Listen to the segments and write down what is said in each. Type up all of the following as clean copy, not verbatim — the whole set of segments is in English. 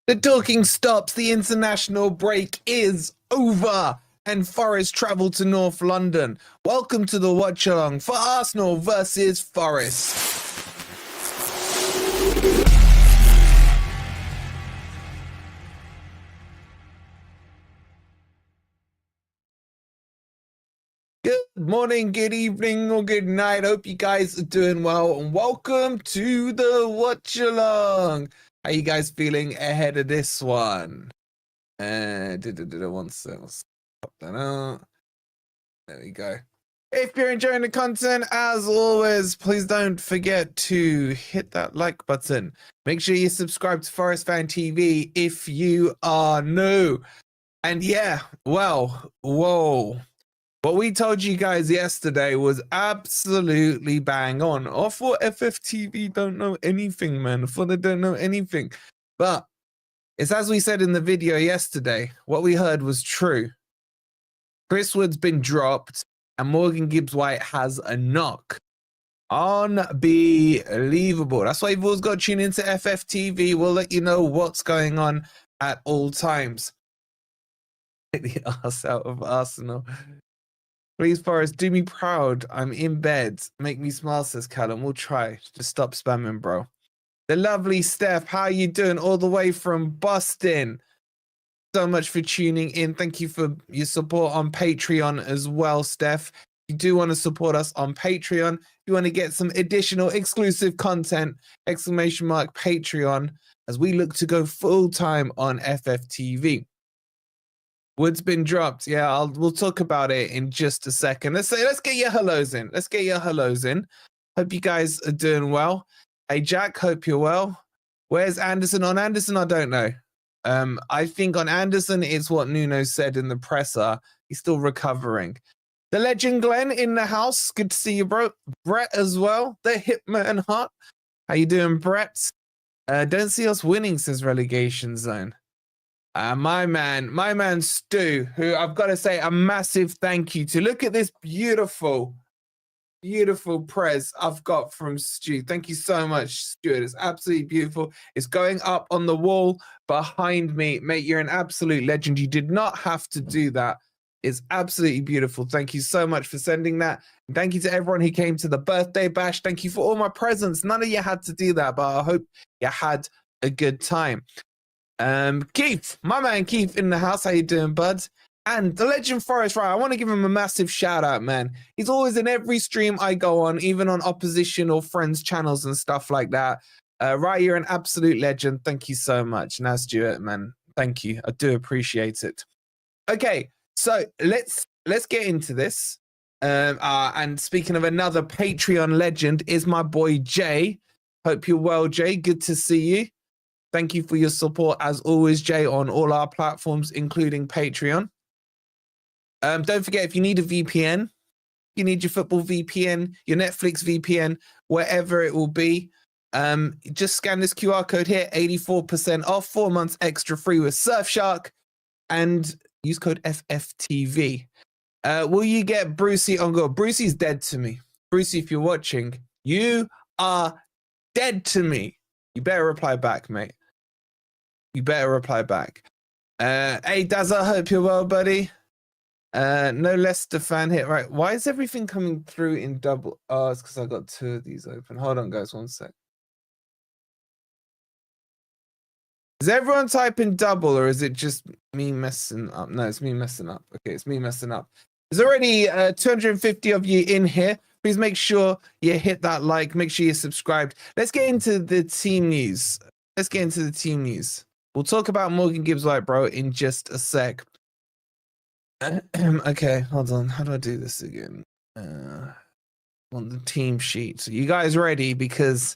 The talking stops. The international break is over, and Forest travel to North London. Welcome to the watch along for Arsenal versus Forest. Good morning, good evening, or good night. Hope you guys are doing well, and welcome to the watch along. How you guys feeling ahead of this one? One second, let's pop that out. There we go. If you're enjoying the content, as always, please don't forget to hit that like button. Make sure you subscribe to Forest Fan TV if you are new. And yeah, well, whoa. What we told you guys yesterday was absolutely bang on. I thought FFTV don't know anything, man. I thought they don't know anything. But it's as we said in the video yesterday, what we heard was true. Chris Wood's been dropped and Morgan Gibbs-White has a knock. Unbelievable. That's why you've always got to tune into FFTV. We'll let you know what's going on at all times. Get the arse out of Arsenal. Please, Forest, do me proud. I'm in bed. Make me smile, says Callum. We'll try. Just stop spamming, bro. The lovely Steph, how you doing? All the way from Boston. So much for tuning in. Thank you for your support on Patreon as well, Steph. If you do want to support us on Patreon, if you want to get some additional exclusive content, ! Patreon, as we look to go full-time on FFTV. Wood's been dropped. Yeah, we'll talk about it in just a second. Let's get your hellos in. Let's get your hellos in. Hope you guys are doing well. Hey, Jack, hope you're well. Where's Anderson? On Anderson, I don't know. I think on Anderson, it's what Nuno said in the presser. He's still recovering. The legend Glenn in the house. Good to see you, bro. Brett as well. The Hitman Hut. How you doing, Brett? Don't see us winning since relegation zone. My man Stu, who I've got to say a massive thank you to. Look at this beautiful prez I've got from Stu. Thank you so much, Stuart. It's absolutely beautiful. It's going up on the wall behind me. Mate, you're an absolute legend. You did not have to do that. It's absolutely beautiful. Thank you so much for sending that. And thank you to everyone who came to the birthday bash. Thank you for all my presents. None of you had to do that, but I hope you had a good time. Keith, my man Keith in the house. How you doing, bud? And the legend Forest, right? I want to give him a massive shout out, man. He's always in every stream I go on, even on opposition or friends channels and stuff like that. Right, you're an absolute legend. Thank you so much. Now, Stuart, man, thank you. I do appreciate it. Okay, so let's get into this. And speaking of another Patreon legend, is my boy Jay. Hope you're well, Jay. Good to see you. Thank you for your support, as always, Jay, on all our platforms, including Patreon. Don't forget, if you need a VPN, you need your football VPN, your Netflix VPN, wherever it will be, just scan this QR code here, 84% off, 4 months extra free with Surfshark, and use code FFTV. Will you get Brucey on goal? Brucey's dead to me. Brucey, if you're watching, you are dead to me. You better reply back, mate. You better reply back. Hey, Daz, I hope you're well, buddy. No Leicester fan hit, right? Why is everything coming through in double? Oh, it's because I got two of these open. Hold on, guys, one sec. Is everyone typing double, or is it just me messing up? No, it's me messing up. Okay, it's me messing up. There's already 250 of you in here. Please make sure you hit that like. Make sure you're subscribed. Let's get into the team news. We'll talk about Morgan Gibbs-White, bro, in just a sec. Okay, hold on. How do I do this again? On the team sheet. So you guys ready? Because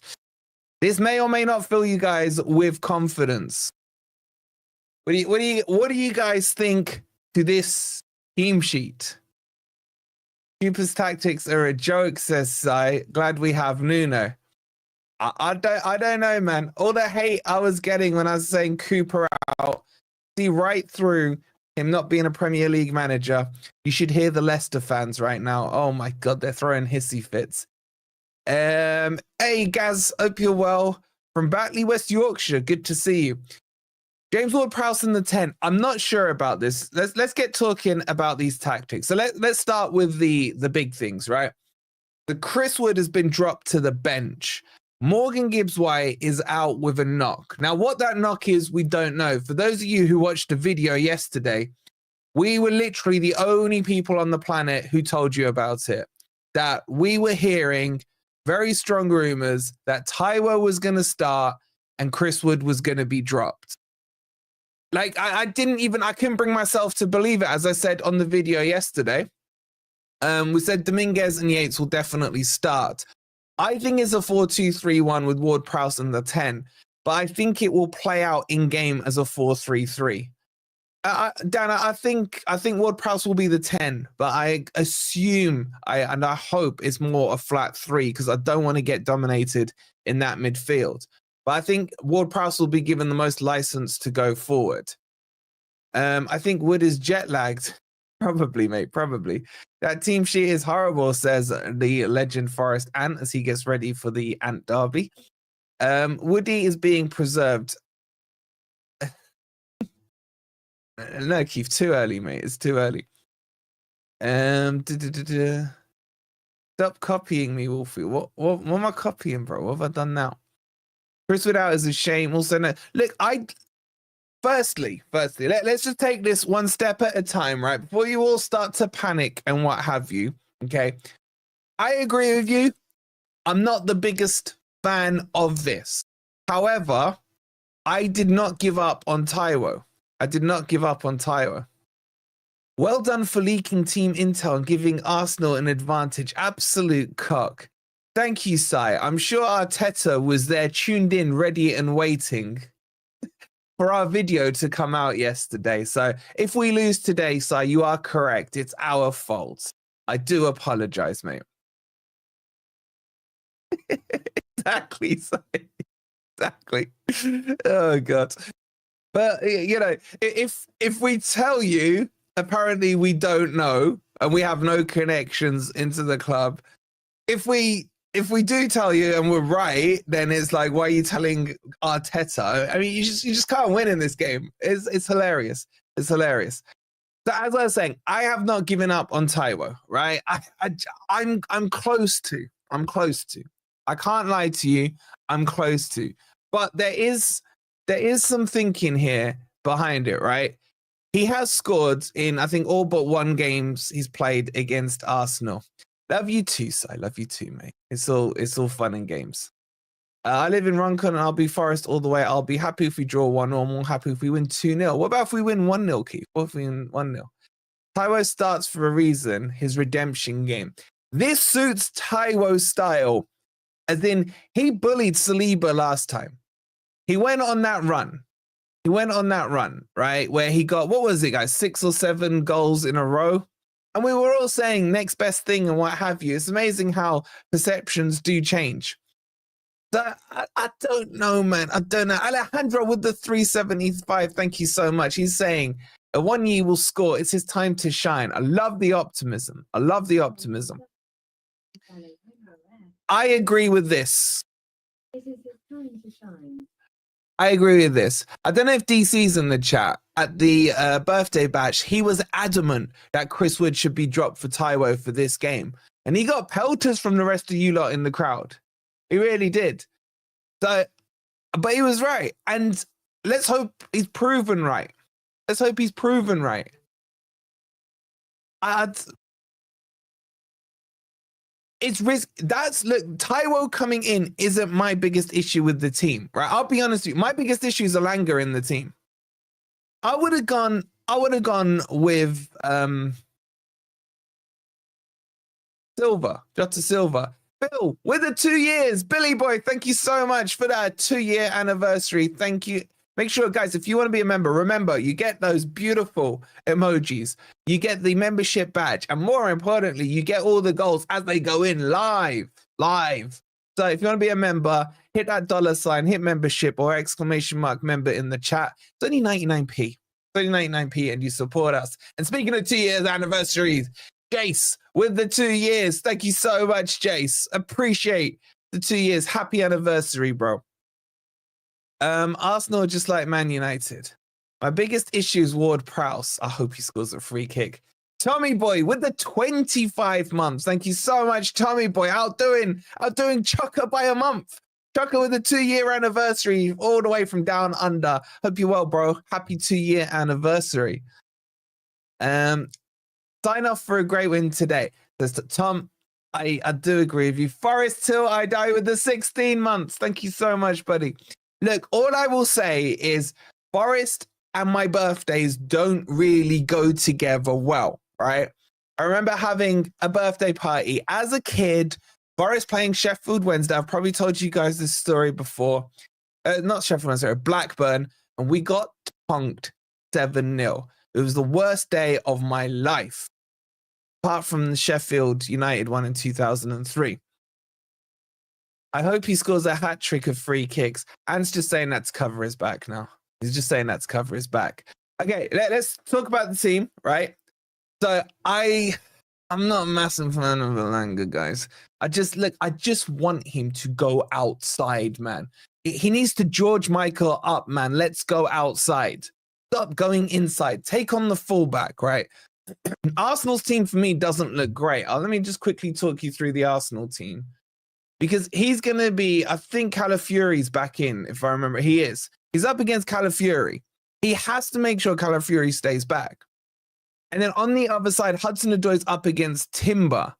this may or may not fill you guys with confidence. What do you guys think to this team sheet? Cooper's tactics are a joke, says Sai. Glad we have Nuno. I don't know, man. All the hate I was getting when I was saying Cooper out, see right through him not being a Premier League manager. You should hear the Leicester fans right now. Oh my God, they're throwing hissy fits. Hey, Gaz, hope you're well. From Batley, West Yorkshire, good to see you. James Ward-Prowse in the 10. I'm not sure about this. Let's get talking about these tactics. So let's start with the big things, right? The Chris Wood has been dropped to the bench. Morgan Gibbs-White is out with a knock. Now, what that knock is, we don't know. For those of you who watched the video yesterday, we were literally the only people on the planet who told you about it. That we were hearing very strong rumors that Taiwo was going to start and Chris Wood was going to be dropped. Like, I couldn't bring myself to believe it. As I said on the video yesterday, we said Dominguez and Yates will definitely start. I think it's a 4-2-3-1 with Ward-Prowse in the 10, but I think it will play out in game as a 4-3-3. Dan, I think Ward-Prowse will be the 10, but I assume and I hope it's more a flat 3 because I don't want to get dominated in that midfield. But I think Ward-Prowse will be given the most license to go forward. I think Wood is jet lagged. Probably, mate, probably. That team sheet is horrible, says the legend Forest Ant as he gets ready for the Ant Derby. Woody is being preserved. No, Keith, too early, mate. It's too early. Stop copying me, Wolfie. What am I copying, bro? What have I done now? Chris Wood out is a shame. Also, no. Look, Firstly, let's just take this one step at a time, right? Before you all start to panic and what have you, okay? I agree with you. I'm not the biggest fan of this. However, I did not give up on Taiwo. Well done for leaking team intel and giving Arsenal an advantage. Absolute cock. Thank you, Sai. I'm sure Arteta was there tuned in, ready and waiting for our video to come out yesterday. So if we lose today, Sai, you are correct. It's our fault. I do apologize, mate. Exactly, Sai. Exactly. Oh, God. But, you know, if we tell you, apparently we don't know, and we have no connections into the club. If we do tell you and we're right, then it's like, why are you telling Arteta? I mean, you just can't win in this game. It's hilarious. It's hilarious. So as I was saying, I have not given up on Taiwo, right? I'm close to. I can't lie to you. I'm close to. But there is some thinking here behind it, right? He has scored in, I think, all but one games he's played against Arsenal. Love you too, Si. Love you too, mate. It's all fun and games. I live in Runcorn and I'll be Forest all the way. I'll be happy if we draw 1-1, or more happy if we win 2-0. What about if we win 1-0, Keith? What if we win 1-0? Taiwo starts for a reason, his redemption game. This suits Taiwo's style. As in, he bullied Saliba last time. He went on that run. Right? Where he got, what was it, guys? 6 or 7 goals in a row. And we were all saying next best thing and what have you. It's amazing how perceptions do change. So I don't know, man. I don't know. Alejandro with the 375. Thank you so much. He's saying, one year will score. It's his time to shine. I love the optimism. I agree with this. This is his time to shine. I agree with this. I don't know if DC's in the chat. At the birthday bash, he was adamant that Chris Wood should be dropped for Taiwo for this game. And he got pelters from the rest of you lot in the crowd. He really did. So, but he was right. And let's hope he's proven right. It's risk. Look, Taiwo coming in isn't my biggest issue with the team, right? I'll be honest with you. My biggest issue is Alanga in the team. I would have gone with Jota Silva. Bill, with the 2 years. Billy boy, thank you so much for that 2-year anniversary. Thank you. Make sure, guys, if you want to be a member, remember, you get those beautiful emojis. You get the membership badge. And more importantly, you get all the goals as they go in live. So if you want to be a member, hit that $, hit membership or ! member in the chat. It's only 99p. and you support us. And speaking of 2 years anniversaries, Jace with the 2 years. Thank you so much, Jace. Appreciate the 2 years. Happy anniversary, bro. Arsenal just like Man United. My biggest issue is Ward-Prowse. I hope he scores a free kick. Tommy Boy with the 25 months. Thank you so much, Tommy Boy. Outdoing Chucker by a month. Chucker with a 2-year anniversary all the way from down under. Hope you're well, bro. Happy 2-year anniversary. Sign off for a great win today. Says Tom, I do agree with you. Forest till I die with the 16 months. Thank you so much, buddy. Look, all I will say is Forest and my birthdays don't really go together well, right? I remember having a birthday party as a kid, Forest playing Sheffield Wednesday. I've probably told you guys this story before. Not Sheffield Wednesday, Blackburn. And we got punked 7-0. It was the worst day of my life, apart from the Sheffield United one in 2003. I hope he scores a hat-trick of free kicks. Ant's just saying that to cover his back now. He's just saying that to cover his back. Okay, let's talk about the team, right? So I'm not a massive fan of Elanga, guys. I just want him to go outside, man. He needs to George Michael up, man. Let's go outside. Stop going inside. Take on the fullback, right? Arsenal's team for me doesn't look great. Let me just quickly talk you through the Arsenal team. Because he's going to be, I think Calafiori's back in, if I remember. He is. He's up against Calafiori. He has to make sure Calafiori stays back. And then on the other side, Hudson-Odoi's up against Timber.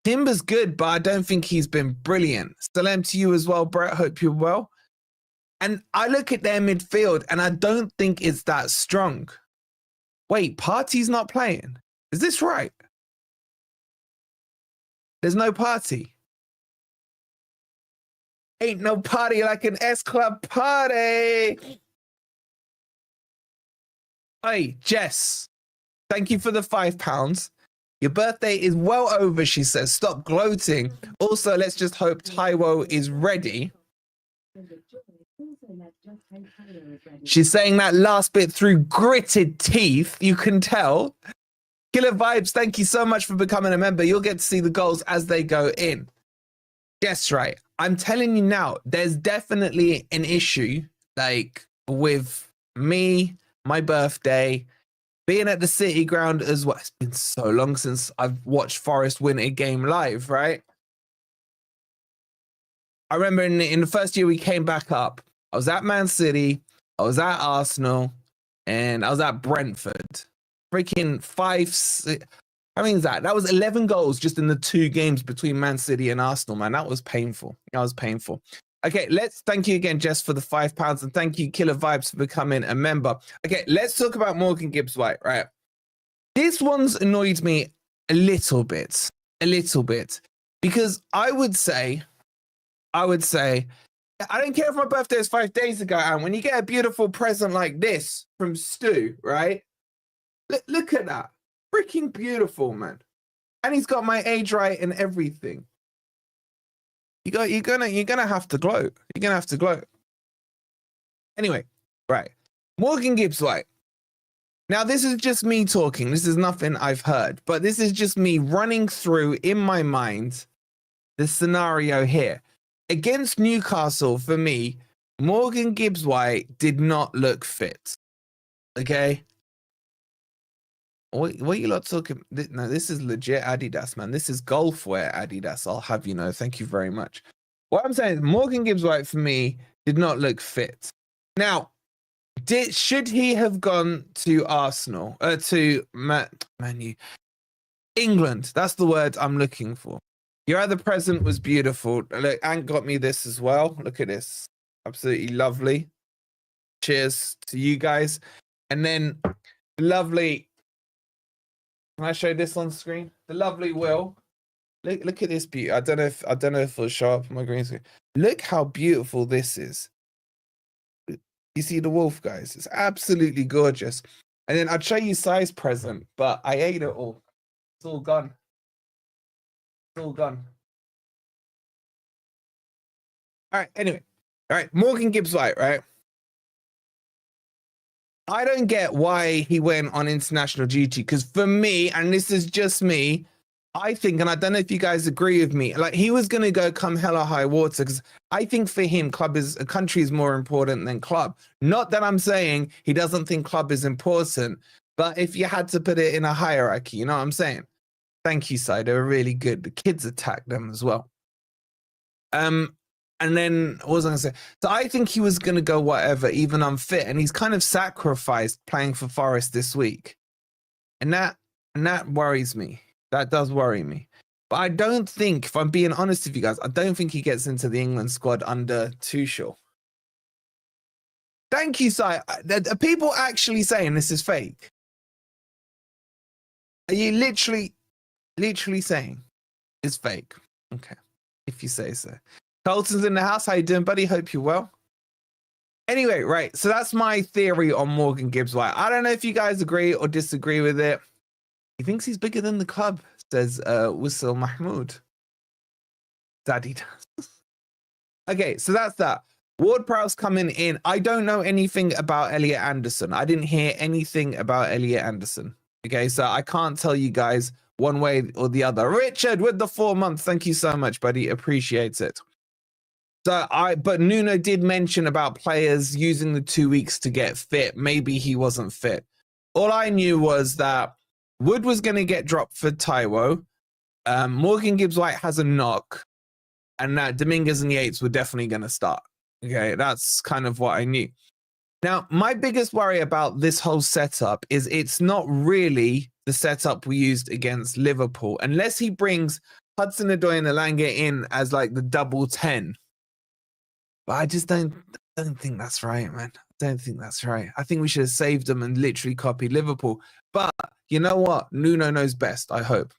Timber's good, but I don't think he's been brilliant. Salam to you as well, Brett. Hope you're well. And I look at their midfield, and I don't think it's that strong. Wait, Partey's not playing? Is this right? There's no Partey. Ain't no party like an S-Club party. Hey, Jess, thank you for the £5. Your birthday is well over, she says. Stop gloating. Also, let's just hope Taiwo is ready. She's saying that last bit through gritted teeth. You can tell. Killer Vibes, thank you so much for becoming a member. You'll get to see the goals as they go in. Yes, right. I'm telling you now, there's definitely an issue, like, with me, my birthday, being at the City Ground as well. It's been so long since I've watched Forest win a game live, right? I remember in the first year we came back up, I was at Man City, I was at Arsenal, and I was at Brentford. Freaking 5-6. I mean, that was 11 goals just in the 2 games between Man City and Arsenal, man. That was painful. That was painful. Okay, let's thank you again, Jess, for the £5, and thank you, Killer Vibes, for becoming a member. Okay, let's talk about Morgan Gibbs-White, right? This one's annoyed me a little bit, because I would say, I don't care if my birthday is 5 days ago, and when you get a beautiful present like this from Stu, right? Look at that. Freaking beautiful, man. And he's got my age right and everything. You're gonna have to gloat. You're gonna have to gloat. Anyway, right. Morgan Gibbs-White. Now, this is just me talking. This is nothing I've heard, but this is just me running through in my mind the scenario here. Against Newcastle, for me, Morgan Gibbs-White did not look fit. Okay? What are you lot talking? No, this is legit Adidas, man. This is golf wear Adidas. I'll have you know. Thank you very much. What I'm saying is Morgan Gibbs-White, for me, did not look fit. Now, should he have gone to Arsenal? To Man U? England. That's the word I'm looking for. Your other present was beautiful. Look, Ant got me this as well. Look at this. Absolutely lovely. Cheers to you guys. And then lovely... Can I show this on screen? The lovely Will. Look at this beauty. I don't know if it'll show up on my green screen. Look how beautiful this is. You see the wolf, guys? It's absolutely gorgeous. And then I'd show you size present, but I ate it all. It's all gone. It's all gone. All right, anyway. All right, Morgan Gibbs-White, right? I don't get why he went on international duty, because for me, and this is just me, I think, and I don't know if you guys agree with me, like he was going to go come hell or high water, because I think for him, country is more important than club. Not that I'm saying he doesn't think club is important, but if you had to put it in a hierarchy, you know what I'm saying? Thank you, Si. They were really good. The kids attacked them as well. And then what was I going to say? So I think he was going to go whatever, even unfit, and he's kind of sacrificed playing for Forest this week, and that worries me. That does worry me. But I don't think, if I'm being honest with you guys, I don't think he gets into the England squad under Tuchel. Thank you, Si. Are people actually saying this is fake? Are you literally saying it's fake? Okay, if you say so. Colton's in the house. How you doing, buddy? Hope you're well. Anyway, right. So that's my theory on Morgan Gibbs-White. I don't know if you guys agree or disagree with it. He thinks he's bigger than the club, says Wissel Mahmoud. Daddy does. Okay, so that's that. Ward-Prowse coming in. I don't know anything about Elliot Anderson. I didn't hear anything about Elliot Anderson. Okay, so I can't tell you guys one way or the other. Richard with the 4 months. Thank you so much, buddy. Appreciate it. But Nuno did mention about players using the 2 weeks to get fit. Maybe he wasn't fit. All I knew was that Wood was going to get dropped for Taiwo. Morgan Gibbs-White has a knock, and that Dominguez and Yates were definitely going to start. Okay, that's kind of what I knew. Now, my biggest worry about this whole setup is it's not really the setup we used against Liverpool, unless he brings Hudson-Odoi and Elanga in as like the double 10. But I just don't think that's right, man. I don't think that's right. I think we should have saved them and literally copied Liverpool. But you know what? Nuno knows best, I hope.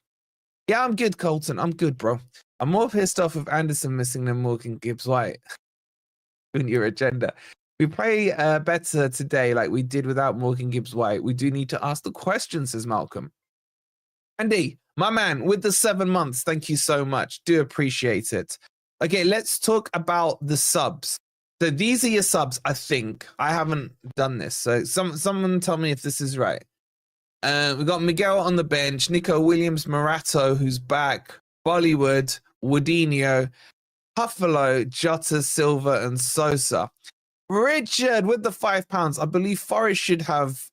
Yeah, I'm good, Colton. I'm good, bro. I'm more pissed off with Anderson missing than Morgan Gibbs-White in your agenda. We play better today like we did without Morgan Gibbs-White. We do need to ask the question, says Malcolm. Andy, my man, with the 7 months, thank you so much. Do appreciate it. Okay, let's talk about the subs. So these are your subs, I think. I haven't done this. So someone tell me if this is right. We've got Miguel on the bench, Nico Williams, Morato, who's back, Bollywood, Woodinho, Buffalo, Jota, Silva, and Sosa. Richard with the £5. I believe Forest should have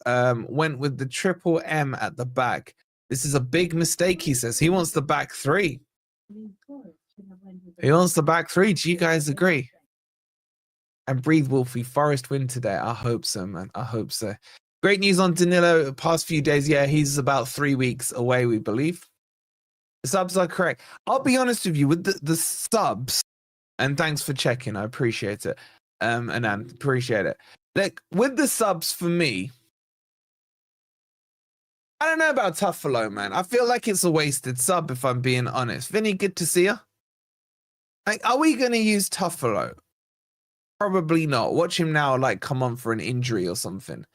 went with the triple M at the back. This is a big mistake, he says. He wants the back three. He wants the back three. Do you guys agree? And breathe, Wolfie. Forest win today. I hope so, man. I hope so. Great news on Danilo. Past few days, yeah, he's about 3 weeks away, we believe. The subs are correct. I'll be honest with you, with the subs, and thanks for checking. I appreciate it. Anand, appreciate it. Like, with the subs for me, I don't know about Tuffalo, man. I feel like it's a wasted sub, if I'm being honest. Vinny, good to see you. Like, are we going to use Tuffalo? Probably not. Watch him now, like, come on for an injury or something.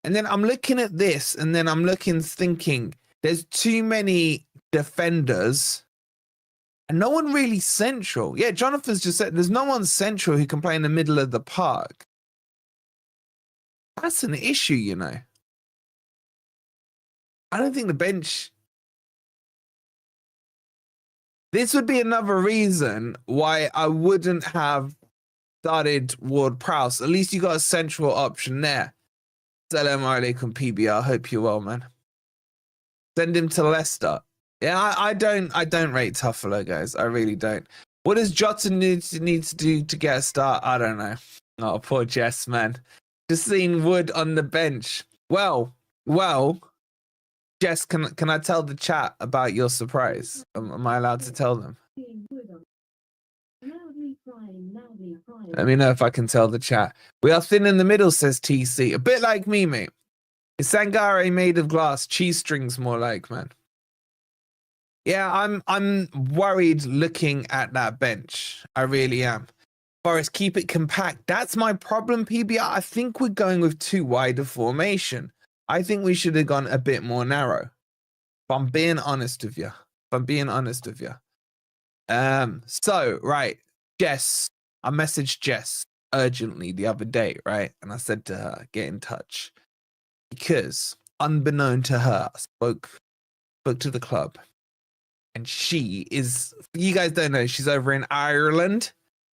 And then I'm looking at this, and then I'm thinking, there's too many defenders, and no one really central. Yeah, Jonathan's just said there's no one central who can play in the middle of the park. That's an issue, you know. I don't think the bench... This would be another reason why I wouldn't have started Ward-Prowse. At least you got a central option there. Assalamu alaikum, PBR. Hope you're well, man. Send him to Leicester. Yeah, I don't rate Tuffalo, guys. I really don't. What does Jota need to do to get a start? I don't know. Oh, poor Jess, man. Just seeing Wood on the bench. Well, Jess, can I tell the chat about your surprise? Am I allowed to tell them? Let me know if I can tell the chat. We are thin in the middle, says TC. A bit like me, mate. Is Sangare made of glass? Cheese strings, more like, man. Yeah, I'm worried looking at that bench. I really am. Forest, keep it compact. That's my problem, PBR. I think we're going with too wide a formation. I think we should have gone a bit more narrow. If I'm being honest with you. So, right. Jess. I messaged Jess urgently the other day, right? And I said to her, get in touch. Because, unbeknown to her, I spoke to the club. And she is, you guys don't know, she's over in Ireland.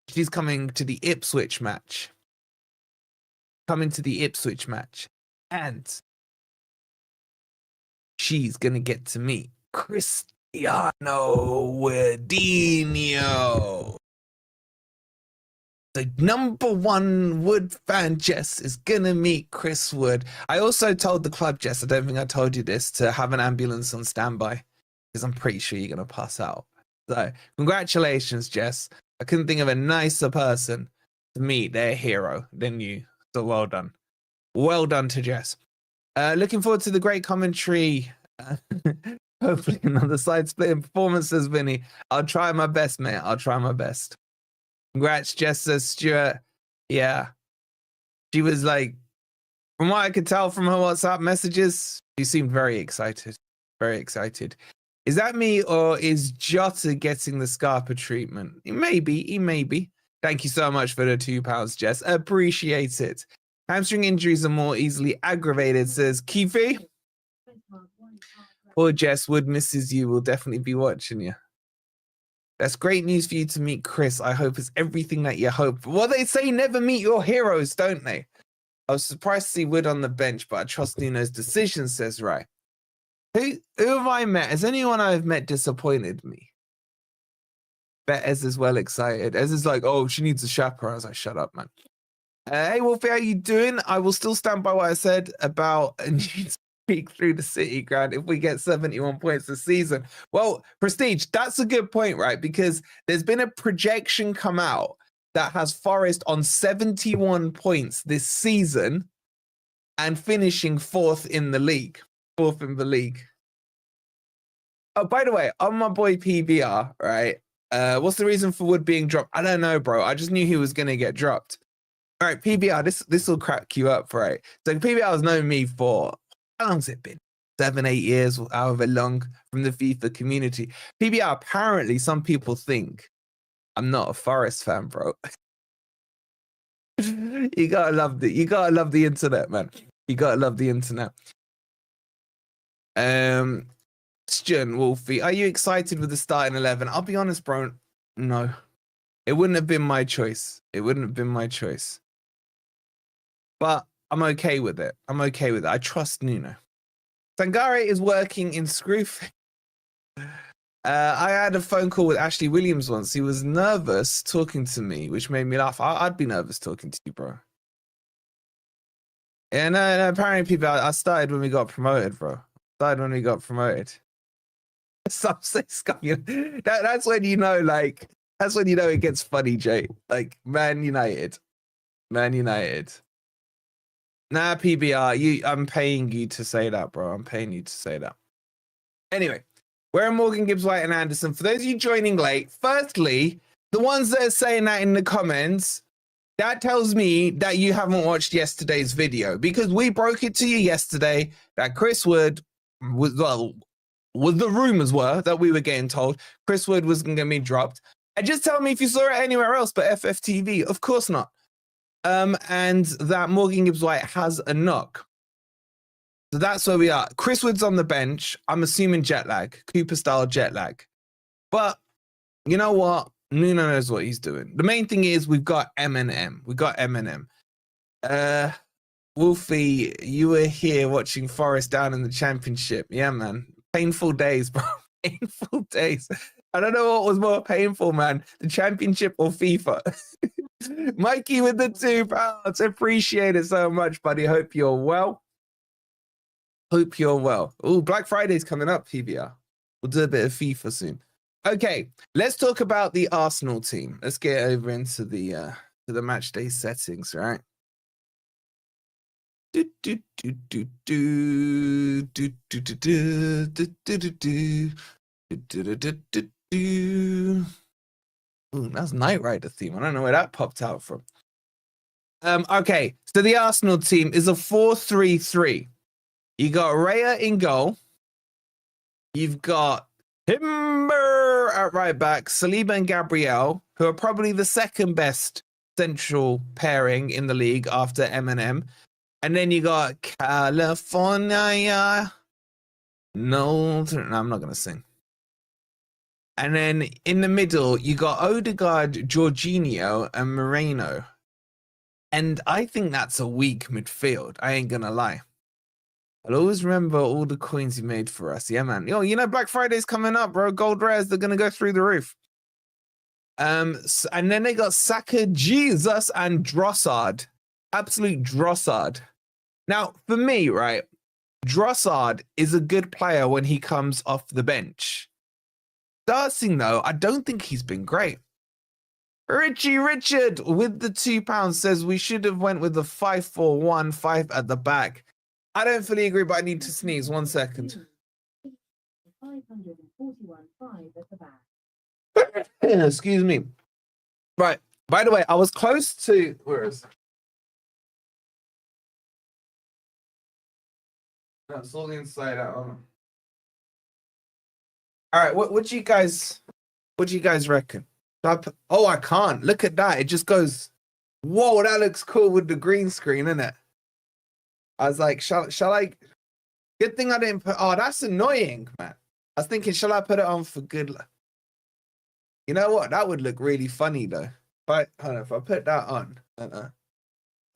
She's coming to the Ipswich match. And she's going to get to meet Cristiano Wardinho. The #1 Wood fan, Jess, is going to meet Chris Wood. I also told the club, Jess, I don't think I told you this, to have an ambulance on standby, because I'm pretty sure you're going to pass out. So, congratulations, Jess. I couldn't think of a nicer person to meet their hero than you. So, well done. Well done to Jess. Looking forward to the great commentary. Hopefully another side-splitting performances, Vinny. I'll try my best, mate. I'll try my best. Congrats, Jess, says Stuart. Yeah. She was like, from what I could tell from her WhatsApp messages, she seemed very excited. Very excited. Is that me, or is Jota getting the Scarpa treatment? He may be. Thank you so much for the £2, Jess. Appreciate it. Hamstring injuries are more easily aggravated, says Kifi. Poor Jess, Wood misses you. We'll definitely be watching you. That's great news for you to meet Chris. I hope it's everything that you hope. Well, they say never meet your heroes, don't they? I was surprised to see Wood on the bench, but I trust Nuno's decision, says Rai. Who have I met? Has anyone I've met disappointed me? Bet Ez is well excited. Ez is like, oh, she needs a chaperone. I was like, shut up, man. Hey, Wolfie, how you doing? I will still stand by what I said about a new peek through the City ground if we get 71 points this season. Well, Prestige, that's a good point, right? Because there's been a projection come out that has Forest on 71 points this season and finishing fourth in the league. Fourth in the league. Oh, by the way, on my boy PBR, right? What's the reason for Wood being dropped? I don't know, bro. I just knew he was going to get dropped. All right, PBR, this will crack you up, right? So PBR has known me for, how long's it been? 7-8 years, however long, from the FIFA community. PBR, apparently some people think I'm not a Forest fan, bro. You gotta love the internet, man. You gotta love the internet. Question, Wolfie, are you excited with the starting 11? I'll be honest, bro. No, it wouldn't have been my choice. But I'm okay with it. I trust Nuno. Sangare is working in Scroof. I had a phone call with Ashley Williams once. He was nervous talking to me, which made me laugh. I'd be nervous talking to you, bro. Yeah, no, apparently people, I started when we got promoted, bro. That's when you know, like, that's when you know it gets funny, Jay. Like, Man United. Nah, PBR, I'm paying you to say that, bro. I'm paying you to say that. Anyway, where are Morgan Gibbs-White and Anderson? For those of you joining late, firstly, the ones that are saying that in the comments, that tells me that you haven't watched yesterday's video, because we broke it to you yesterday that Chris Wood was, well, the rumors were that we were getting told Chris Wood was going to be dropped. And just tell me if you saw it anywhere else but FFTV. Of course not. And that Morgan Gibbs-White has a knock. So that's where we are. Chris Wood's on the bench. I'm assuming jet lag, Cooper-style jet lag. But you know what? Nuno knows what he's doing. The main thing is we've got M&M. Wolfie, you were here watching Forest down in the Championship. Yeah, man. Painful days, bro. Painful days. I don't know what was more painful, man. The Championship or FIFA. Mikey with the £2. Appreciate it so much, buddy. Hope you're well. Oh, Black Friday's coming up, PBR. We'll do a bit of FIFA soon. Okay, let's talk about the Arsenal team. Let's get over into the match day settings, right? Ooh, that's Knight Rider theme. I don't know where that popped out from. Okay, so the Arsenal team is a 4-3-3. You got Raya in goal. You've got Timber at right back, Saliba and Gabriel, who are probably the second best central pairing in the league after M&M. And then you got California. No, I'm not going to sing. And then in the middle, you got Ødegaard, Jorginho, and Moreno. And I think that's a weak midfield. I ain't gonna lie. I'll always remember all the coins you made for us. Yeah, man. Yo, you know, Black Friday's coming up, bro. Gold rares, they're gonna go through the roof. And then they got Saka, Jesus, and Drossard. Absolute Drossard. Now, for me, right, Drossard is a good player when he comes off the bench. Starting, though, I don't think he's been great. Richie Richard with the £2 says we should have went with the 5-4-1, 5 at the back. I don't fully agree, but I need to sneeze. 1 second. 541, 5 at the back. Excuse me. Right. By the way, I was close to... Where is it? That's all the inside out. All right. What do you guys reckon? Oh, I can't. Look at that. It just goes... Whoa, that looks cool with the green screen, isn't it? I was like, shall I... Good thing I didn't put... Oh, that's annoying, man. I was thinking, shall I put it on for good luck? You know what? That would look really funny, though. If I put that on, it'd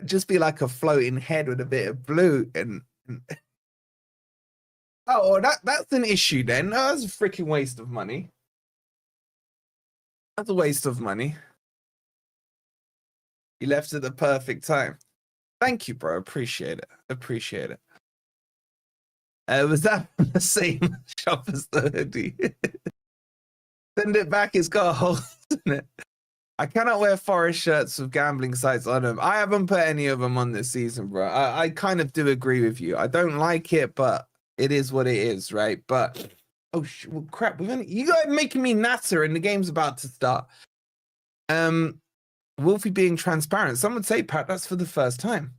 just be like a floating head with a bit of blue. And oh, that's an issue then. No, that's a freaking waste of money. That's a waste of money. You left at the perfect time. Thank you, bro. Appreciate it. Appreciate it. Was that the same shop as the hoodie? Send it back. It's got a hole in it. I cannot wear Forest shirts with gambling sites on them. I haven't put any of them on this season, bro. I kind of do agree with you. I don't like it, but it is what it is, right? But oh well, crap! You guys making me natter, and the game's about to start. Wolfie being transparent. Some would say, Pat, that's for the first time.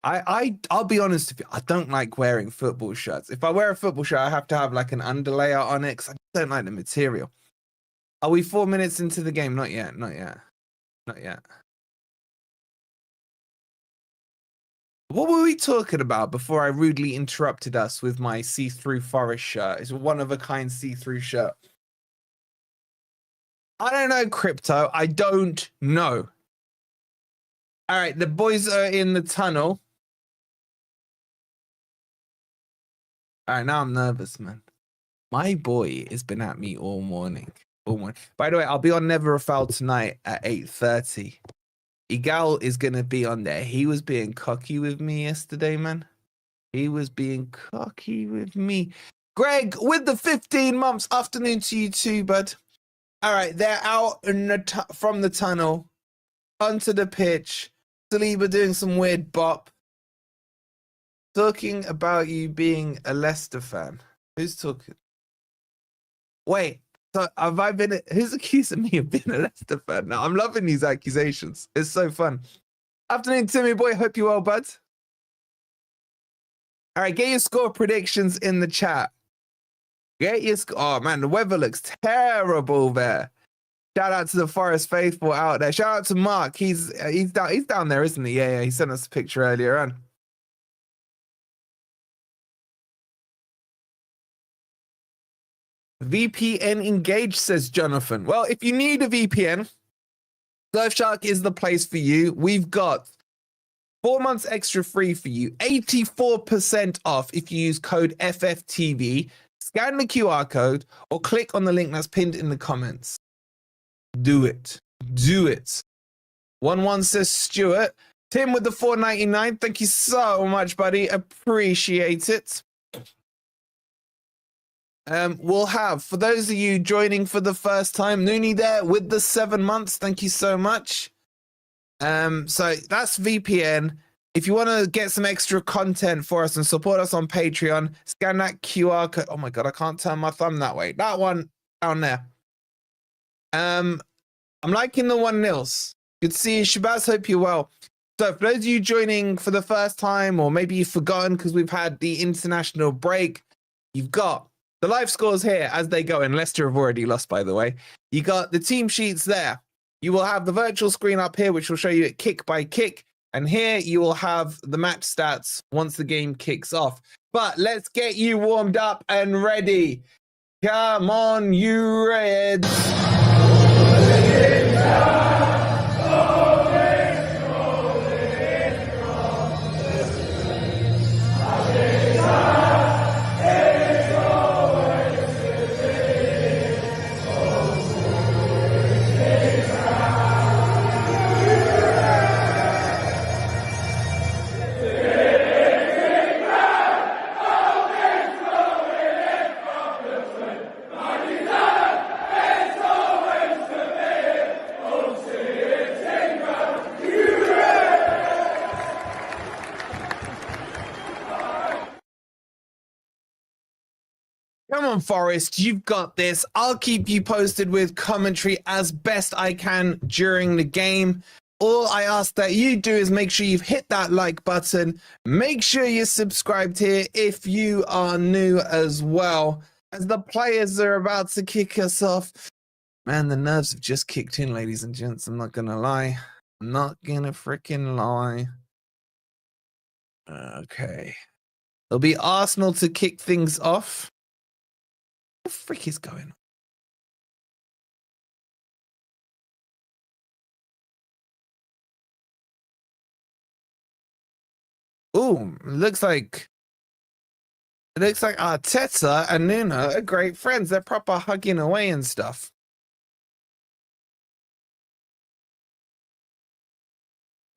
I'll be honest with you, I don't like wearing football shirts. If I wear a football shirt, I have to have like an underlayer on it because I don't like the material. Are we 4 minutes into the game? Not yet, not yet, not yet. What were we talking about before I rudely interrupted us with my see-through Forest shirt? It's a one-of-a-kind see-through shirt. I don't know, Crypto. I don't know. All right, the boys are in the tunnel. All right, now I'm nervous, man. My boy has been at me all morning. All morning. By the way, I'll be on Never a Foul tonight at 8:30. Igal is going to be on there. He was being cocky with me yesterday, man. He was being cocky with me. Greg, with the 15 months, afternoon to you too, bud. All right, they're out in the from the tunnel, onto the pitch. Saliba doing some weird bop. Talking about you being a Leicester fan. Who's talking? Wait, so have I been... Who's accusing me of being a Leicester fan now? I'm loving these accusations. It's so fun. Afternoon, Timmy boy. Hope you're well, bud. All right, get your score predictions in the chat. Get your score... Oh, man, the weather looks terrible there. Shout out to the Forest faithful out there. Shout out to Mark. He's down there, isn't he? Yeah, he sent us a picture earlier on. VPN engaged, says Jonathan. Well, if you need a VPN, Surfshark is the place for you. We've got 4 months extra free for you. 84% off if you use code FFTV. Scan the QR code or click on the link that's pinned in the comments. Do it. Do it. 1-1 says Stuart. Tim with the $4.99. Thank you so much, buddy. Appreciate it. We'll have, for those of you joining for the first time, Noonie there with the 7 months. Thank you so much. So that's VPN. If you want to get some extra content for us and support us on Patreon, scan that QR code. Oh my God, I can't turn my thumb that way. That one down there. I'm liking the 1-0s. Good to see you, Shabazz. Hope you're well. So for those of you joining for the first time, or maybe you've forgotten because we've had the international break, you've got the live scores here as they go, and Leicester have already lost, by the way. You got the team sheets there. You will have the virtual screen up here, which will show you it kick by kick. And here you will have the match stats once the game kicks off. But let's get you warmed up and ready. Come on, you Reds. Come on, Forest, you've got this. I'll keep you posted with commentary as best I can during the game. All I ask that you do is make sure you've hit that like button. Make sure you're subscribed here if you are new as well. As the players are about to kick us off. Man, the nerves have just kicked in, ladies and gents. I'm not going to lie. I'm not going to freaking lie. Okay. It'll be Arsenal to kick things off. What the frick is going on? Ooh, it looks like Arteta and Nuno are great friends. They're proper hugging away and stuff.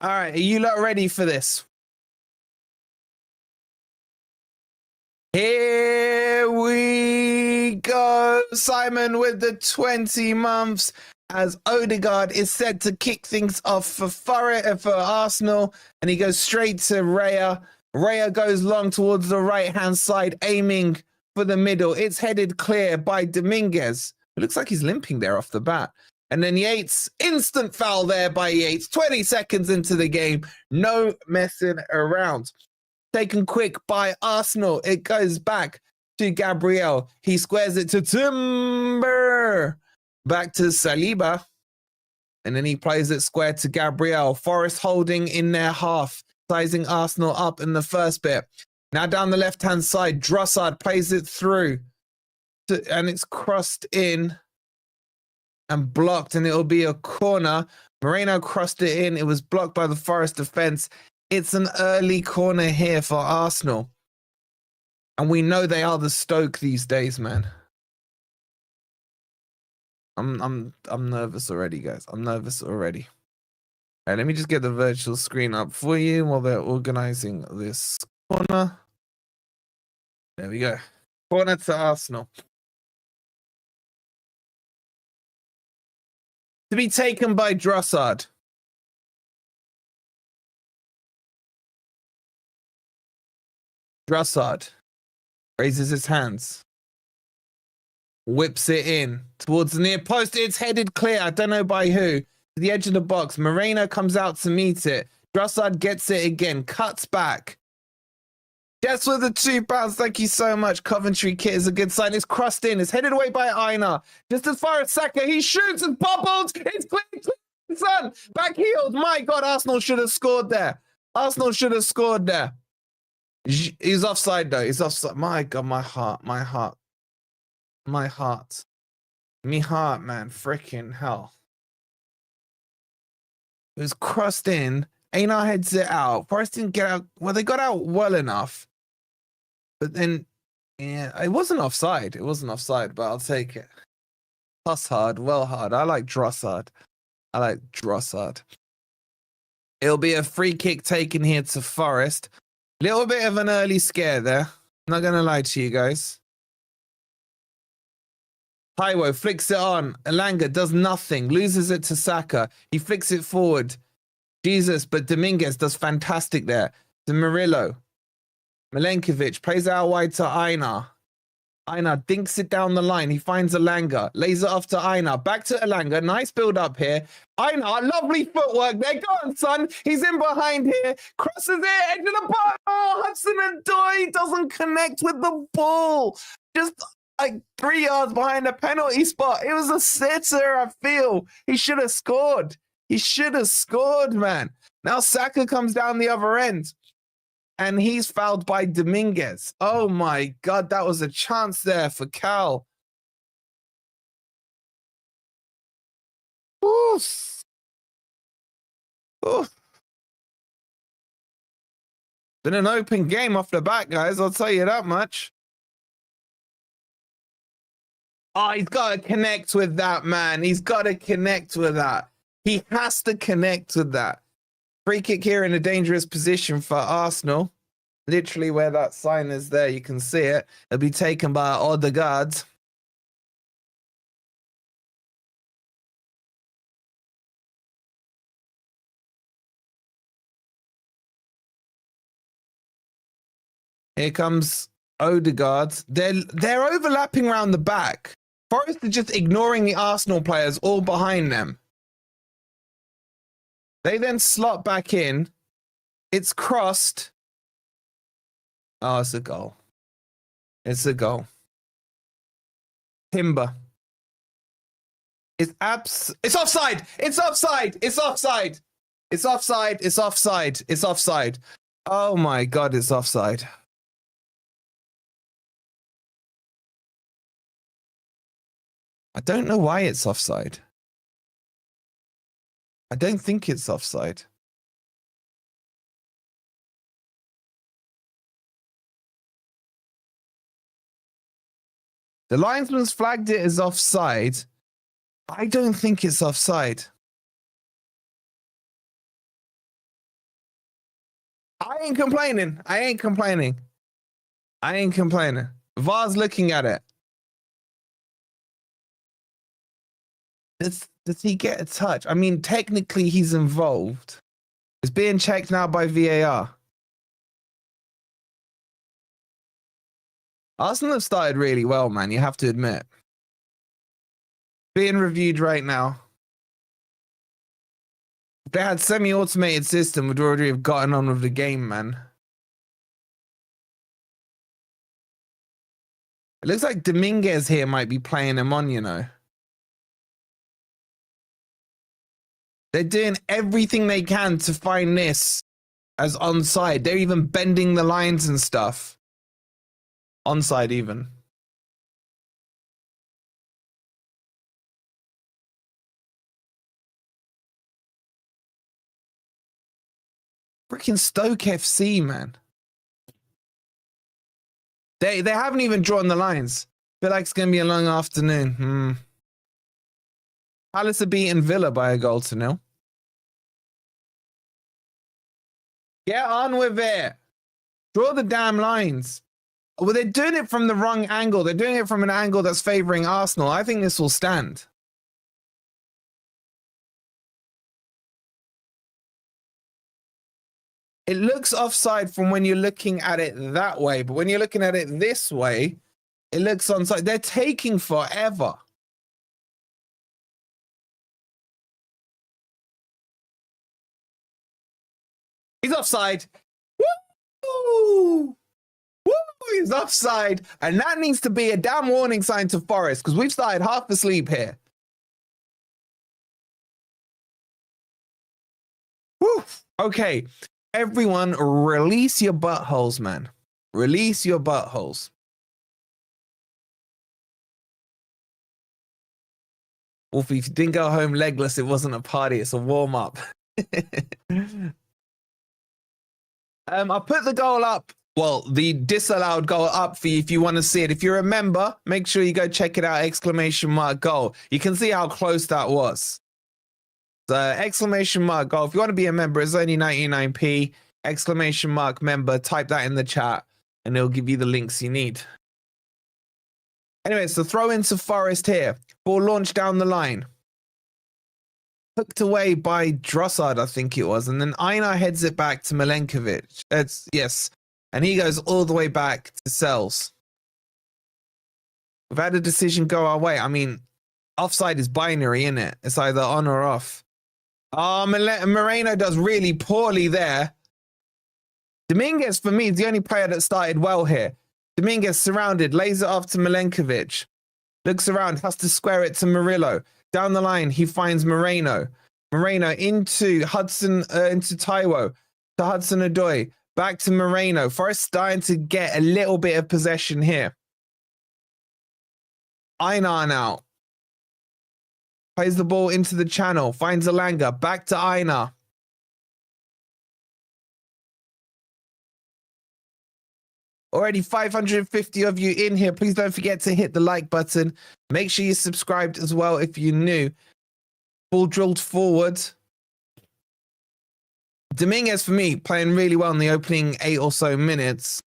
All right, are you lot ready for this? Here we go. Simon with the 20 months as Ødegaard is said to kick things off for Arsenal, and he goes straight to Raya. Raya goes long towards the right-hand side, aiming for the middle. It's headed clear by Dominguez. It looks like he's limping there off the bat. And then Yates, instant foul there by Yates. 20 seconds into the game. No messing around. Taken quick by Arsenal. It goes back to Gabriel. He squares it to Timber. Back to Saliba. And then he plays it square to Gabriel. Forest holding in their half, sizing Arsenal up in the first bit. Now down the left-hand side, Drossard plays it through. And it's crossed in and blocked, and it'll be a corner. Moreno crossed it in. It was blocked by the Forest defense. It's an early corner here for Arsenal. And we know they are the Stoke these days, man. I'm nervous already, guys. I'm nervous already. All right, let me just get the virtual screen up for you while they're organizing this corner. There we go. Corner to Arsenal. To be taken by Drossard. Drossard raises his hands, whips it in towards the near post. It's headed clear. I don't know by who. To the edge of the box. Moreno comes out to meet it. Drossard gets it again. Cuts back. Just with the £2. Thank you so much. Coventry kit is a good sign. It's crossed in. It's headed away by Einar. Just as far as Saka. He shoots and bubbles. It's clear. Son. Back heeled. My God, Arsenal should have scored there. Arsenal should have scored there. He's offside though. He's offside. My God, my heart, my heart, my heart, me heart, man. Freaking hell. It was crossed in. Einar heads it out. Forest didn't get out. Well, they got out well enough, but then, yeah, it wasn't offside. It wasn't offside, but I'll take it. Plus hard, well hard. I like Drossard. I like Drossard. It'll be a free kick taken here to Forest. Little bit of an early scare there. Not going to lie to you guys. Taiwo flicks it on. Elanga does nothing. Loses it to Saka. He flicks it forward. Jesus, but Dominguez does fantastic there. To Murillo. Milenkovic plays out wide to Einar. Einar dinks it down the line. He finds Elanga. Lays it off to Einar. Back to Elanga. Nice build up here. Einar, lovely footwork there. Go on, son. He's in behind here. Crosses it. Edge of the ball. Oh, Hudson-Odoi doesn't connect with the ball. Just like 3 yards behind the penalty spot. It was a sitter, I feel. He should have scored. He should have scored, man. Now Saka comes down the other end. And he's fouled by Dominguez. Oh my God, that was a chance there for Cal. Oof. Oof. Been an open game off the bat, guys. I'll tell you that much. Oh, he's got to connect with that, man. He's got to connect with that. He has to connect with that. Free kick here in a dangerous position for Arsenal. Literally where that sign is there, you can see it. It'll be taken by Ødegaard. Here comes Ødegaard. They're overlapping around the back. Forest are just ignoring the Arsenal players all behind them. They then slot back in. It's crossed. Oh, it's a goal. It's a goal. Timber. It's offside. It's offside. It's offside. It's offside. It's offside. It's offside. Oh my God, it's offside. I don't know why it's offside. I don't think it's offside. The linesman's flagged it as offside. I don't think it's offside. I ain't complaining. I ain't complaining. I ain't complaining. VAR's looking at it. Does he get a touch? I mean, technically he's involved. It's being checked now by VAR. Arsenal have started really well, man. You have to admit. Being reviewed right now. If they had semi-automated system, would already have gotten on with the game, man. It looks like Dominguez here might be playing him on, you know. They're doing everything they can to find this as onside. They're even bending the lines and stuff. Onside even. Freaking Stoke FC, man. They haven't even drawn the lines. Feel like it's going to be a long afternoon. Palace are beating Villa by 1-0. Get on with it. Draw the damn lines. Well, they're doing it from the wrong angle. They're doing it from an angle that's favoring Arsenal. I think this will stand. It looks offside from when you're looking at it that way, but when you're looking at it this way, it looks onside. They're taking forever. He's offside. Woo! Woo! He's offside. And that needs to be a damn warning sign to Forest, because we've started half asleep here. Woo! Okay. Everyone, release your buttholes, man. Release your buttholes. Wolfie, if you didn't go home legless, it wasn't a party. It's a warm-up. I put the goal up. Well, the disallowed goal up for you if you want to see it. If you're a member, make sure you go check it out. !goal. You can see how close that was. The ! goal. If you want to be a member, it's only 99p. !member. Type that in the chat and it'll give you the links you need. Anyway, so throw into Forest here. Ball launched down the line. Hooked away by Drossard, I think it was. And then Einar heads it back to Milenkovic. Yes. And he goes all the way back to Sells. We've had a decision go our way. I mean, offside is binary, isn't it? It's either on or off. Oh, Moreno does really poorly there. Dominguez, for me, is the only player that started well here. Dominguez surrounded, lays it off to Milenkovic. Looks around, has to square it to Murillo. Down the line, he finds Moreno. Moreno into Hudson, into Taiwo, to Hudson-Odoi, back to Moreno. Forest starting to get a little bit of possession here. Einar now. Plays the ball into the channel, finds Elanga, back to Einar. Already 550 of you in here. Please don't forget to hit the like button. Make sure you're subscribed as well if you're new. Ball drilled forward. Dominguez, for me, playing really well in the opening 8 or so minutes.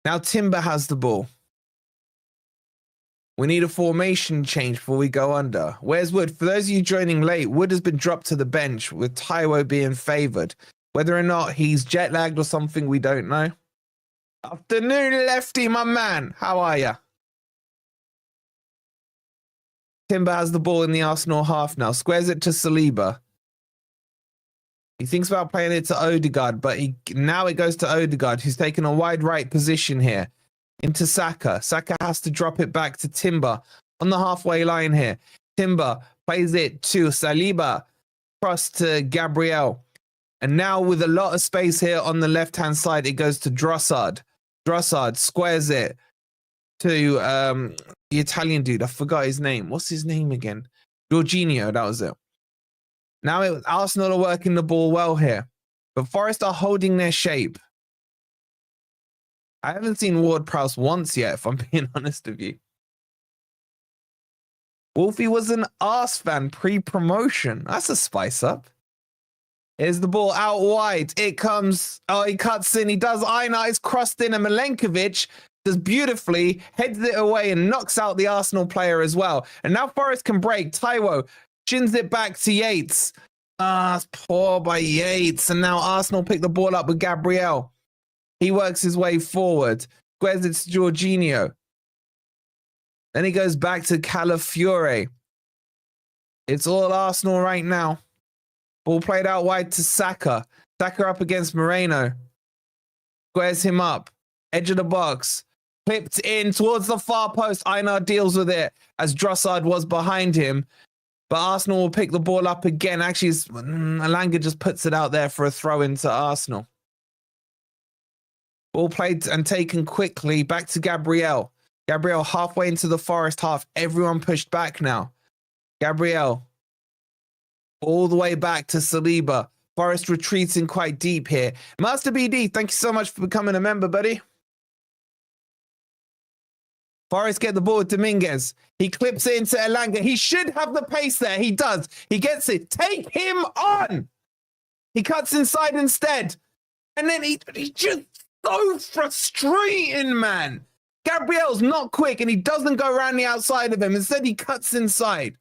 Now Timber has the ball. We need a formation change before we go under. Where's Wood? For those of you joining late, Wood has been dropped to the bench with Taiwo being favoured. Whether or not he's jet lagged or something, we don't know. Afternoon, Lefty, my man. How are ya? Timber has the ball in the Arsenal half now. Squares it to Saliba. He thinks about playing it to Ødegaard, but now it goes to Ødegaard, who's taken a wide right position here. Into Saka. Saka has to drop it back to Timber on the halfway line here. Timber plays it to Saliba. Cross to Gabriel. And now with a lot of space here on the left-hand side, it goes to Drossard. Drossard squares it to the Italian dude. I forgot his name. What's his name again? Jorginho, that was it. Now Arsenal are working the ball well here. But Forest are holding their shape. I haven't seen Ward-Prowse once yet, if I'm being honest with you. Wolfie was an Arse fan pre-promotion. That's a spice up. Here's the ball out wide. It comes. Oh, he cuts in. He does. Einar is crossed in, and Milenkovic does beautifully, heads it away and knocks out the Arsenal player as well. And now Forest can break. Taiwo shins it back to Yates. It's poor by Yates. And now Arsenal pick the ball up with Gabriel. He works his way forward. Squares it to Jorginho. Then he goes back to Calafiore. It's all Arsenal right now. Ball played out wide to Saka. Saka up against Moreno. Squares him up. Edge of the box. Clipped in towards the far post. Einar deals with it as Drossard was behind him. But Arsenal will pick the ball up again. Actually, Elanga just puts it out there for a throw into Arsenal. Ball played and taken quickly. Back to Gabriel. Gabriel halfway into the Forest half. Everyone pushed back now. Gabriel. All the way back to Saliba. Forest retreating quite deep here. Master BD, thank you so much for becoming a member, buddy. Forest get the ball with Dominguez. He clips it into Elanga. He should have the pace there. He does. He gets it. Take him on. He cuts inside instead. And then he just so frustrating, man. Gabriel's not quick and he doesn't go around the outside of him. Instead, he cuts inside.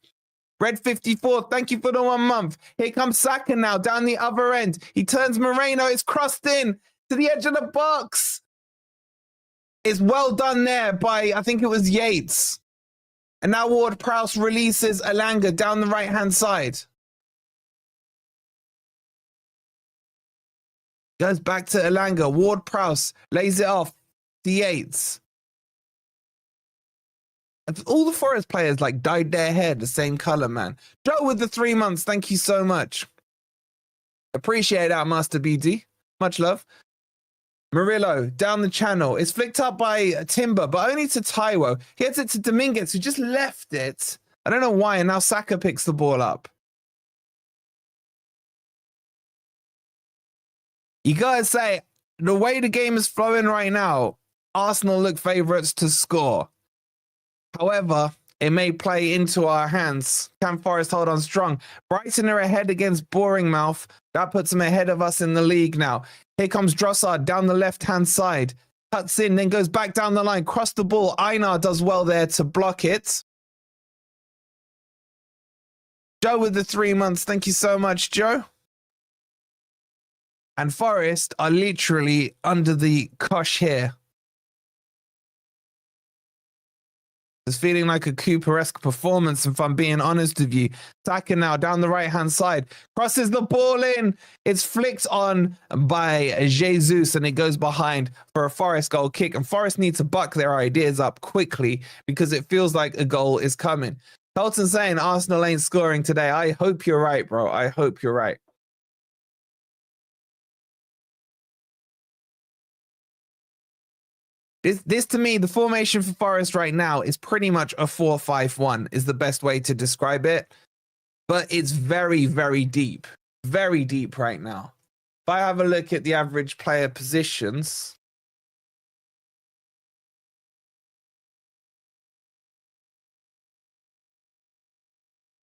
Red 54, thank you for the 1 month. Here comes Saka now down the other end. He turns Moreno. It's crossed in to the edge of the box. It's well done there by, I think it was Yates. And now Ward-Prowse releases Elanga down the right-hand side. Goes back to Elanga. Ward-Prowse lays it off to Yates. All the Forest players like dyed their hair the same color, man. Joe with the 3 months. Thank you so much. Appreciate that, Master BD. Much love. Murillo down the channel. It's flicked up by Timber, but only to Taiwo. He heads it to Dominguez, who just left it. I don't know why, and now Saka picks the ball up. You gotta say, the way the game is flowing right now, Arsenal look favourites to score. However, it may play into our hands. Can Forest hold on strong? Brighton are ahead against Bournemouth. That puts them ahead of us in the league now. Here comes Drossard down the left-hand side. Cuts in, then goes back down the line. Cross the ball. Einar does well there to block it. Joe with the 3 months. Thank you so much, Joe. And Forest are literally under the cosh here. It's feeling like a Cooper-esque performance, if I'm being honest with you. Saka now down the right-hand side. Crosses the ball in. It's flicked on by Jesus, and it goes behind for a Forest goal kick. And Forest need to buck their ideas up quickly because it feels like a goal is coming. Colton saying Arsenal ain't scoring today. I hope you're right, bro. I hope you're right. This to me, the formation for Forest right now is pretty much a 4-5-1 is the best way to describe it. But it's very, very deep. Very deep right now. If I have a look at the average player positions,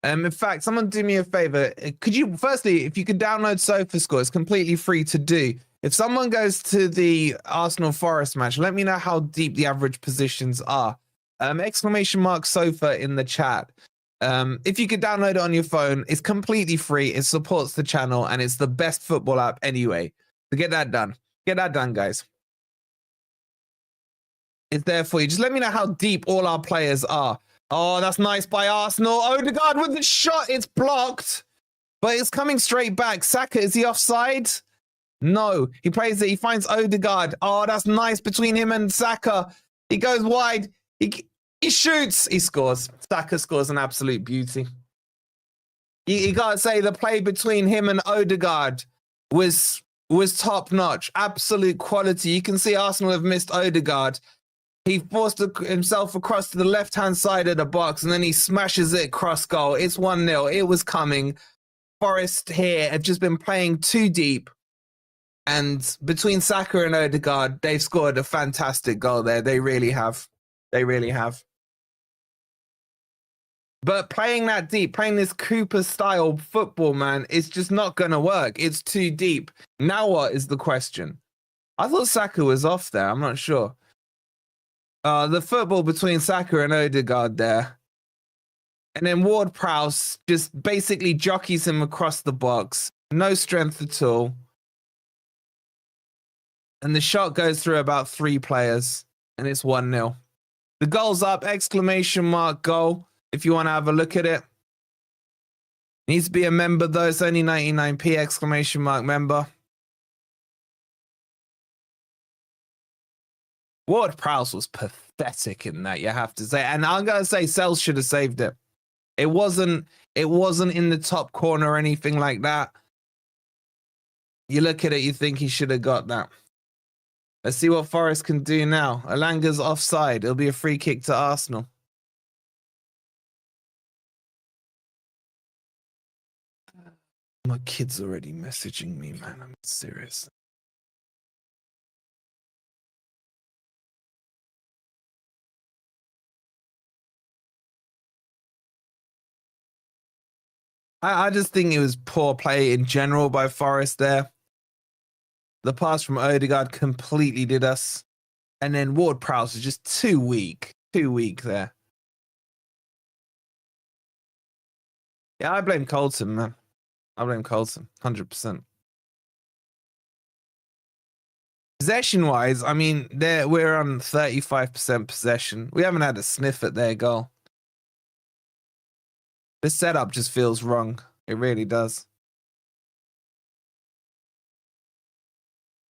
in fact, someone do me a favor. Could you, firstly, if you could download SofaScore, it's completely free to do. If someone goes to the Arsenal Forest match, let me know how deep the average positions are. Exclamation mark sofa in the chat. If you could download it on your phone, it's completely free. It supports the channel and it's the best football app anyway. So get that done. Get that done, guys. It's there for you. Just let me know how deep all our players are. Oh, that's nice by Arsenal. Ødegaard with the shot. It's blocked, but it's coming straight back. Saka, is he offside? No, he plays it. He finds Ødegaard. Oh, that's nice between him and Saka. He goes wide. He shoots. He scores. Saka scores an absolute beauty. You got to say the play between him and Ødegaard was top notch. Absolute quality. You can see Arsenal have missed Ødegaard. He forced himself across to the left-hand side of the box, and then he smashes it cross goal. It's 1-0. It was coming. Forest here have just been playing too deep. And between Saka and Ødegaard, they've scored a fantastic goal there. They really have. They really have. But playing that deep, playing this Cooper-style football, man, it's just not going to work. It's too deep. Now what is the question? I thought Saka was off there. I'm not sure. The football between Saka and Ødegaard there. And then Ward-Prowse just basically jockeys him across the box. No strength at all. And the shot goes through about 3 players. And it's 1-0. The goal's up, exclamation mark goal, if you want to have a look at it. Needs to be a member though. It's only 99p, exclamation mark member. Ward-Prowse was pathetic in that, you have to say. And I'm going to say Sells should have saved it. It wasn't in the top corner or anything like that. You look at it, you think he should have got that. Let's see what Forest can do now. Alanga's offside. It'll be a free kick to Arsenal. My kid's already messaging me, man. I'm serious. I just think it was poor play in general by Forest there. The pass from Ødegaard completely did us. And then Ward-Prowse was just too weak. Too weak there. Yeah, I blame Colton, man. I blame Colton, 100%. Possession-wise, I mean, we're on 35% possession. We haven't had a sniff at their goal. This setup just feels wrong. It really does.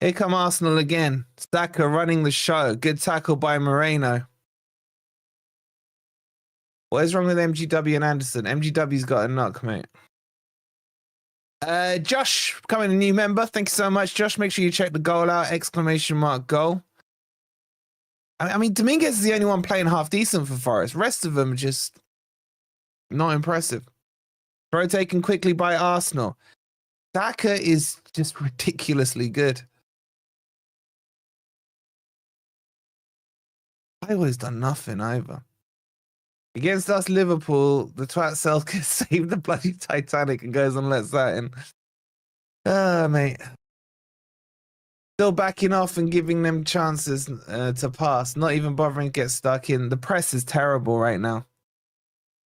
Here come Arsenal again. Saka running the show. Good tackle by Moreno. What is wrong with MGW and Anderson? MGW's got a knock, mate. Josh, becoming a new member. Thank you so much, Josh. Make sure you check the goal out. Exclamation mark goal. I mean, Dominguez is the only one playing half decent for Forest. Rest of them just not impressive. Throw taken quickly by Arsenal. Saka is just ridiculously good. I always done nothing either. Against us, Liverpool, the twat self can save the bloody Titanic and goes and lets that in. Mate. Still backing off and giving them chances to pass. Not even bothering to get stuck in. The press is terrible right now.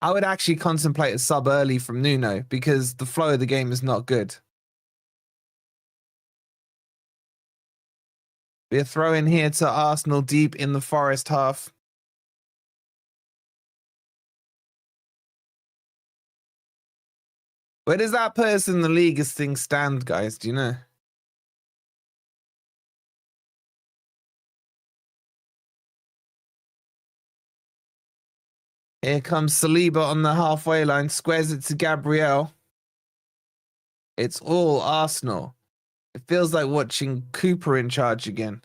I would actually contemplate a sub early from Nuno because the flow of the game is not good. Be a throw in here to Arsenal deep in the Forest half. Where does that put us in the league as things stand, guys? Do you know? Here comes Saliba on the halfway line, squares it to Gabriel. It's all Arsenal. It feels like watching Cooper in charge again.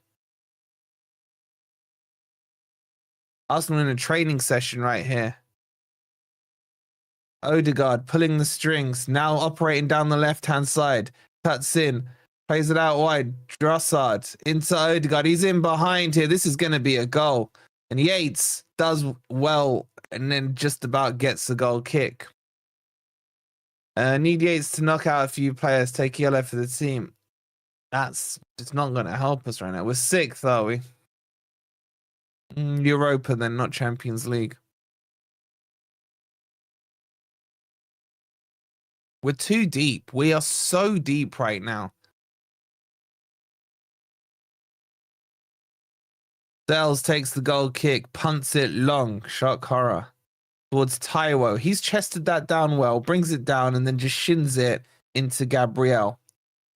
Arsenal in a training session right here. Ødegaard pulling the strings, now operating down the left-hand side. Cuts in, plays it out wide. Trossard into Ødegaard. He's in behind here. This is going to be a goal. And Yates does well and then just about gets the goal kick. Need Yates to knock out a few players, take yellow for the team. That's just not going to help us right now. We're 6th, are we? Europa then, not Champions League. We're too deep. We are so deep right now. Sells takes the goal kick, punts it long. Shock horror. Towards Taiwo. He's chested that down well, brings it down, and then just shins it into Gabriel.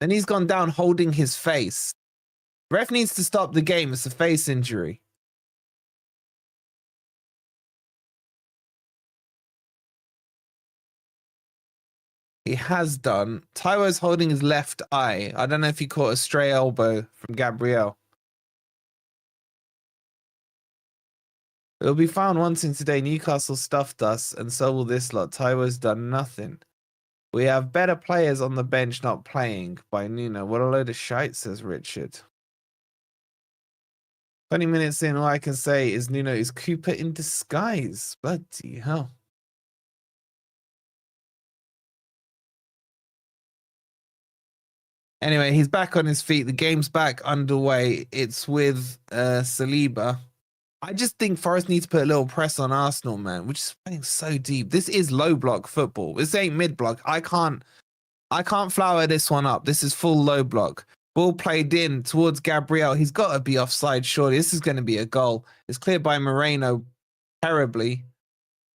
Then he's gone down holding his face. Ref needs to stop the game. It's a face injury. He has done. Taiwo's holding his left eye. I don't know if he caught a stray elbow from Gabriel. It'll be found wanting today. Newcastle stuffed us, and so will this lot. Taiwo's done nothing. We have better players on the bench not playing by Nuno. What a load of shite, says Richard. 20 minutes in, all I can say is Nuno is Cooper in disguise. Bloody hell. Anyway, he's back on his feet. The game's back underway. It's with Saliba. I just think Forest needs to put a little press on Arsenal, man. We're just playing so deep. This is low block football. This ain't mid block. I can't flower this one up. This is full low block. Ball played in towards Gabriel. He's got to be offside, surely. This is going to be a goal. It's cleared by Moreno terribly.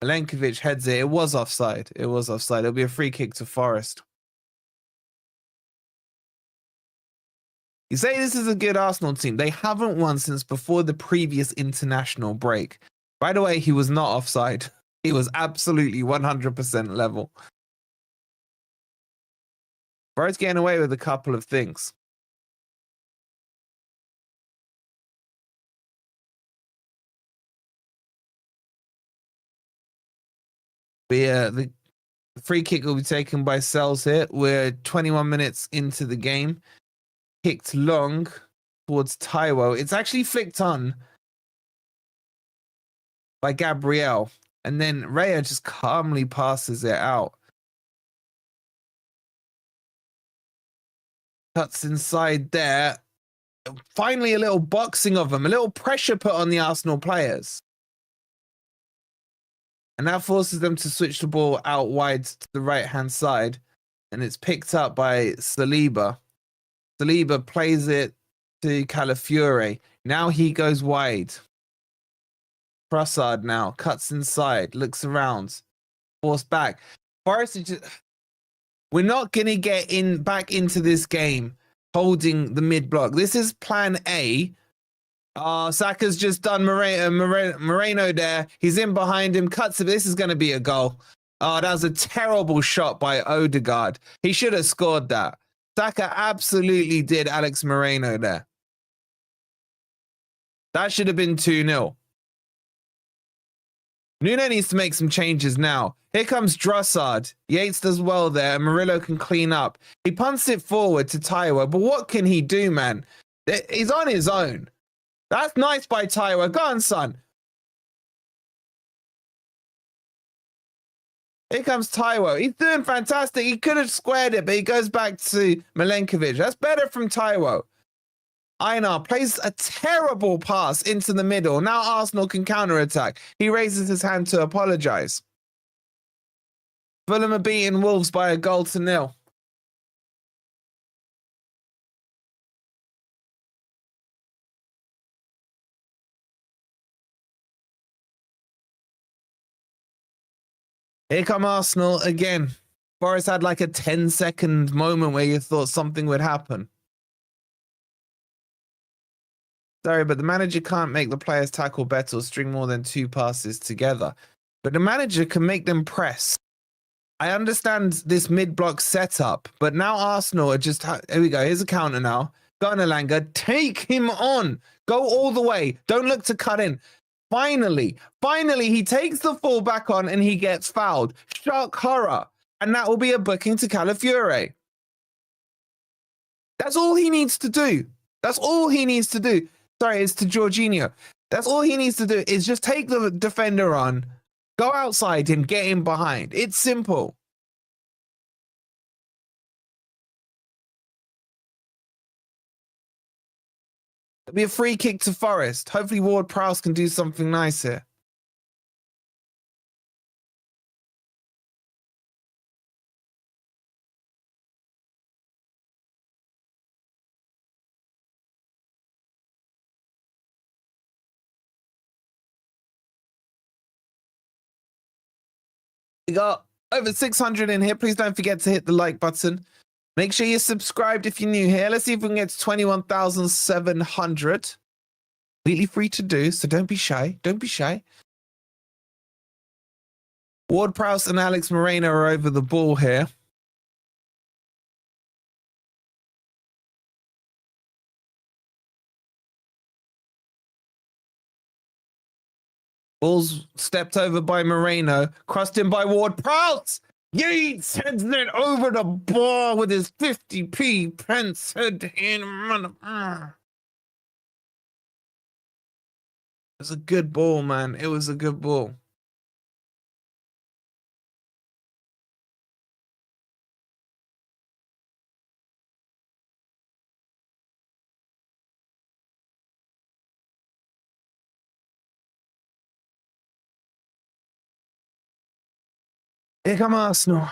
Milenkovic heads it. It was offside. It was offside. It'll be a free kick to Forest. You say this is a good Arsenal team. They haven't won since before the previous international break. By the way, he was not offside. He was absolutely 100% level. Forest getting away with a couple of things. But yeah, the free kick will be taken by Sells here. We're 21 minutes into the game. Kicked long towards Taiwo. It's actually flicked on by Gabriel. And then Raya just calmly passes it out. Cuts inside there. Finally, a little boxing of them. A little pressure put on the Arsenal players. And that forces them to switch the ball out wide to the right-hand side. And it's picked up by Saliba. Saliba plays it to Calafiore. Now he goes wide. Trossard now cuts inside, looks around, forced back. Forest is just... We're not going to get back into this game holding the mid block. This is plan A. Saka's just done Moreno there. He's in behind him, cuts it. This is going to be a goal. That was a terrible shot by Ødegaard. He should have scored that. Saka absolutely did Alex Moreno there. That should have been 2-0. Nuno needs to make some changes now. Here comes Trossard. Yates does well there, and Murillo can clean up. He punts it forward to Taiwo, but what can he do, man? He's on his own. That's nice by Taiwo. Go on, son. Here comes Taiwo. He's doing fantastic. He could have squared it, but he goes back to Milenkovic. That's better from Taiwo. Einar plays a terrible pass into the middle. Now Arsenal can counter-attack. He raises his hand to apologise. Fulham are beating Wolves by 1-0. Here come Arsenal again. Forest had like a 10-second moment where you thought something would happen. Sorry, but the manager can't make the players tackle better or string more than 2 passes together. but the manager can make them press. I understand this mid-block setup, but now Arsenal are just... Here we go. Here's a counter now. Gunalanga, take him on. Go all the way. Don't look to cut in. Finally, he takes the full back on and he gets fouled. Shock horror. And that will be a booking to Calafiore. That's all he needs to do. That's all he needs to do. Sorry, it's to Jorginho. That's all he needs to do is just take the defender on, go outside him, get him behind. It's simple. It'll be a free kick to Forest. Hopefully Ward-Prowse can do something nice here. We got over 600 in here. Please don't forget to hit the like button. Make sure you're subscribed if you're new here. Let's see if we can get to 21,700. Completely free to do, so don't be shy. Don't be shy. Ward-Prowse and Alex Moreno are over the ball here. Ball's stepped over by Moreno, crossed in by Ward-Prowse. Yates heads it over the bar with his 50p pence head in. It was a good ball, man. It was a good ball. Here come Arsenal.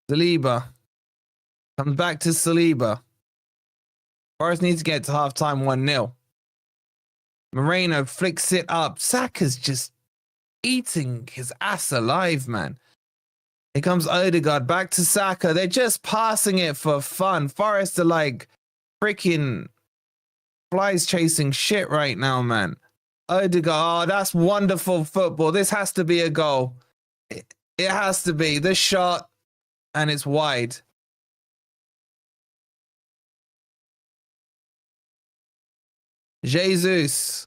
Saliba. Comes back to Saliba. Forest needs to get to half-time 1-0. Moreno flicks it up. Saka's just eating his ass alive, man. Here comes Ødegaard back to Saka. They're just passing it for fun. Forest are like freaking flies chasing shit right now, man. Ødegaard, oh, that's wonderful football. This has to be a goal. It has to be. The shot, and it's wide. Jesus.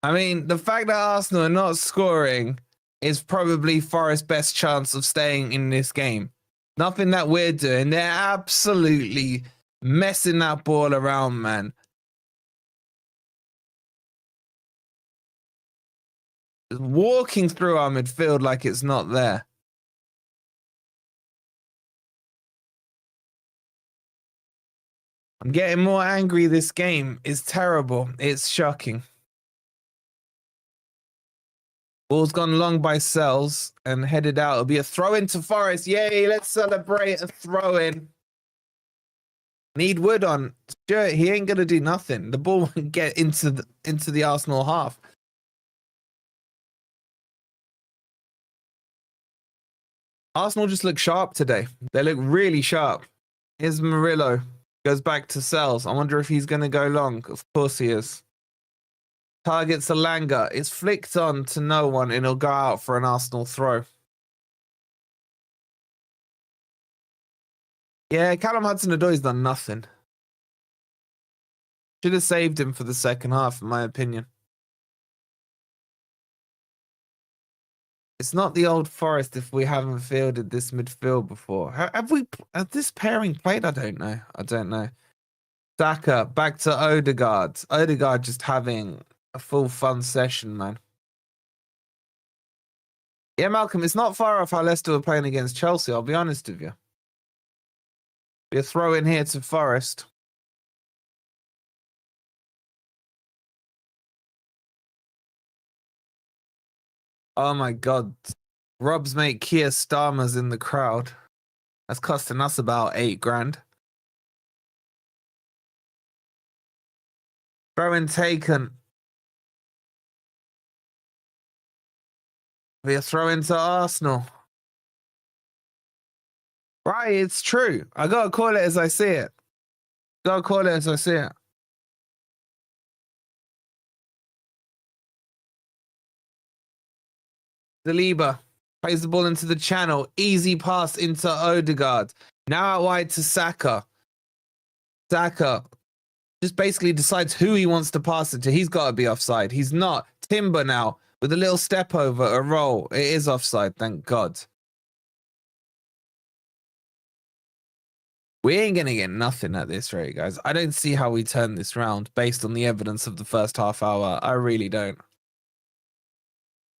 I mean, the fact that Arsenal are not scoring is probably Forest's best chance of staying in this game. Nothing that we're doing. They're absolutely messing that ball around, man. Walking through our midfield like it's not there. I'm getting more angry. This game is terrible. It's shocking. Ball's gone long by Sells and headed out. It'll be a throw into Forest. Yay, let's celebrate a throw in. Need Wood on. Sure, he ain't going to do nothing. The ball won't get into the Arsenal half. Arsenal just look sharp today. They look really sharp. Here's Murillo. Goes back to Sells. I wonder if he's going to go long. Of course he is. Targets Alanga. It's flicked on to no one and he'll go out for an Arsenal throw. Yeah, Callum Hudson-Odoi's done nothing. Should have saved him for the second half, in my opinion. It's not the old Forest if we haven't fielded this midfield before. Have this pairing played? I don't know. Saka, back to Ødegaard. Ødegaard just having a full fun session, man. Yeah, Malcolm, it's not far off how Leicester were playing against Chelsea, I'll be honest with you. Be a throw in here to Forest. Oh my God. Rob's mate Keir Starmer's in the crowd. That's costing us about 8 grand. Throw-in taken. Be a throw-in to Arsenal. Right, it's true. I gotta call it as I see it. Saliba plays the ball into the channel. Easy pass into Ødegaard. Now out wide to Saka. Saka just basically decides who he wants to pass it to. He's got to be offside. He's not. Timber now with a little step over, a roll. It is offside, thank God. We ain't going to get nothing at this rate, guys. I don't see how we turn this round based on the evidence of the first half hour. I really don't.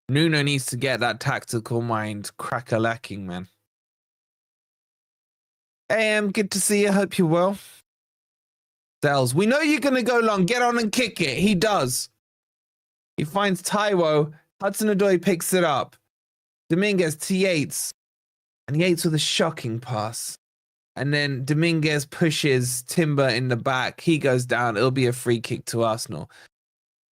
Nuno needs to get that tactical mind crack-a-lacking, man. Hey, good to see you. Hope you're well. Sells. We know you're going to go long. Get on and kick it. He does. He finds Taiwo. Hudson-Odoi picks it up. Dominguez to Yates. And Yates with a shocking pass. And then Dominguez pushes Timber in the back. He goes down. It'll be a free kick to Arsenal.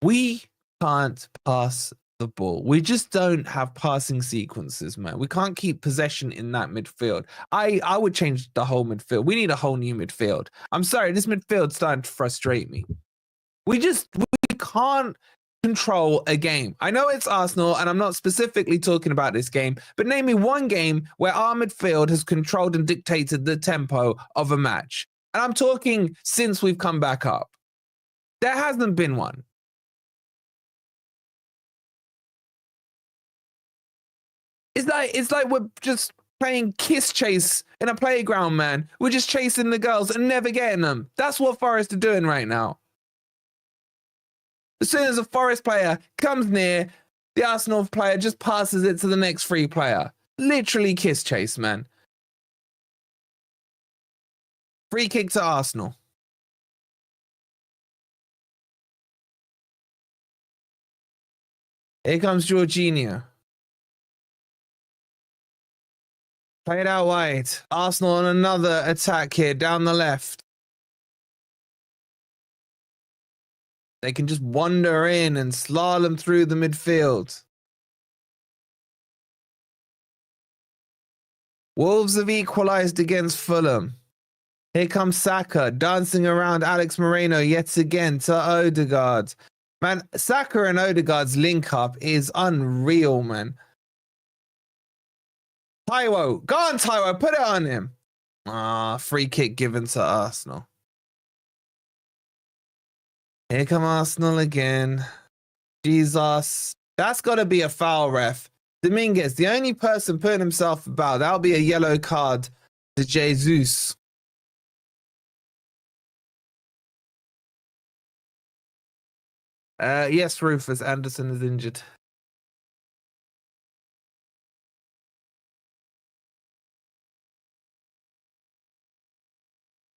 We can't pass the ball. We just don't have passing sequences, man. We can't keep possession in that midfield. I would change the whole midfield. We need a whole new midfield. I'm sorry, this midfield's starting to frustrate me. We can't control a game. I know it's Arsenal, and I'm not specifically talking about this game, but name me one game where our midfield has controlled and dictated the tempo of a match. And I'm talking since we've come back up. There hasn't been one. It's like we're just playing kiss chase in a playground, man. We're just chasing the girls and never getting them. That's what Forest are doing right now. As soon as a Forest player comes near, the Arsenal player just passes it to the next free player. Literally kiss chase, man. Free kick to Arsenal. Here comes Jorginho. Play it out wide. Arsenal on another attack here down the left. They can just wander in and slalom through the midfield. Wolves have equalized against Fulham. Here comes Saka dancing around Alex Moreno yet again to Ødegaard. Man, Saka and Ødegaard's link up is unreal, man. Taiwo, go on Taiwo, put it on him. Free kick given to Arsenal. Here come Arsenal again. Jesus, that's got to be a foul, ref. Dominguez, the only person putting himself about, that'll be a yellow card to Jesus. Yes, Rufus, Anderson is injured.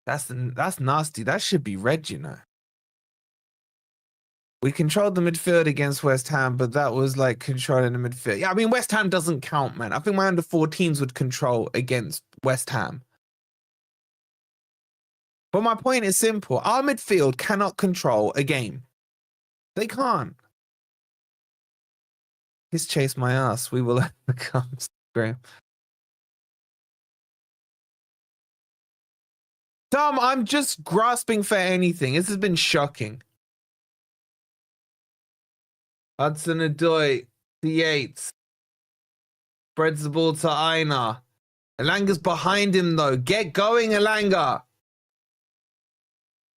That's nasty. That should be red, you know. We controlled the midfield against West Ham, but that was like controlling the midfield. Yeah, I mean, West Ham doesn't count, man. I think my under-14s would control against West Ham. But my point is simple. Our midfield cannot control a game. They can't. He's chased my ass. We will become Graham. Tom, I'm just grasping for anything. This has been shocking. Hudson-Odoi to Yates. Spreads the ball to Einar. Elanga's behind him, though. Get going, Elanga.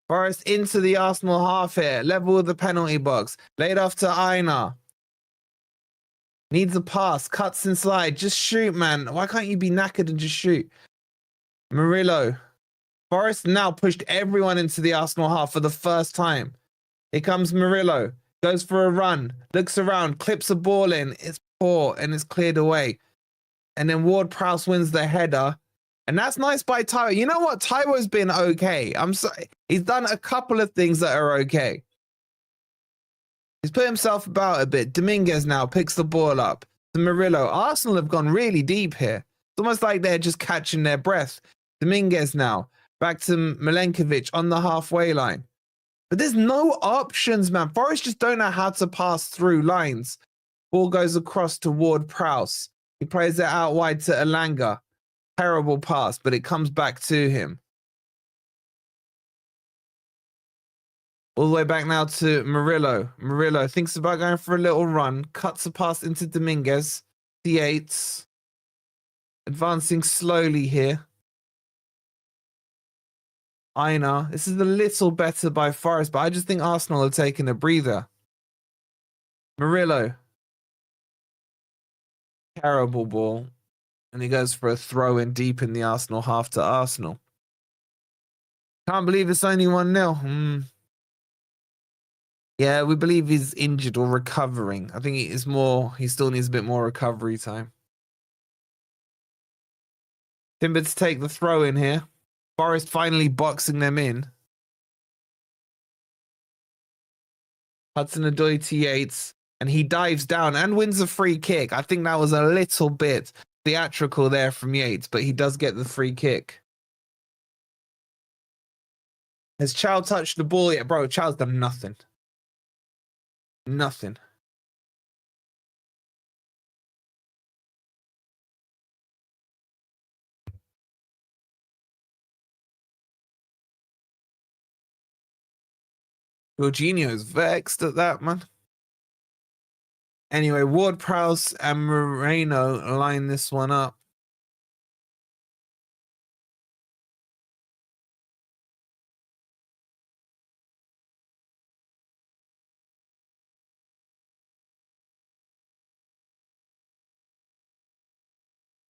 Forest into the Arsenal half here. Level with the penalty box. Laid off to Einar. Needs a pass. Cuts inside. Just shoot, man. Why can't you be knackered and just shoot? Murillo. Forest now pushed everyone into the Arsenal half for the first time. Here comes Murillo. Goes for a run. Looks around. Clips a ball in. It's poor and it's cleared away. And then Ward-Prowse wins the header. And that's nice by Taiwo. You know what? Taiwo's been okay. I'm sorry. He's done a couple of things that are okay. He's put himself about a bit. Dominguez now picks the ball up to Murillo. Arsenal have gone really deep here. It's almost like they're just catching their breath. Dominguez now. Back to Milenkovic on the halfway line. But there's no options, man. Forest just don't know how to pass through lines. Ball goes across to Ward-Prowse. He plays it out wide to Elanga. Terrible pass, but it comes back to him. All the way back now to Murillo. Murillo thinks about going for a little run. Cuts a pass into Dominguez. T8s. Advancing slowly here. Einar. This is a little better by Forest, but I just think Arsenal are taking a breather. Murillo. Terrible ball. And he goes for a throw in deep in the Arsenal half to Arsenal. Can't believe it's only 1-0. Yeah, we believe he's injured or recovering. I think he still needs a bit more recovery time. Timber to take the throw in here. Forest finally boxing them in. Hudson-Odoi T8s. And he dives down and wins a free kick. I think that was a little bit theatrical there from Yates, but he does get the free kick. Has Chow touched the ball yet? Bro, Chow's done nothing. Nothing. Jorginho's vexed at that, man. Anyway, Ward-Prowse and Moreno line this one up.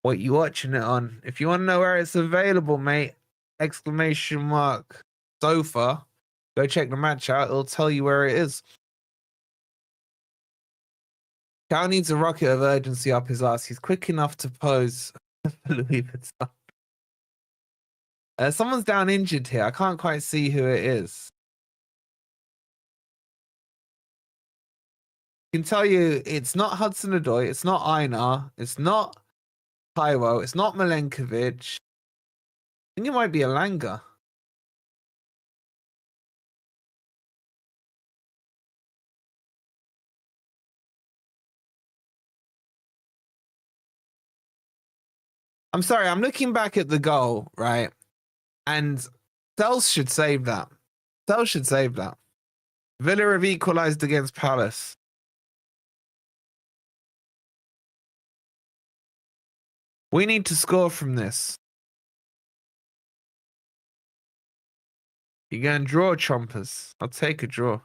What you watching it on? If you want to know where it's available, mate, ! Sofa. Go check the match out. It'll tell you where it is. Cal needs a rocket of urgency up his ass. He's quick enough to pose for Louis Vuitton. Someone's down injured here. I can't quite see who it is. I can tell you it's not Hudson-Odoi. It's not Einar. It's not Taiwo. It's not Milenkovic. I think it might be Elanga. I'm sorry, I'm looking back at the goal, right? And Sels should save that. Sels should save that. Villa have equalised against Palace. We need to score from this. You're going to draw, chompers. I'll take a draw.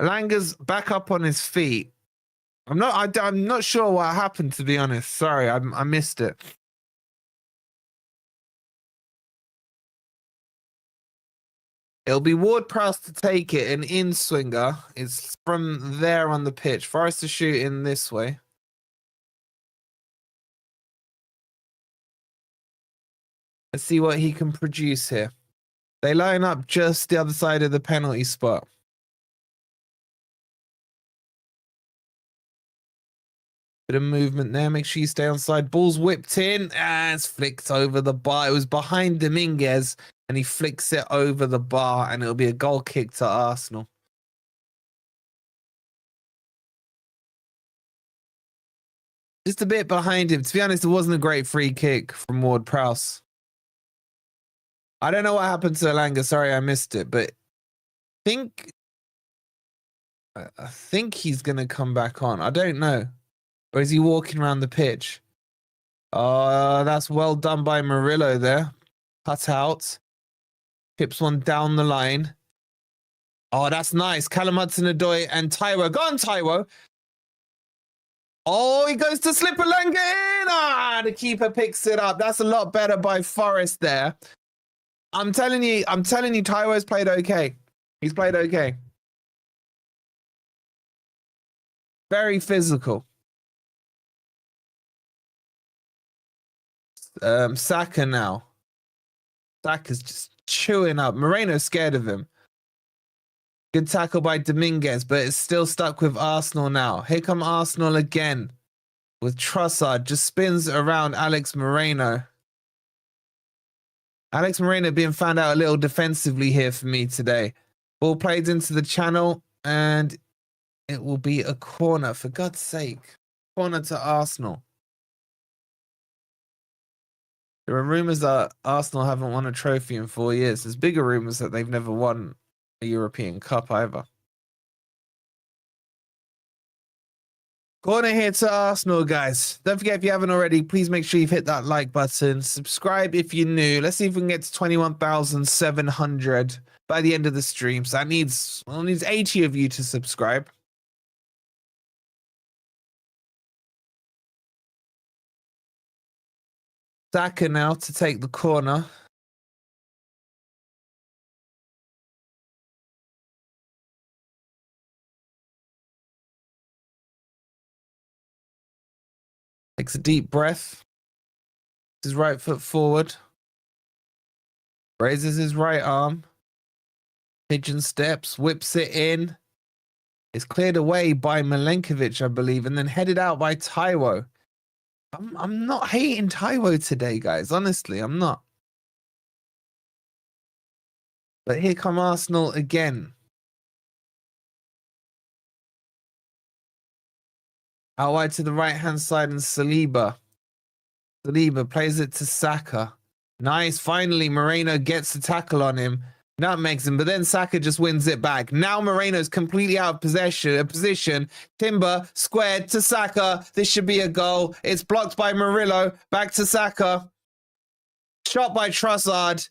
Elanga's back up on his feet. I'm not sure what happened, to be honest. Sorry, I missed it. It'll be Ward-Prowse to take it, an in-swinger. It's from there on the pitch. Forest to shoot in this way. Let's see what he can produce here. They line up just the other side of the penalty spot. Bit of movement there. Make sure you stay on side. Ball's whipped in and it's flicked over the bar. It was behind Dominguez and he flicks it over the bar and it'll be a goal kick to Arsenal. Just a bit behind him. To be honest, it wasn't a great free kick from Ward-Prowse. I don't know what happened to Elanga. Sorry, I missed it. But I think he's going to come back on. I don't know. Or is he walking around the pitch? Oh, that's well done by Murillo there. Cut out. Tips one down the line. Oh, that's nice. Callum Hudson-Odoi and Taiwo. Go on, Taiwo. Oh, he goes to slip Elanga in. Ah, the keeper picks it up. That's a lot better by Forest there. I'm telling you, Taiwo's played okay. He's played okay. Very physical. Saka now. Saka's just chewing up. Moreno's scared of him. Good tackle by Dominguez, but it's still stuck with Arsenal now. Here come Arsenal again with Trossard. Just spins around Alex Moreno. Alex Moreno being found out a little defensively here for me today. Ball played into the channel and it will be a corner. For God's sake. Corner to Arsenal. There are rumours that Arsenal haven't won a trophy in 4 years. There's bigger rumours that they've never won a European Cup either. Corner here to Arsenal, guys. Don't forget, if you haven't already, please make sure you've hit that like button. Subscribe if you're new. Let's see if we can get to 21,700 by the end of the stream. So that needs 80 of you to subscribe. Saka now to take the corner. Takes a deep breath. His right foot forward. Raises his right arm. Pigeon steps, whips it in. It's cleared away by Milenkovic, I believe, and then headed out by Taiwo. I'm not hating Taiwo today, guys. Honestly, I'm not. But here come Arsenal again. Out wide to the right-hand side, and Saliba. Saliba plays it to Saka. Nice. Finally, Moreno gets the tackle on him. Nutmegs him, but then Saka just wins it back. Now Moreno's completely out of position. Timber squared to Saka. This should be a goal. It's blocked by Murillo. Back to Saka. Shot by Trossard.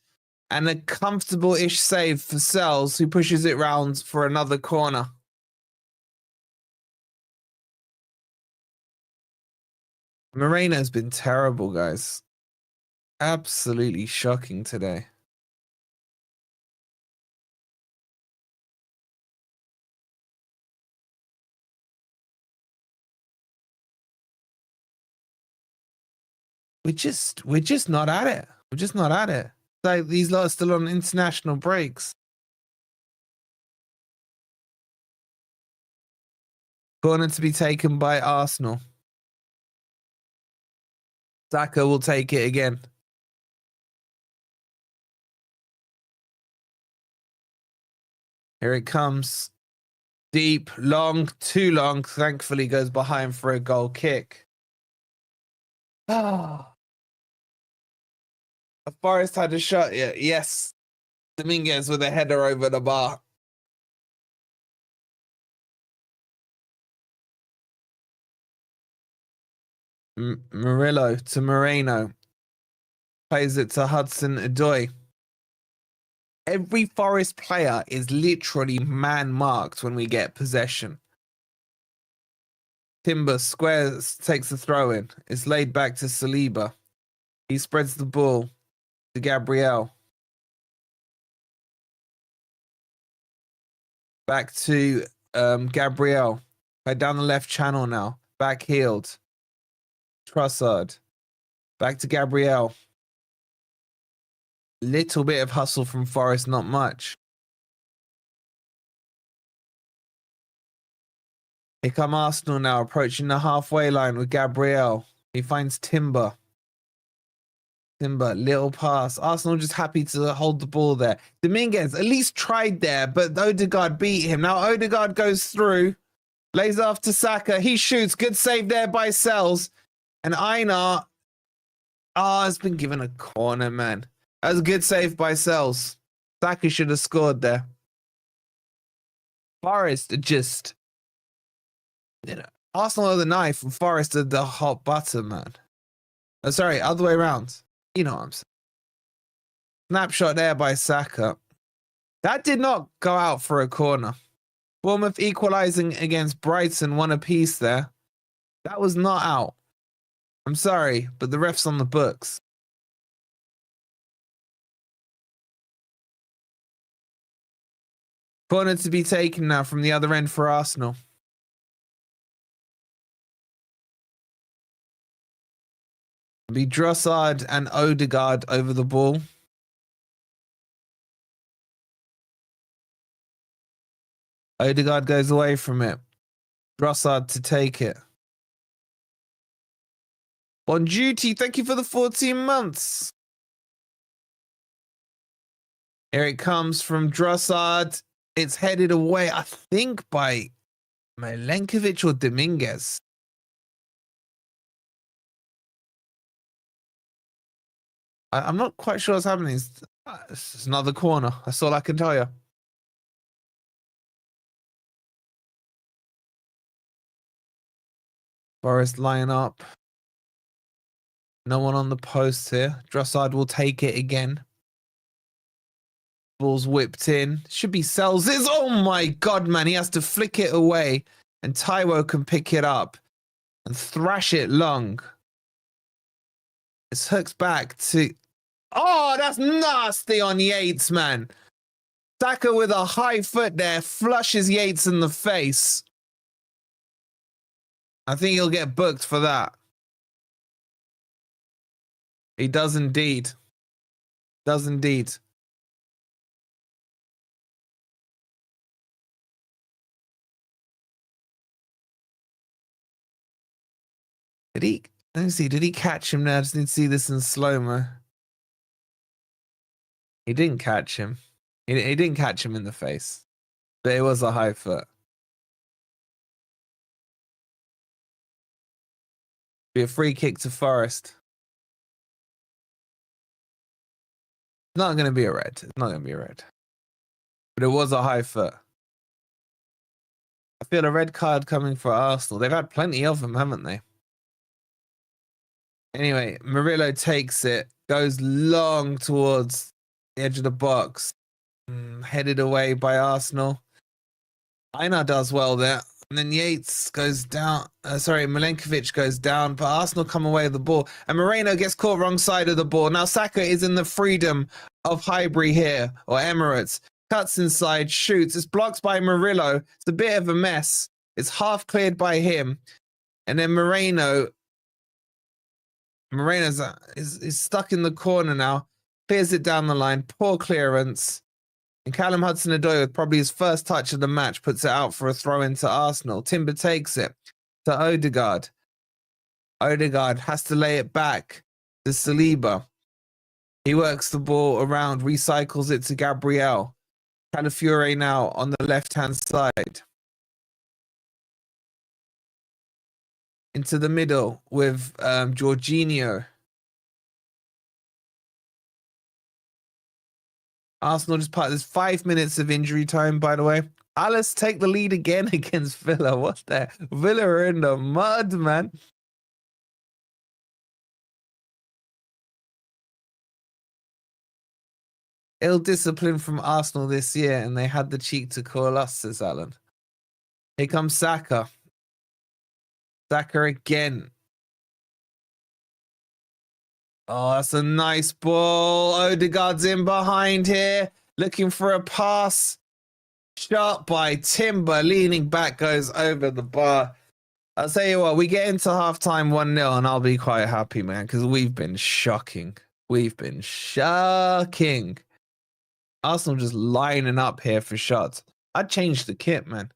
And a comfortable-ish save for Sells, who pushes it round for another corner. Moreno's been terrible, guys. Absolutely shocking today. We're just not at it. We're just not at it. Like, these lot are still on international breaks. Corner to be taken by Arsenal. Saka will take it again. Here it comes. Deep, long, too long. Thankfully goes behind for a goal kick. Ah. Forest had a shot. Yeah, yes. Dominguez with a header over the bar. Murillo to Moreno. Plays it to Hudson-Odoi. Every Forest player is literally man-marked when we get possession. Timber squares, takes the throw-in. It's laid back to Saliba. He spreads the ball to Gabriel. Back to Gabriel. Right down the left channel now. Back heeled. Trossard. Back to Gabriel. Little bit of hustle from Forest, not much. Here come Arsenal now, approaching the halfway line with Gabriel. He finds Timber. Timber, little pass. Arsenal just happy to hold the ball there. Dominguez at least tried there, but Ødegaard beat him. Now Ødegaard goes through, lays off to Saka. He shoots. Good save there by Sells. And Einar has been given a corner, man. That was a good save by Sells. Saka should have scored there. Forest are just, Arsenal are the knife and Forest are the hot butter, man. Oh, sorry, other way around. You know what I'm saying. Snapshot there by Saka. That did not go out for a corner. Bournemouth equalising against Brighton, one apiece there. That was not out. I'm sorry, but the ref's on the books. Corner to be taken now from the other end for Arsenal. Be Trossard and Ødegaard over the ball. Ødegaard goes away from it. Trossard to take it. On duty, thank you for the 14 months. Here it comes from Trossard. It's headed away, I think, by Milenkovic or Dominguez. I'm not quite sure what's happening. It's another corner. That's all I can tell you. Forest line up. No one on the post here. Drossard will take it again. Ball's whipped in. Should be Sells. Oh my God, man. He has to flick it away. And Taiwo can pick it up and thrash it long. It's hooked back to... Oh, that's nasty on Yates, man. Saka with a high foot there. Flushes Yates in the face. I think he'll get booked for that. He does indeed. Does indeed. Did he? Let me see. Did he catch him now? I just need to see this in slow-mo. He didn't catch him. He didn't catch him in the face. But it was a high foot. Be a free kick to Forest. It's not going to be a red. It's not going to be a red. But it was a high foot. I feel a red card coming for Arsenal. They've had plenty of them, haven't they? Anyway, Murillo takes it. Goes long towards the edge of the box. Headed away by Arsenal. Einar does well there. And then Yates goes down. Milenkovic goes down, but Arsenal come away with the ball. And Moreno gets caught wrong side of the ball. Now Saka is in the freedom of Highbury here, or Emirates. Cuts inside, shoots. It's blocked by Murillo. It's a bit of a mess. It's half cleared by him. And then Moreno's is stuck in the corner now. Clears it down the line. Poor clearance. And Callum Hudson-Odoi, with probably his first touch of the match, puts it out for a throw into Arsenal. Timber takes it to Ødegaard. Ødegaard has to lay it back to Saliba. He works the ball around, recycles it to Gabriel. Calafiore now on the left-hand side. Into the middle with Jorginho. Arsenal just part. There's 5 minutes of injury time, by the way. Alice take the lead again against Villa. What the? Villa are in the mud, man. Ill discipline from Arsenal this year, and they had the cheek to call us, says Alan. Here comes Saka. Saka again. Oh, that's a nice ball. Ødegaard's in behind here, looking for a pass. Shot by Timber, leaning back, goes over the bar. I'll tell you what, we get into halftime 1-0, and I'll be quite happy, man, because we've been shocking. We've been shocking. Arsenal just lining up here for shots. I'd change the kit, man.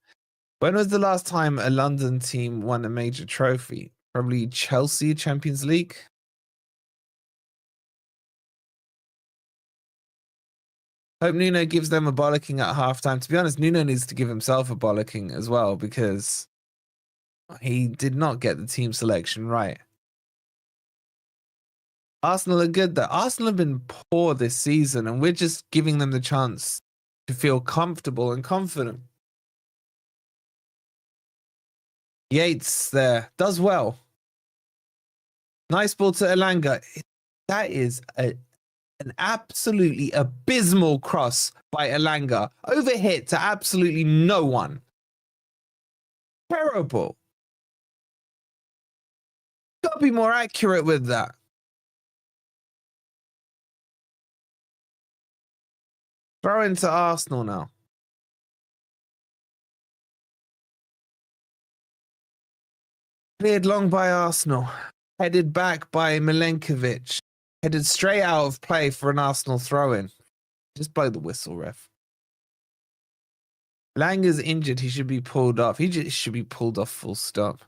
When was the last time a London team won a major trophy? Probably Chelsea, Champions League. Hope Nuno gives them a bollocking at halftime. To be honest, Nuno needs to give himself a bollocking as well, because he did not get the team selection right. Arsenal are good though. Arsenal have been poor this season, and we're just giving them the chance to feel comfortable and confident. Yates there does well. Nice ball to Elanga. That is an absolutely abysmal cross by Elanga. Overhit to absolutely no one. Terrible. Gotta be more accurate with that. Throw into Arsenal now. Cleared long by Arsenal. Headed back by Milenkovic. Headed straight out of play for an Arsenal throw-in. Just blow the whistle, ref. Langer's injured. He should be pulled off. He just should be pulled off full stop.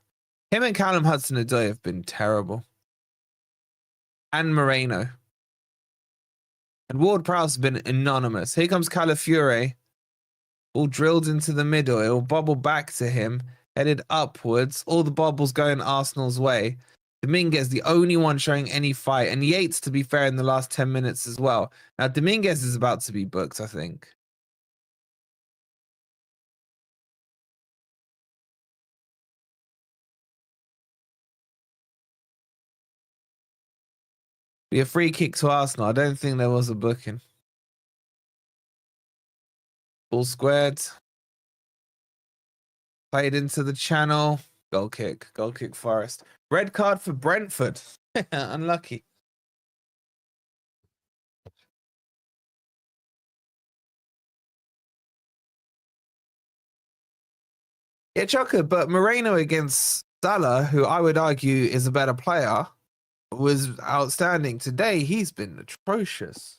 Him and Callum Hudson-Odoi have been terrible. And Moreno. And Ward-Prowse has been anonymous. Here comes Calafiore. All drilled into the middle. It will bobble back to him. Headed upwards. All the bobbles going Arsenal's way. Dominguez, the only one showing any fight. And Yates, to be fair, in the last 10 minutes as well. Now, Dominguez is about to be booked, I think. Be a free kick to Arsenal. I don't think there was a booking. Ball squared. Played into the channel. Goal kick. Goal kick Forest. Red card for Brentford. Unlucky. Yeah, Chucker, but Moreno against Salah, who I would argue is a better player, was outstanding. Today, he's been atrocious.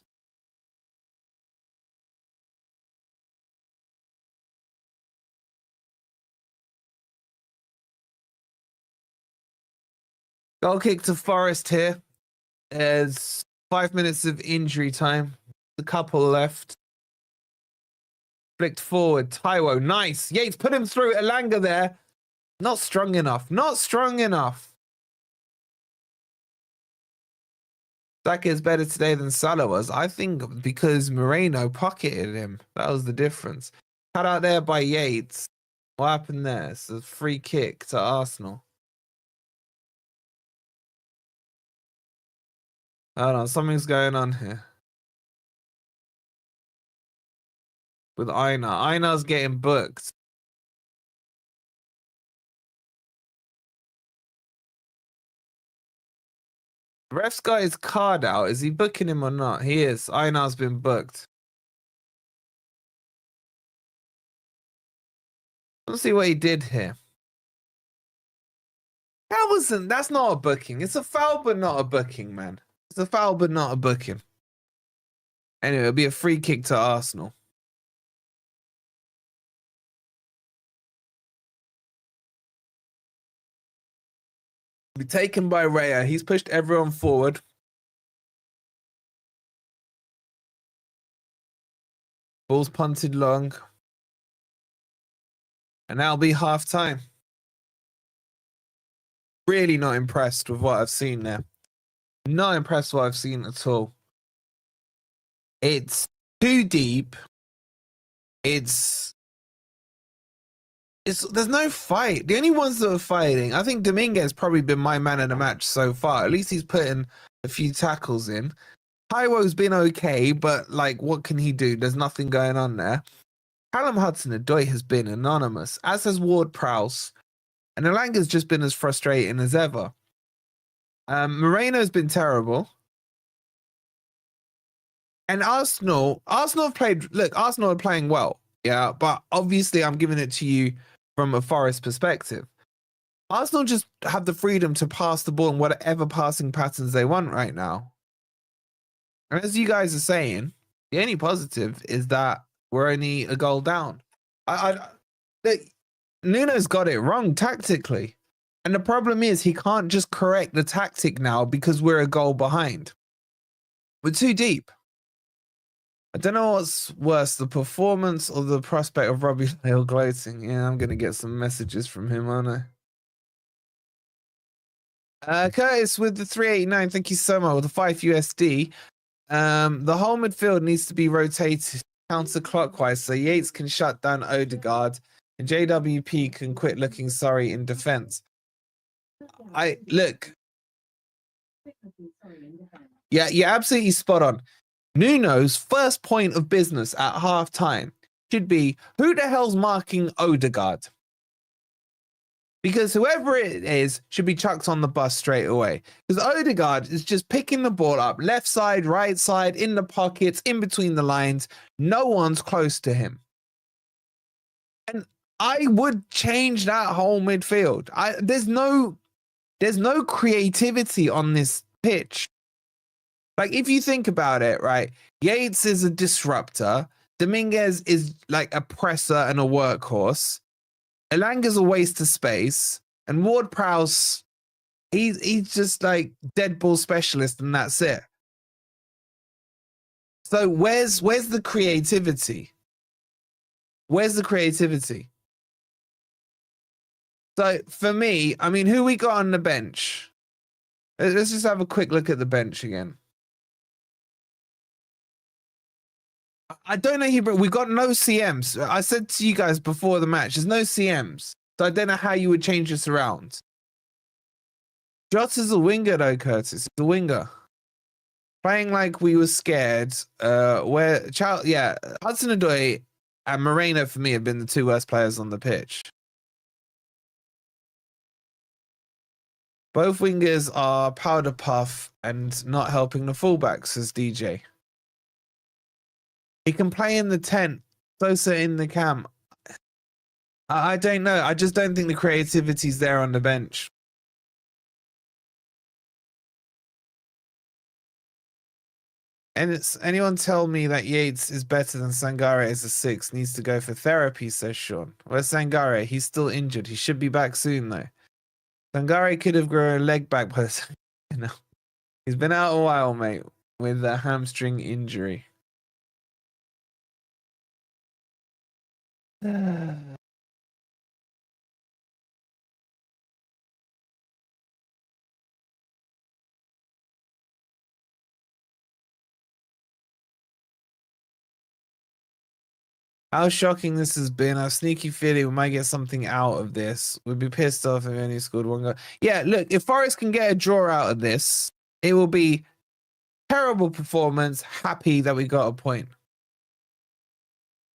Goal kick to Forest here. There's 5 minutes of injury time. The couple left. Flicked forward. Taiwo, nice. Yates put him through. Elanga there. Not strong enough. Not strong enough. Saka is better today than Salah was. I think because Moreno pocketed him. That was the difference. Cut out there by Yates. What happened there? It's a free kick to Arsenal. Hold on, something's going on here. With Aina. Aina's getting booked. Ref's got his card out. Is he booking him or not? He is. Aina's been booked. Let's see what he did here. That's not a booking. It's a foul, but not a booking, man. It's a foul, but not a booking. Anyway, it'll be a free kick to Arsenal. Be taken by Raya. He's pushed everyone forward. Ball's punted long. And that'll be half time. Really not impressed with what I've seen there. Not impressed with what I've seen at all. It's too deep. There's no fight. The only ones that are fighting, I think Dominguez probably been my man of the match so far. At least he's putting a few tackles in. Taiwo's been okay, but like, what can he do? There's nothing going on there. Callum Hudson-Odoi has been anonymous, as has Ward-Prowse. And Elanga's just been as frustrating as ever. Moreno's been terrible. And Arsenal have played... Look, Arsenal are playing well. Yeah, but obviously I'm giving it to you from a Forest perspective. Arsenal just have the freedom to pass the ball in whatever passing patterns they want right now. And as you guys are saying, the only positive is that we're only a goal down. Nuno's got it wrong tactically. And the problem is he can't just correct the tactic now because we're a goal behind. We're too deep. I don't know what's worse, the performance or the prospect of Robbie Lyle gloating. Yeah, I'm going to get some messages from him, aren't I? Curtis with the 389, thank you so much. With the 5 USD. The whole midfield needs to be rotated counterclockwise so Yates can shut down Ødegaard and JWP can quit looking sorry in defense. Look. Yeah, you're absolutely spot on. Nuno's first point of business at halftime should be, who the hell's marking Ødegaard? Because whoever it is should be chucked on the bus straight away. Because Ødegaard is just picking the ball up, left side, right side, in the pockets, in between the lines. No one's close to him. And I would change that whole midfield. There's no creativity on this pitch. Like, if you think about it, right, Yates is a disruptor. Dominguez is like a presser and a workhorse. Elanga's a waste of space. And Ward-Prowse, he's just like dead ball specialist and that's it. So where's the creativity? Where's the creativity? So for me, I mean, who we got on the bench? Let's just have a quick look at the bench again. I don't know, Hebrew. We got no CMs. I said to you guys before the match, there's no CMs. So I don't know how you would change this around. Jota's a winger though, Curtis. The winger. Playing like we were scared. Hudson-Odoi and Moreno for me have been the two worst players on the pitch. Both wingers are powder puff and not helping the fullbacks, says DJ. He can play in the tent, Sosa in the cam. I don't know. I just don't think the creativity's there on the bench. And it's anyone tell me that Yates is better than Sangare as a 6 needs to go for therapy, says Sean. Where's Sangare? He's still injured. He should be back soon though. Sangare could have grown a leg back by the time, you know. He's been out a while, mate, with a hamstring injury. How shocking this has been. I have a sneaky feeling we might get something out of this. We'd be pissed off if we only scored one goal. Yeah, look, if Forest can get a draw out of this, it will be terrible performance. Happy that we got a point.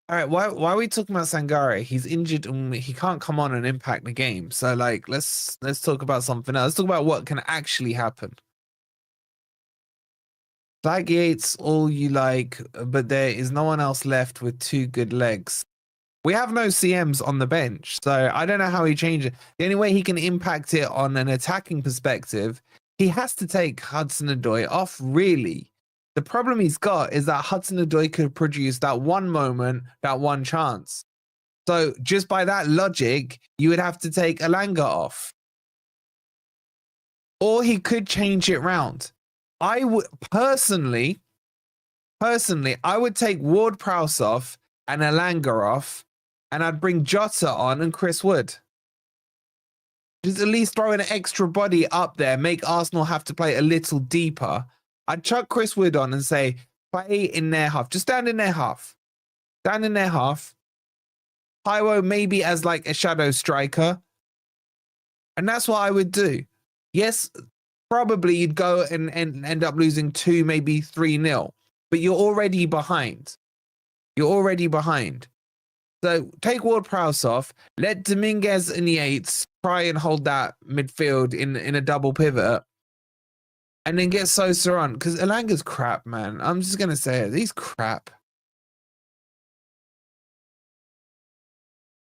All right, why are we talking about Sangare? He's injured and he can't come on and impact the game. So, like, let's talk about something else. Let's talk about what can actually happen. Like Yates, all you like, but there is no one else left with 2 good legs. We have no CMs on the bench, so I don't know how he changed it. The only way he can impact it on an attacking perspective, he has to take Hudson-Odoi off, really. The problem he's got is that Hudson-Odoi could produce that one moment, that one chance. So just by that logic, you would have to take Elanga off. Or he could change it round. I would personally, I would take Ward-Prowse off and Elanga off, and I'd bring Jota on and Chris Wood. Just at least throw an extra body up there, make Arsenal have to play a little deeper. I'd chuck Chris Wood on and say, play in their half. Just stand in their half. Stand in their half. Pyro maybe as like a shadow striker. And that's what I would do. Yes, probably you'd go and end up losing 2, maybe 3-0. But you're already behind. You're already behind. So take Ward-Prowse off. Let Dominguez and Yates try and hold that midfield in a double pivot. And then get Sosa on. Because Elanga's crap, man. I'm just going to say it. He's crap.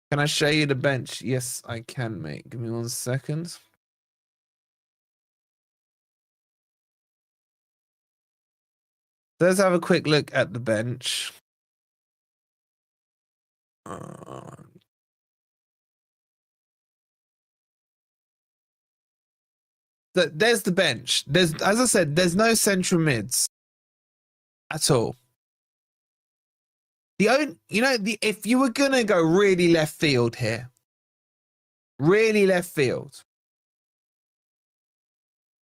Can I show you the bench? Yes, I can, mate. Give me 1 second. Let's have a quick look at the bench. There's the bench. As I said, there's no central mids at all. If you were gonna go really left field here, really left field,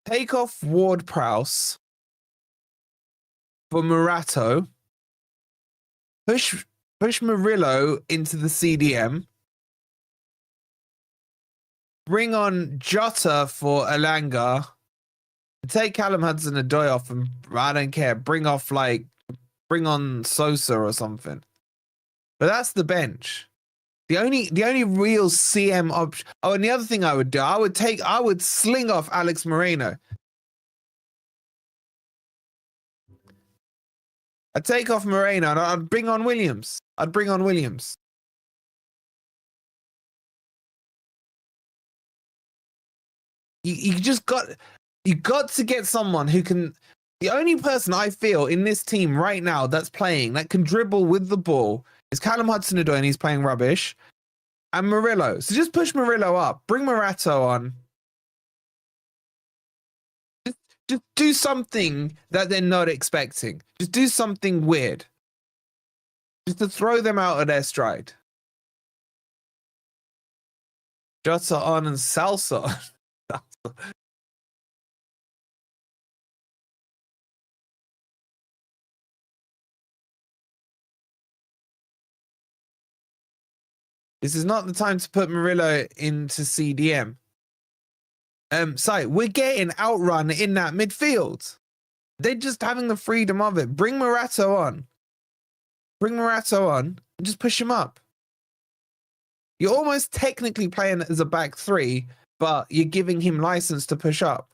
take off Ward-Prowse for Morato, push Murillo into the CDM, bring on Jota for Elanga, take Callum Hudson-Odoi off, and I don't care, bring on Sosa or something. But that's the bench. The only real CM option. Oh, and the other thing I would do, I would sling off Alex Moreno. I'd take off Moreno and I'd bring on Williams. You got to get someone who can. The only person I feel in this team right now that's playing, that can dribble with the ball, is Callum Hudson-Odoi, and he's playing rubbish, and Murillo. So just push Murillo up. Bring Morato on. Just do something that they're not expecting. Just do something weird. Just to throw them out of their stride. Jota on and Salsa on. This is not the time to put Murillo into CDM. We're getting outrun in that midfield. They're just having the freedom of it. Bring Morata on. Bring Morata on and just push him up. You're almost technically playing as a back three, but you're giving him license to push up.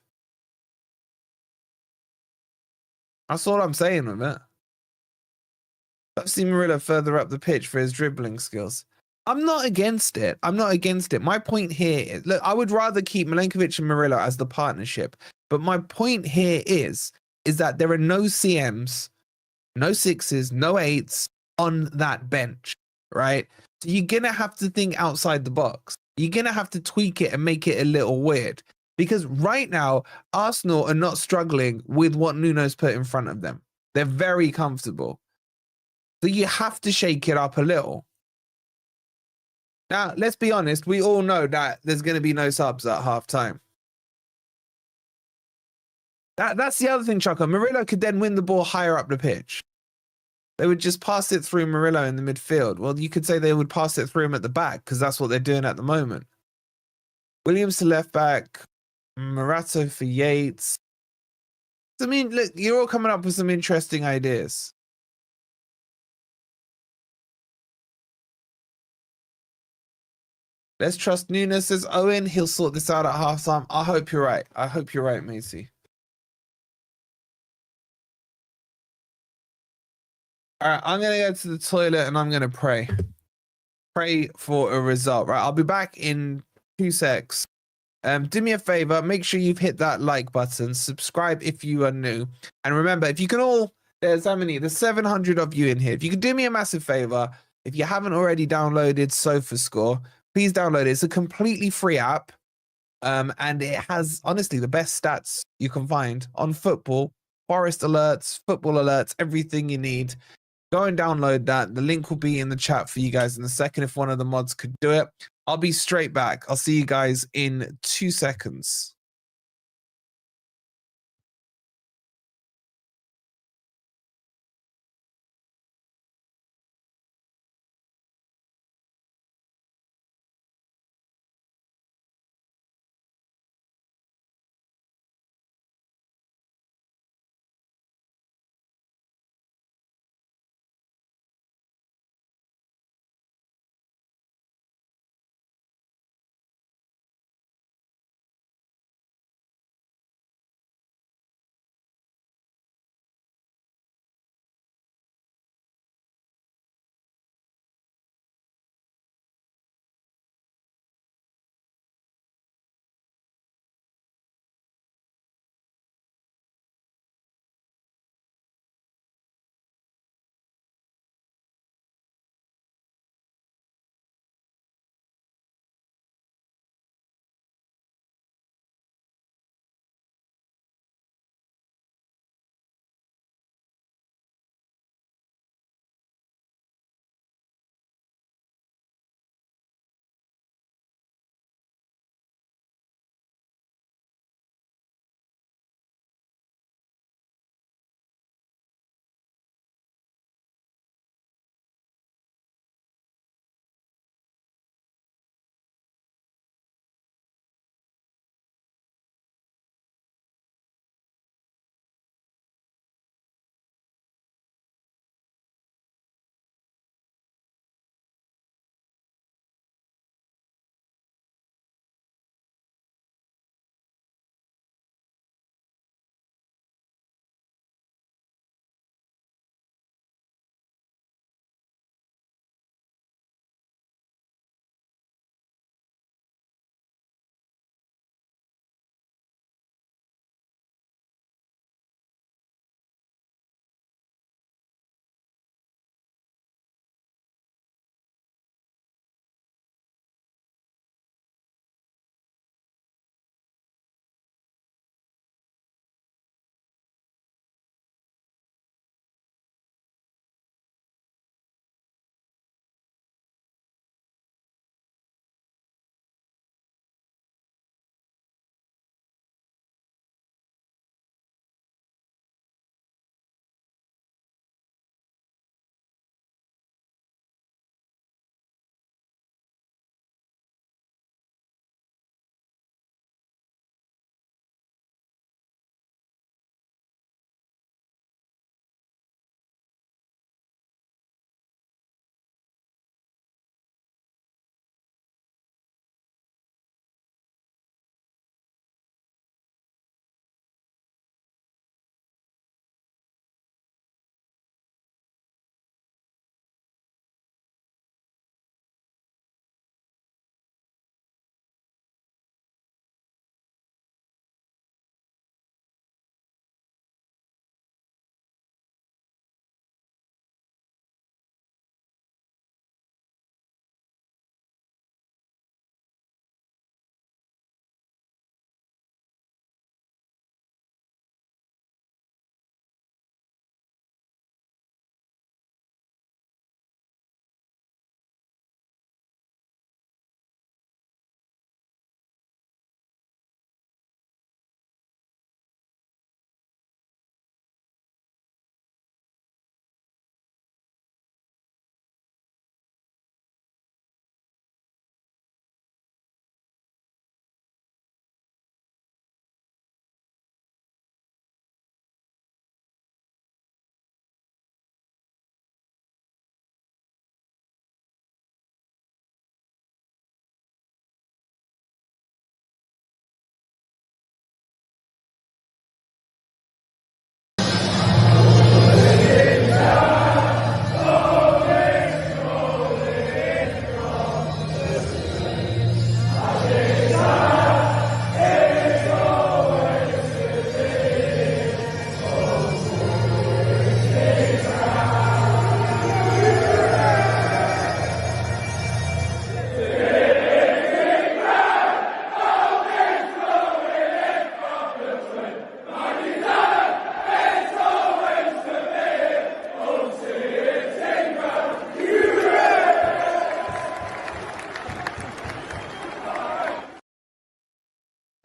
That's all I'm saying with it. I've seen Murillo further up the pitch for his dribbling skills. I'm not against it. I'm not against it. My point here is, look, I would rather keep Milenkovic and Murillo as the partnership. But my point here is that there are no CMs, no sixes, no eights on that bench, right? So you're going to have to think outside the box. You're going to have to tweak it and make it a little weird. Because right now, Arsenal are not struggling with what Nuno's put in front of them. They're very comfortable. So you have to shake it up a little. Now, let's be honest. We all know that there's going to be no subs at halftime. That's the other thing, Chucker. Murillo could then win the ball higher up the pitch. They would just pass it through Murillo in the midfield. Well, you could say they would pass it through him at the back because that's what they're doing at the moment. Williams to left back. Morata for Yates. I mean, look, you're all coming up with some interesting ideas. Let's trust Nuno, says Owen. He'll sort this out at halftime. I hope you're right. I hope you're right, Macy. All right, I'm going to go to the toilet and I'm going to pray. Pray for a result, right? I'll be back in 2 secs. Do me a favor, make sure you've hit that like button, subscribe if you are new. And remember, if you can all, there's 700 of you in here. If you could do me a massive favor, if you haven't already downloaded SofaScore, please download it. It's a completely free app. And it has, honestly, the best stats you can find on football, Forest alerts, football alerts, everything you need. Go and download that. The link will be in the chat for you guys in a second if one of the mods could do it. I'll be straight back. I'll see you guys in 2 seconds.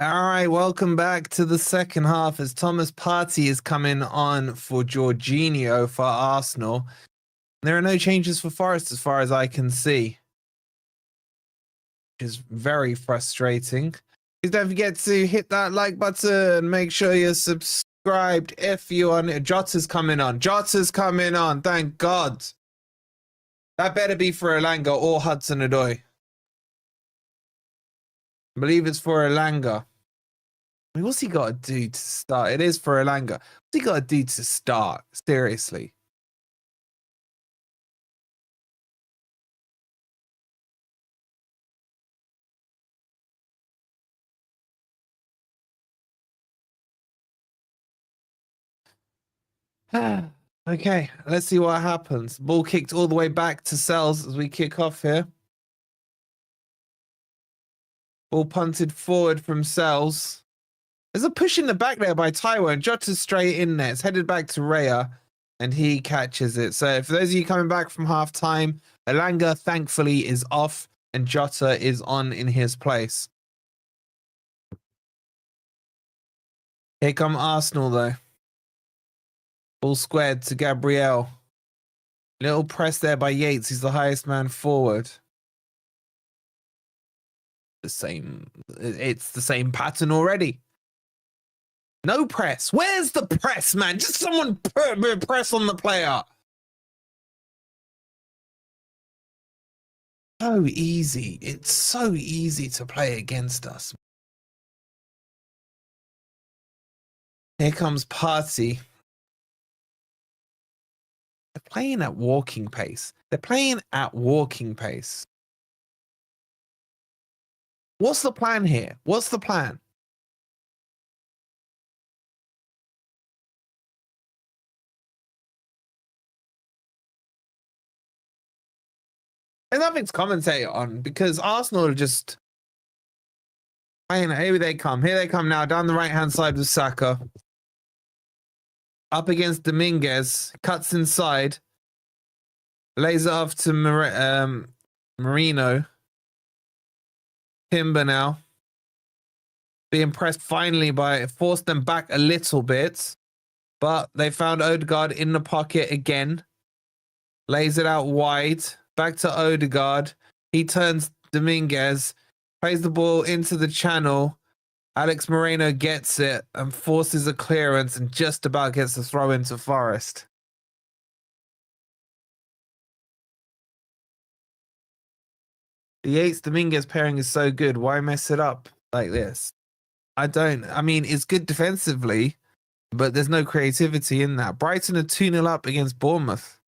All right, welcome back to the second half as Thomas Partey is coming on for Jorginho for Arsenal. There are no changes for Forest as far as I can see, which is very frustrating. Please don't forget to hit that like button. Make sure you're subscribed if you are new. Jota's coming on. Jota's coming on. Thank God. That better be for Elanga or Hudson-Odoi. I believe it's for Elanga. I mean, what's he got to do to start? It is for Elanga. What's he got to do to start? Seriously. Okay, let's see what happens. Ball kicked all the way back to Sells as we kick off here. Ball punted forward from Sells. There's a push in the back there by Taiwo, and Jota's straight in there. It's headed back to Raya, and he catches it. So for those of you coming back from half-time, Elanga, thankfully, is off, and Jota is on in his place. Here come Arsenal, though. Ball squared to Gabriel. Little press there by Yates. He's the highest man forward. It's the same pattern already. No press. Where's the press, man? Just someone press on the player. So easy. It's so easy to play against us. Here comes Partey. They're playing at walking pace. They're playing at walking pace. What's the plan here? What's the plan? There's nothing to commentate on because Arsenal are just playing. Here they come. Here they come now down the right-hand side with Saka. Up against Dominguez. Cuts inside. Lays it off to Marino. Timber now. Being pressed finally by forced them back a little bit. But they found Ødegaard in the pocket again. Lays it out wide. Back to Ødegaard. He turns Dominguez. Plays the ball into the channel. Alex Moreno gets it and forces a clearance and just about gets the throw into Forest. The Yates Dominguez pairing is so good. Why mess it up like this? I mean, it's good defensively, but there's no creativity in that. Brighton are 2-0 up against Bournemouth.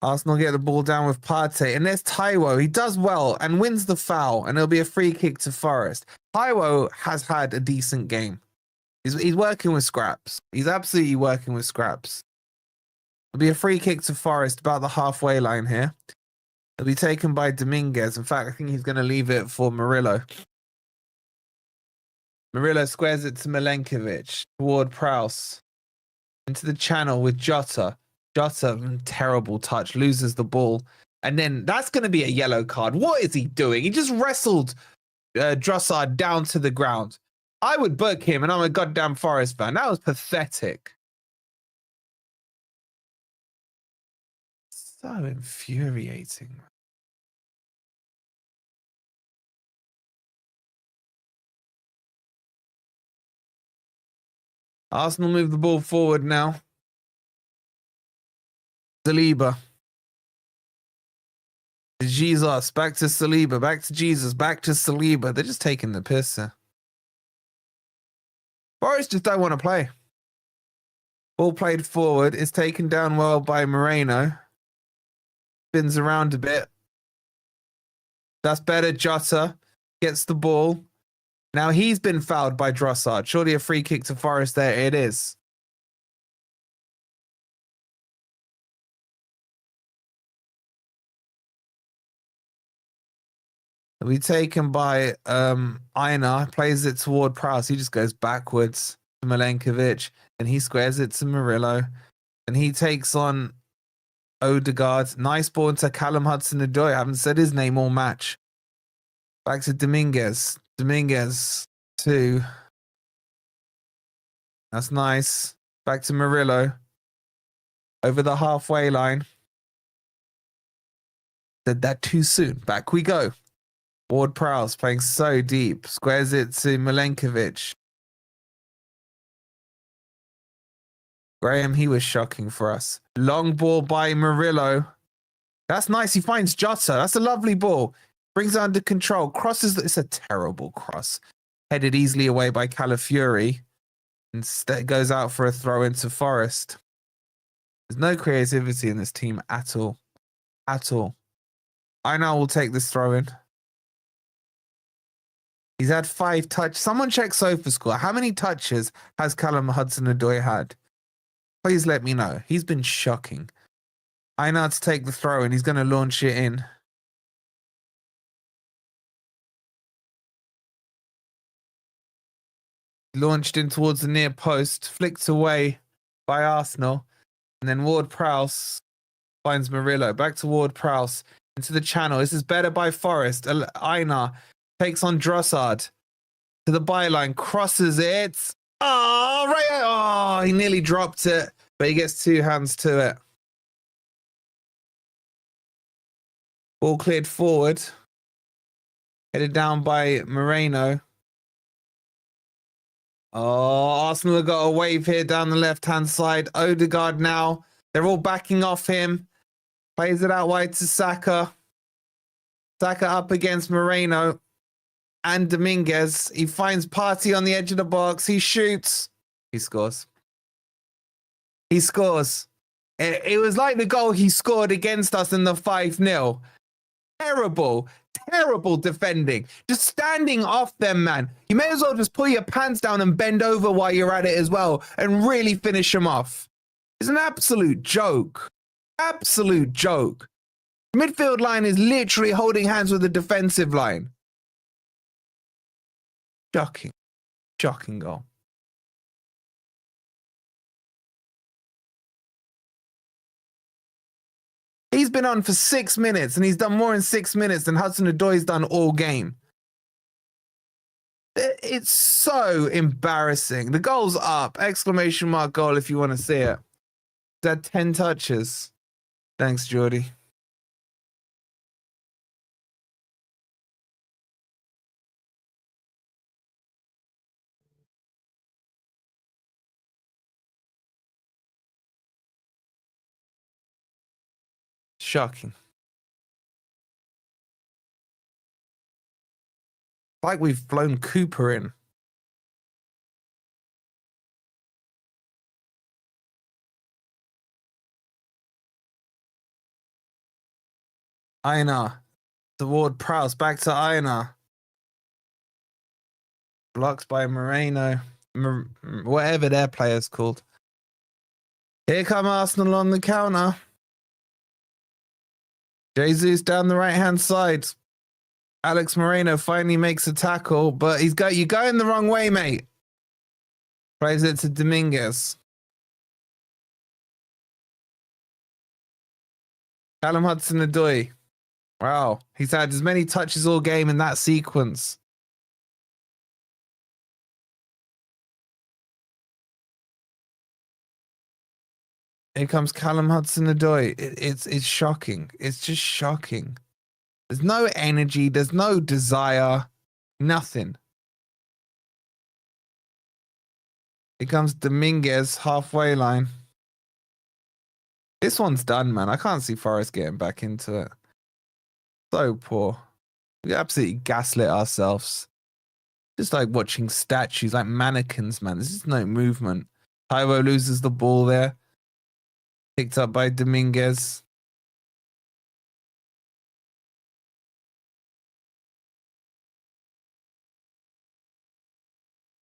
Arsenal get the ball down with Partey, and there's Taiwo. He does well and wins the foul, and it'll be a free kick to Forest. Taiwo has had a decent game. He's working with scraps. He's absolutely working with scraps. It'll be a free kick to Forest about the halfway line here. It'll be taken by Dominguez. In fact, I think he's going to leave it for Murillo. Murillo squares it to Milenkovic toward Prowess. Into the channel with Jota. Jota, terrible touch, loses the ball. And then that's going to be a yellow card. What is he doing? He just wrestled Drossard down to the ground. I would book him, and I'm a goddamn Forest fan. That was pathetic. So infuriating. Arsenal move the ball forward now. Saliba. Jesus, back to Saliba, back to Jesus, back to Saliba. They're just taking the piss here. Forest just don't want to play. Ball played forward. It's taken down well by Moreno. Spins around a bit. That's better. Jota gets the ball. Now he's been fouled by Drossard. Surely a free kick to Forest there. It is. It'll be taken by Einar. Plays it toward Prowse. He just goes backwards to Milenkovic. And he squares it to Murillo. And he takes on Ødegaard. Nice ball into Callum Hudson-Odoi. I haven't said his name all match. Back to Dominguez. Dominguez. 2. That's nice. Back to Murillo. Over the halfway line. Said that too soon. Back we go. Ward-Prowse playing so deep. Squares it to Milenkovic. Graham, he was shocking for us. Long ball by Murillo. That's nice. He finds Jota. That's a lovely ball. Brings it under control. Crosses. It's a terrible cross. Headed easily away by Calafiori. Instead goes out for a throw into Forest. There's no creativity in this team at all. At all. I now will take this throw in. He's had 5 touches. Someone check SofaScore. How many touches has Callum Hudson-Odoi had? Please let me know. He's been shocking. I know to take the throw and he's going to launch it in. Launched in towards the near post. Flicked away by Arsenal. And then Ward-Prowse finds Murillo. Back to Ward-Prowse. Into the channel. This is better by Forest. Einar takes on Drossard. To the byline. Crosses it. Oh, right. Oh, he nearly dropped it. But he gets 2 hands to it. Ball cleared forward. Headed down by Moreno. Oh, Arsenal have got a wave here down the left-hand side. Ødegaard now. They're all backing off him. Plays it out wide to Saka. Saka up against Moreno. And Dominguez. He finds Partey on the edge of the box. He shoots. He scores. He scores. It was like the goal he scored against us in the 5-0. Terrible, terrible defending. Just standing off them, man. You may as well just pull your pants down and bend over while you're at it as well and really finish them off. It's an absolute joke. Absolute joke. Midfield line is literally holding hands with the defensive line. Shocking. Shocking goal. He's been on for 6 minutes and he's done more in 6 minutes than Hudson-Odoi's done all game. It's so embarrassing. The goal's up. Exclamation mark goal if you want to see it. He's had 10 touches. Thanks, Geordie. Shocking. Like we've blown Cooper in. Einar. Toward Prowse. Back to Einar. Blocked by Moreno. Whatever their player's called. Here come Arsenal on the counter. Jesus down the right-hand side. Alex Moreno finally makes a tackle, but you're going the wrong way, mate. Plays it to Dominguez. Callum Hudson-Odoi. Wow, he's had as many touches all game in that sequence. Here comes Callum Hudson-Odoi. It's shocking. It's just shocking. There's no energy. There's no desire. Nothing. Here comes Dominguez, halfway line. This one's done, man. I can't see Forest getting back into it. So poor. We absolutely gaslit ourselves. Just like watching statues, like mannequins, man. There's just no movement. Taiwo loses the ball there. Picked up by Dominguez.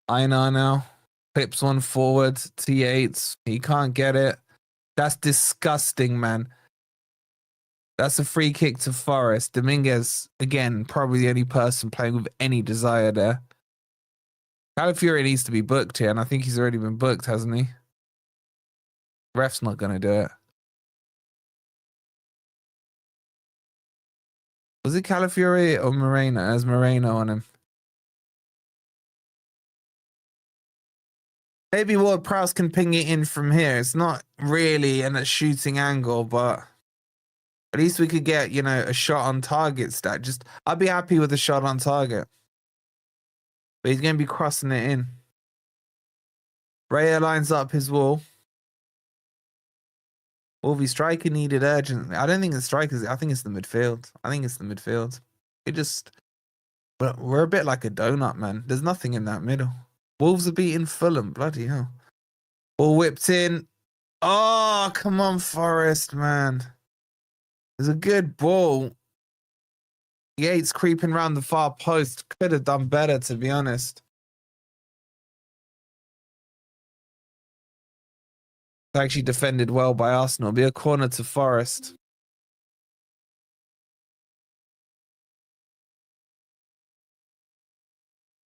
Einar now. Clips one forward to Yates. He can't get it. That's disgusting, man. That's a free kick to Forest. Dominguez, again, probably the only person playing with any desire there. Calafiori needs to be booked here, and I think he's already been booked, hasn't he? Ref's not going to do it. Was it Calafiore or Moreno? As Moreno on him. Maybe Ward-Prowse can ping it in from here. It's not really in a shooting angle, but at least we could get, you know, a shot on target stat. Just, I'd be happy with a shot on target. But he's going to be crossing it in. Raya lines up his wall. Wolvie striker needed urgently. I don't think it's strikers. I think it's the midfield. It just, but we're a bit like a donut, man. There's nothing in that middle. Wolves are beating Fulham. Bloody hell. Ball whipped in. Oh, come on, Forest, man. It's a good ball. Yates creeping around the far post. Could have done better, to be honest. It's actually defended well by Arsenal. Be a corner to Forest.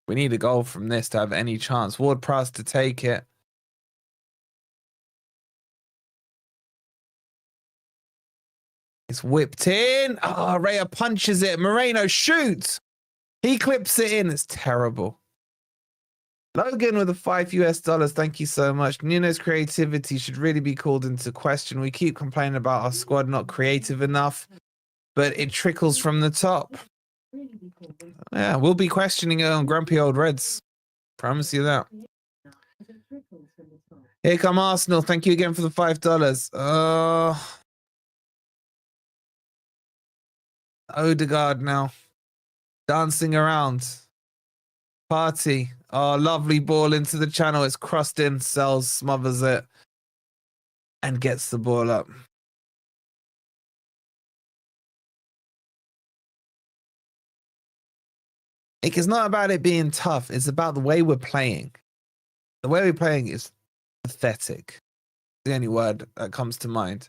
We need a goal from this to have any chance. Ward-Prowse to take it. It's whipped in. Oh, Raya punches it. Moreno shoots. He clips it in. It's terrible. Logan with the $5 US. Thank you so much. Nuno's creativity should really be called into question. We keep complaining about our squad not creative enough, but it trickles from the top. Yeah, we'll be questioning it on Grumpy Old Reds. Promise you that. Here come Arsenal. Thank you again for the $5. Ødegaard now. Dancing around. Party. Oh, lovely ball into the channel. It's crossed in. Sells, smothers it. And gets the ball up. It's not about it being tough. It's about the way we're playing. The way we're playing is pathetic. The only word that comes to mind.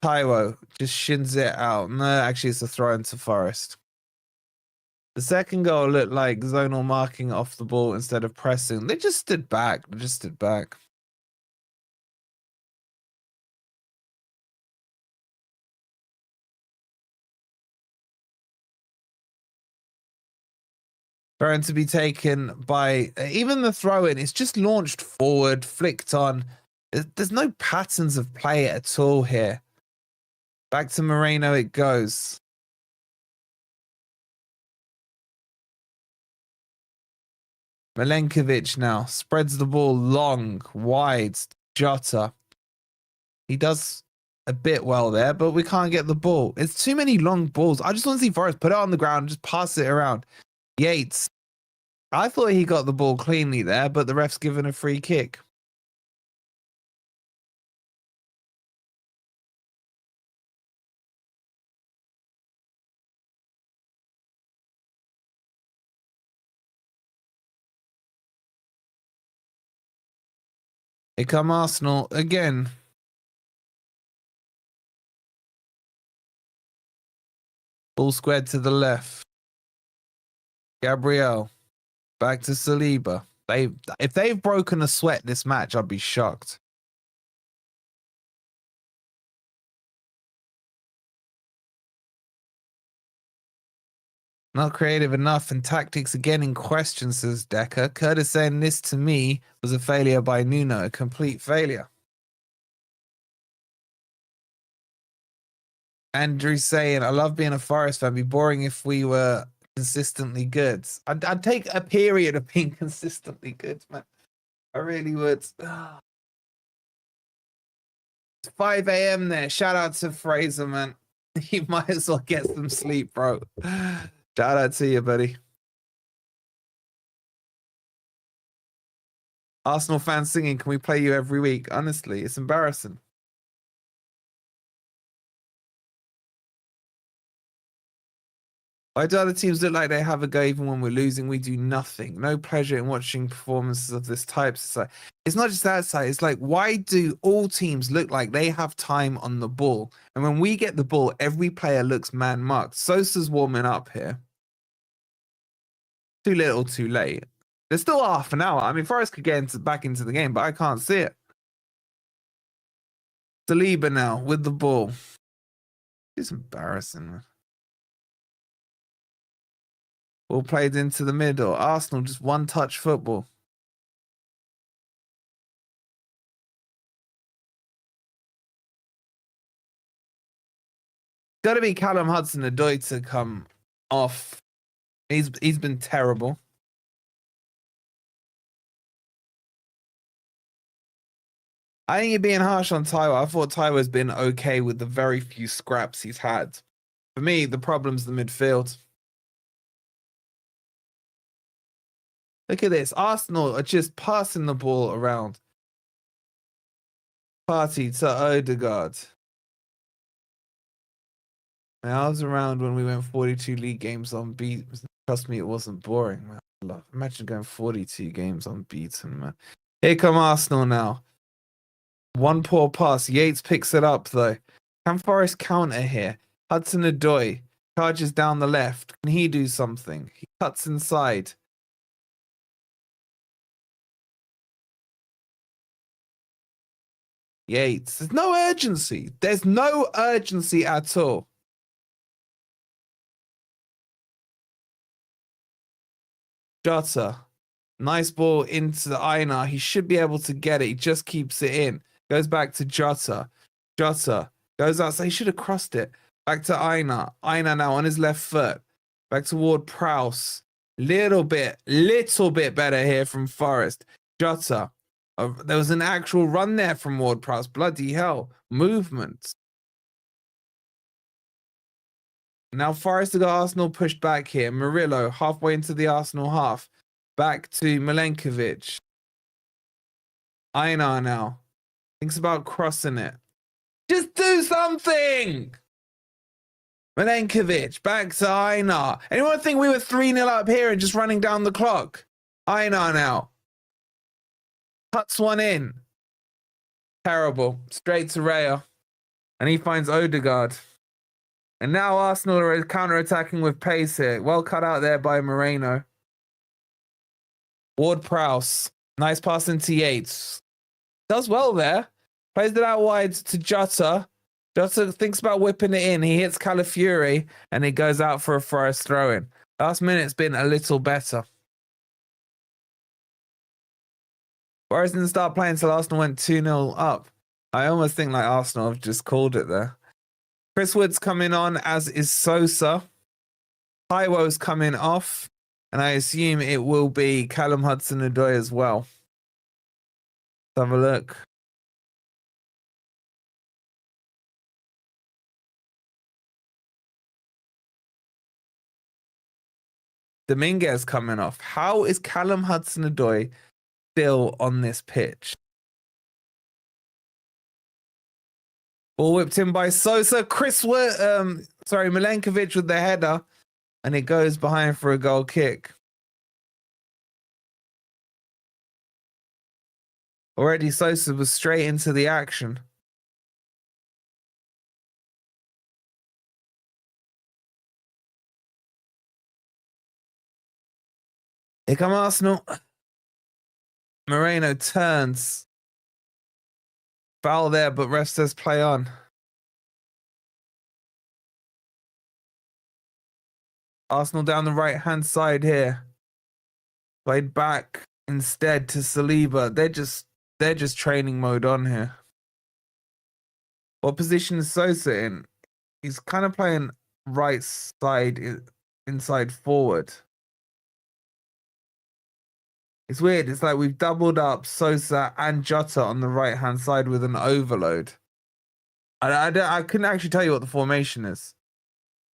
Taiwo just shins it out. No, actually, it's a throw into Forest. The second goal looked like zonal marking off the ball instead of pressing. They just stood back. Trying to be taken by even the throw in. It's just launched forward, flicked on. There's no patterns of play at all here. Back to Moreno it goes. Milenkovic now spreads the ball long, wide. Jota. He does a bit well there, but we can't get the ball. It's too many long balls. I just want to see Forrest put it on the ground, just pass it around. Yates. I thought he got the ball cleanly there, but the ref's given a free kick. Here come Arsenal again. Ball squared to the left. Gabriel. Back to Saliba. If they've broken a sweat this match, I'd be shocked. Not creative enough and tactics again in question, says Decker. Curtis saying this to me was a failure by Nuno, a complete failure. Andrew saying, I love being a Forest fan. It'd be boring if we were consistently good. I'd take a period of being consistently good, man. I really would. It's 5 a.m. there. Shout out to Fraser, man. You might as well get some sleep, bro. Shout out to you, buddy. Arsenal fans singing, can we play you every week? Honestly, it's embarrassing. Why do other teams look like they have a go even when we're losing? We do nothing. No pleasure in watching performances of this type. It's not just that side. It's like, why do all teams look like they have time on the ball? And when we get the ball, every player looks man-marked. Sosa's warming up here. Too little, too late. There's still half an hour. I mean, Forest could get back into the game, but I can't see it. Saliba now with the ball. It's embarrassing, man. Ball played into the middle. Arsenal just one-touch football. Got to be Callum Hudson-Odoi to come off. He's been terrible. I think you're being harsh on Taiwo. I thought Taiwo's been okay with the very few scraps he's had. For me, the problem's the midfield. Look at this. Arsenal are just passing the ball around. Party to Ødegaard. I was around when we went 42 league games unbeaten. Trust me, it wasn't boring, man. Imagine going 42 games unbeaten, man. Here come Arsenal now. One poor pass. Yates picks it up, though. Can Forest counter here? Hudson-Odoi charges down the left. Can he do something? He cuts inside. Yates. There's no urgency. There's no urgency at all. Jota. Nice ball into the Einar. He should be able to get it. He just keeps it in. Goes back to Jota. Jota goes outside. He should have crossed it. Back to Einar. Einar now on his left foot. Back toward Prowess. Little bit better here from Forest. Jota. There was an actual run there from Ward Prowse. Bloody hell. Movement. Now Forest have got Arsenal pushed back here. Murillo halfway into the Arsenal half. Back to Milenkovic. Einar now. Thinks about crossing it. Just do something! Milenkovic. Back to Einar. Anyone think we were 3-0 up here and just running down the clock? Einar now. Cuts one in. Terrible. Straight to Raya. And he finds Ødegaard. And now Arsenal are counter-attacking with pace here. Well cut out there by Moreno. Ward-Prowse. Nice pass into Yates. Does well there. Plays it out wide to Jota. Jota thinks about whipping it in. He hits Calafiori and it goes out for a Forest throw-in. Last minute's been a little better. Forest didn't start playing until Arsenal went 2-0 up. I almost think like Arsenal have just called it there. Chris Wood's coming on, as is Sosa. Taiwo's coming off. And I assume it will be Callum Hudson-Odoi as well. Let's have a look. Dominguez coming off. How is Callum Hudson-Odoi still on this pitch? Ball whipped in by Sosa. Milenkovic with the header. And it goes behind for a goal kick. Already Sosa was straight into the action. Here come Arsenal. Moreno turns. Foul there, but ref says play on. Arsenal down the right-hand side here. Played back instead to Saliba. They're just training mode on here. What position is Sosa in? He's kind of playing right side, inside forward. It's weird. It's like we've doubled up Sosa and Jota on the right-hand side with an overload. I couldn't actually tell you what the formation is.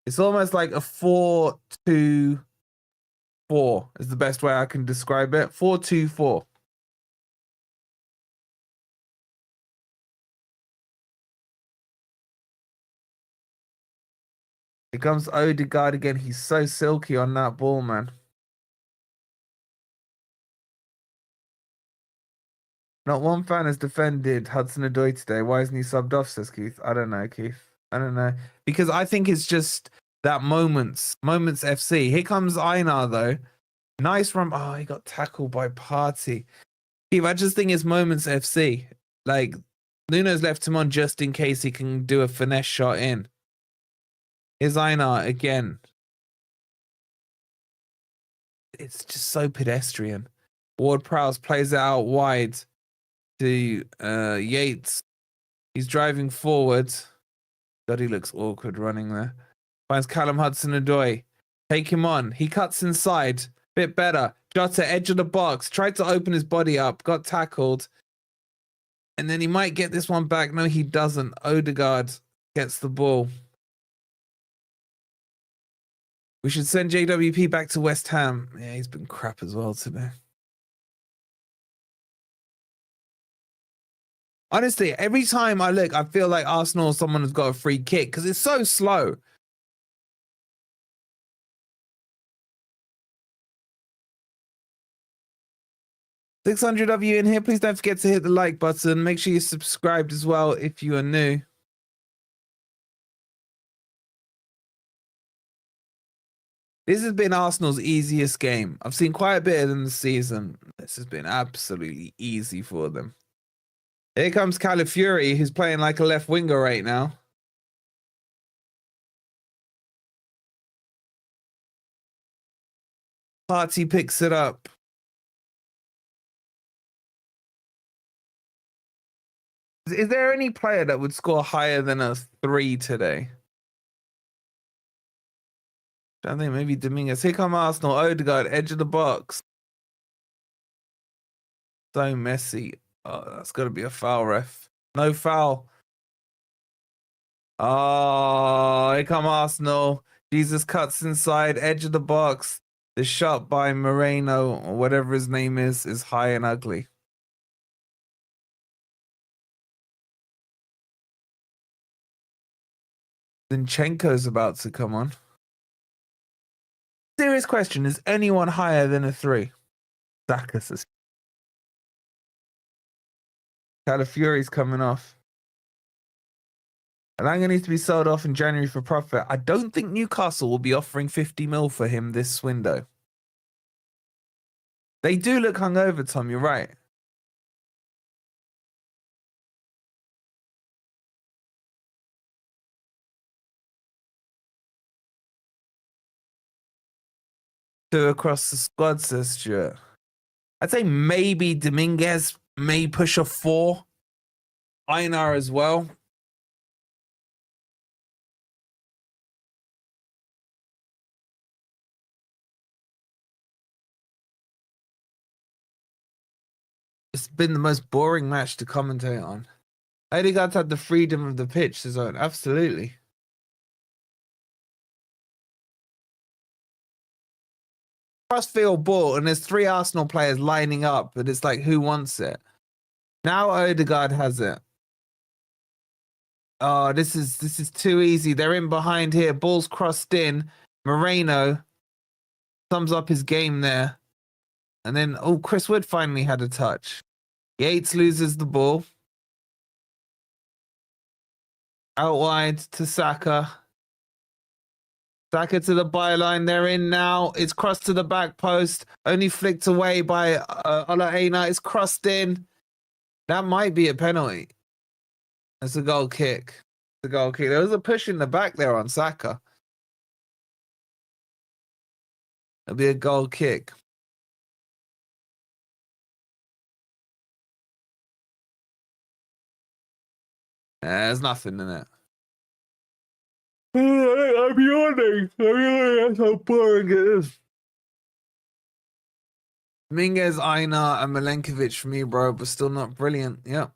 It's almost like a 4-2-4 is the best way I can describe it. 4-2-4. Here comes Ødegaard again. He's so silky on that ball, man. Not one fan has defended Hudson-Odoi today. Why isn't he subbed off, says Keith. I don't know, Keith. I don't know. Because I think it's just that Moments FC. Here comes Einar, though. Nice run. Oh, he got tackled by Partey. Keith, I just think it's Moments FC. Like, Nuno's left him on just in case he can do a finesse shot in. Here's Einar again. it's just so pedestrian. Ward-Prowse plays it out wide to Yates. He's driving forward. God, he looks awkward running there. Finds Callum Hudson-Odoi. Take him on. He cuts inside. Bit better. Jota, edge of the box. Tried to open his body up. Got tackled. And then he might get this one back. No, he doesn't. Ødegaard gets the ball. We should send JWP back to West Ham. Yeah, he's been crap as well today. Honestly, every time I look, I feel like Arsenal or someone has got a free kick because it's so slow. $600 of you in here. Please don't forget to hit the like button. Make sure you're subscribed as well if you are new. This has been Arsenal's easiest game. I've seen quite a bit of them this season. This has been absolutely easy for them. Here comes Calafiori, who's playing like a left winger right now. Partey picks it up. Is there any player that would score higher than a 3 today? I think maybe Dominguez. Here come Arsenal. Ødegaard, edge of the box. So messy. Oh, that's got to be a foul, ref. No foul. Oh, here come Arsenal. Jesus cuts inside, edge of the box. The shot by Moreno, or whatever his name is high and ugly. Zinchenko's about to come on. Serious question, is anyone higher than a 3? Saka says. Calafiori's coming off. Elanga needs to be sold off in January for profit. I don't think Newcastle will be offering 50 mil for him this window. They do look hungover, Tom, you're right. Two across the squad, says Stuart. I'd say maybe Dominguez may push a 4. Einar as well. It's been the most boring match to commentate on. Ødegaard's had the freedom of the pitch, his own. Absolutely. Crossfield ball, and there's 3 Arsenal players lining up, but it's like, who wants it? Now Ødegaard has it. Oh, this is too easy. They're in behind here. Ball's crossed in. Moreno sums up his game there. And then, oh, Chris Wood finally had a touch. Yates loses the ball. Out wide to Saka. Saka to the byline. They're in now. It's crossed to the back post. Only flicked away by Ola Aina. It's crossed in. That might be a penalty. It's a goal kick. It's a goal kick. There was a push in the back there on Saka. It'll be a goal kick. There's nothing in it. I'm yawning. That's how boring it is. Dominguez, Aina, and Milenkovic for me, bro, but still not brilliant. Yep.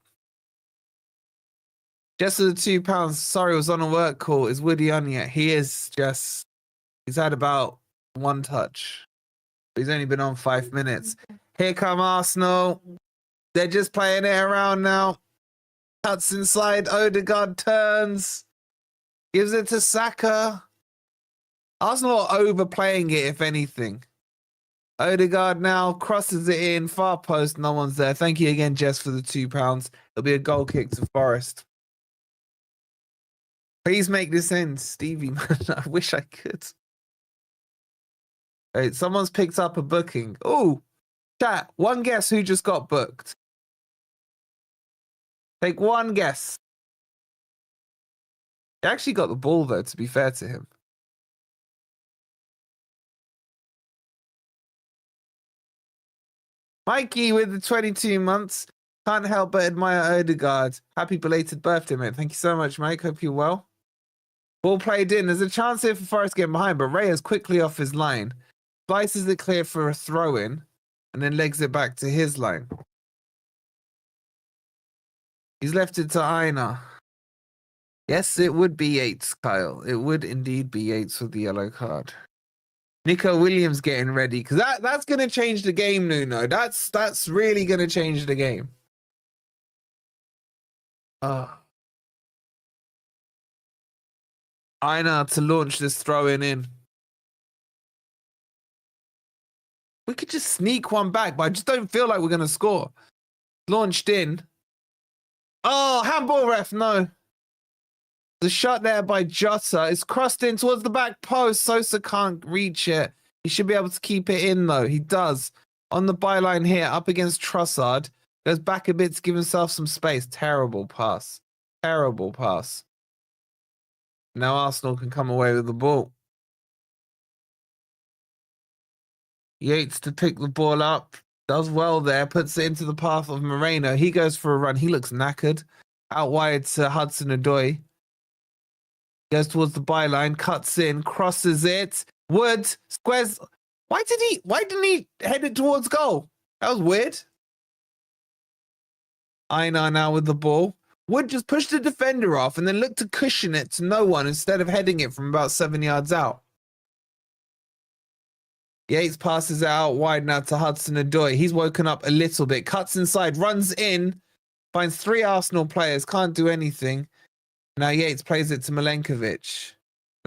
Just for the £2. Sorry, was on a work call. Is Woody on yet? He is just. He's had about 1 touch. He's only been on 5 minutes. Here come Arsenal. They're just playing it around now. Cuts inside. Ødegaard turns. Gives it to Saka. Arsenal are overplaying it, if anything. Ødegaard now crosses it in. Far post. No one's there. Thank you again, Jess, for the £2. It'll be a goal kick to Forest. Please make this end, Stevie, man. I wish I could. Hey, someone's picked up a booking. Oh, chat. One guess who just got booked. Take one guess. He actually got the ball, though, to be fair to him. Mikey with the 22 months. Can't help but admire Ødegaard. Happy belated birthday, mate. Thank you so much, Mike. Hope you're well. Ball played in. There's a chance here for Forest getting behind, but Raya's quickly off his line. Slices it clear for a throw-in, and then legs it back to his line. He's left it to Aina. Yes, it would be Yates, Kyle. It would indeed be Yates with the yellow card. Nico Williams getting ready, because that's going to change the game, Nuno. That's really going to change the game. Aina to launch this throw-in. We could just sneak one back, but I just don't feel like we're going to score. Launched in. Oh, handball ref, no. The shot there by Jota is crossed in towards the back post. Sosa can't reach it. He should be able to keep it in, though. He does. On the byline here, up against Trossard. Goes back a bit to give himself some space. Terrible pass. Terrible pass. Now Arsenal can come away with the ball. Yates to pick the ball up. Does well there. Puts it into the path of Moreno. He goes for a run. He looks knackered. Out wide to Hudson-Odoi. Goes towards the byline. Cuts in. Crosses it. Wood. Squares. Why didn't he head it towards goal? That was weird. Einar now with the ball. Wood just pushed the defender off and then looked to cushion it to no one instead of heading it from about 7 yards out. Yates passes it out wide now to Hudson-Odoi. He's woken up a little bit. Cuts inside, runs in, finds 3 Arsenal players, can't do anything. Now Yates plays it to Milenkovic.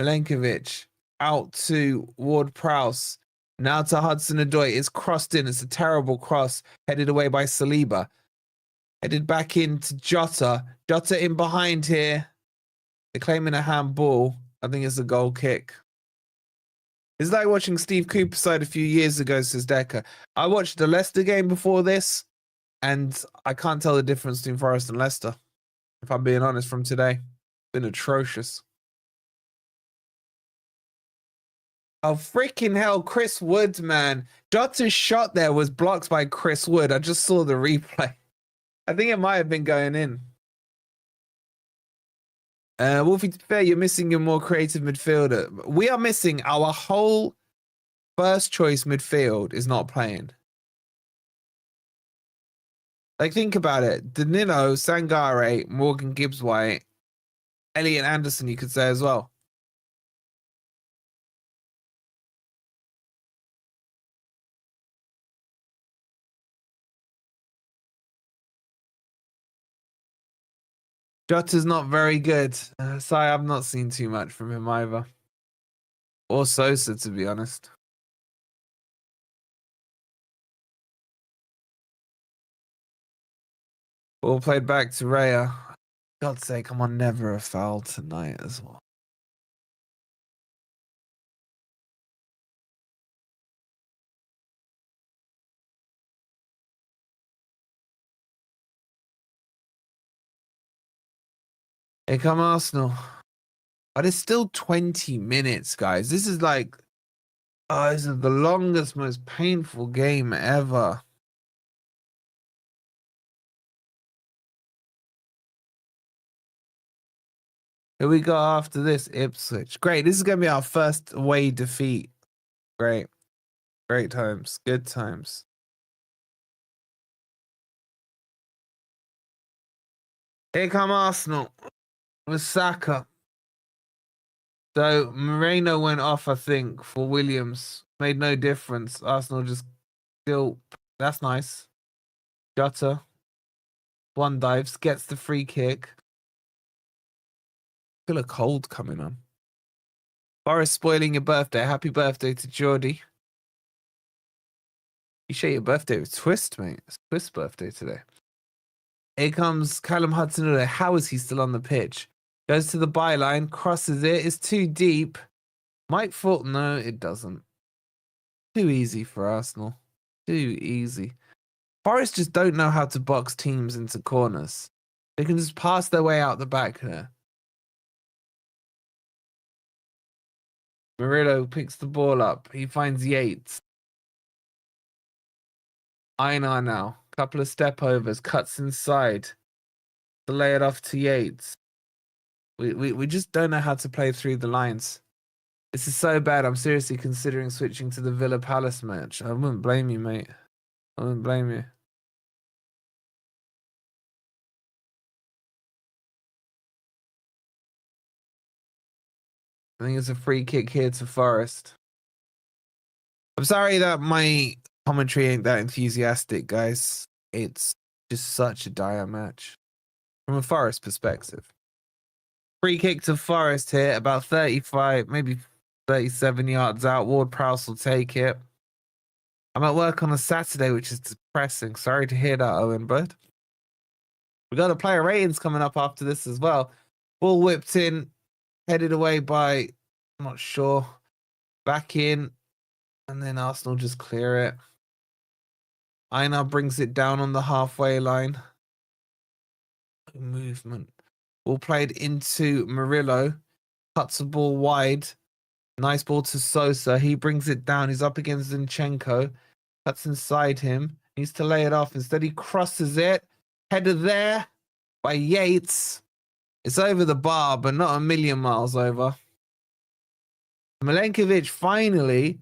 Milenkovic out to Ward-Prowse. Now to Hudson-Odoi. It's crossed in. It's a terrible cross. Headed away by Saliba. Headed back into Jota. Jota in behind here. They're claiming a handball. I think it's a goal kick. It's like watching Steve Cooper side a few years ago, says Decker. I watched the Leicester game before this, and I can't tell the difference between Forest and Leicester. If I'm being honest, from today. Been atrocious. Oh, freaking hell, Chris Wood, man. Jota's shot there was blocked by Chris Wood. I just saw the replay. I think it might have been going in. Wolfie, to be fair, you're missing your more creative midfielder. We are missing our whole first choice midfield is not playing. Like, think about it. Danilo, Sangare, Morgan Gibbs-White, Elliot Anderson, you could say as well. Jota's not very good. Sorry, I've not seen too much from him either. Or Sosa, to be honest. Ball played back to Raya. God's sake, come on, never a foul tonight as well. Here come Arsenal. But it's still 20 minutes, guys. This is like, this is the longest, most painful game ever. Here we go after this, Ipswich. Great. This is going to be our first away defeat. Great. Great times. Good times. Here come Arsenal with Saka. So Moreno went off, I think, for Williams. Made no difference. Arsenal just still. That's nice. Jota. One dives, gets the free kick. Feel a cold coming on. Forest spoiling your birthday. Happy birthday to Geordie. You share your birthday with Twist, mate. It's Twist's birthday today. Here comes Callum Hudson-Odoi. How is he still on the pitch? Goes to the byline, crosses it. It's too deep. Might fall. No, it doesn't. Too easy for Arsenal. Too easy. Forest just don't know how to box teams into corners. They can just pass their way out the back there. Murillo picks the ball up. He finds Yates. Einar now. Couple of step overs, cuts inside to lay it off to Yates. We just don't know how to play through the lines. This is so bad. I'm seriously considering switching to the Villa Palace match. I wouldn't blame you, mate. I wouldn't blame you. I think it's a free kick here to Forest. I'm sorry that my commentary ain't that enthusiastic, guys. It's just such a dire match from a Forest perspective. Free kick to Forest here, about 35, maybe 37 yards out. Ward-Prowse will take it. I'm at work on a Saturday, which is depressing. Sorry to hear that, Owen, bud. We got a player ratings coming up after this as well. Ball whipped in, headed away by, I'm not sure, back in, and then Arsenal just clear it. Einar brings it down on the halfway line. Movement. Ball played into Murillo. Cuts the ball wide. Nice ball to Sosa. He brings it down. He's up against Zinchenko. Cuts inside him. Needs to lay it off. Instead, he crosses it. Header there by Yates. It's over the bar, but not a million miles over. Milenkovic finally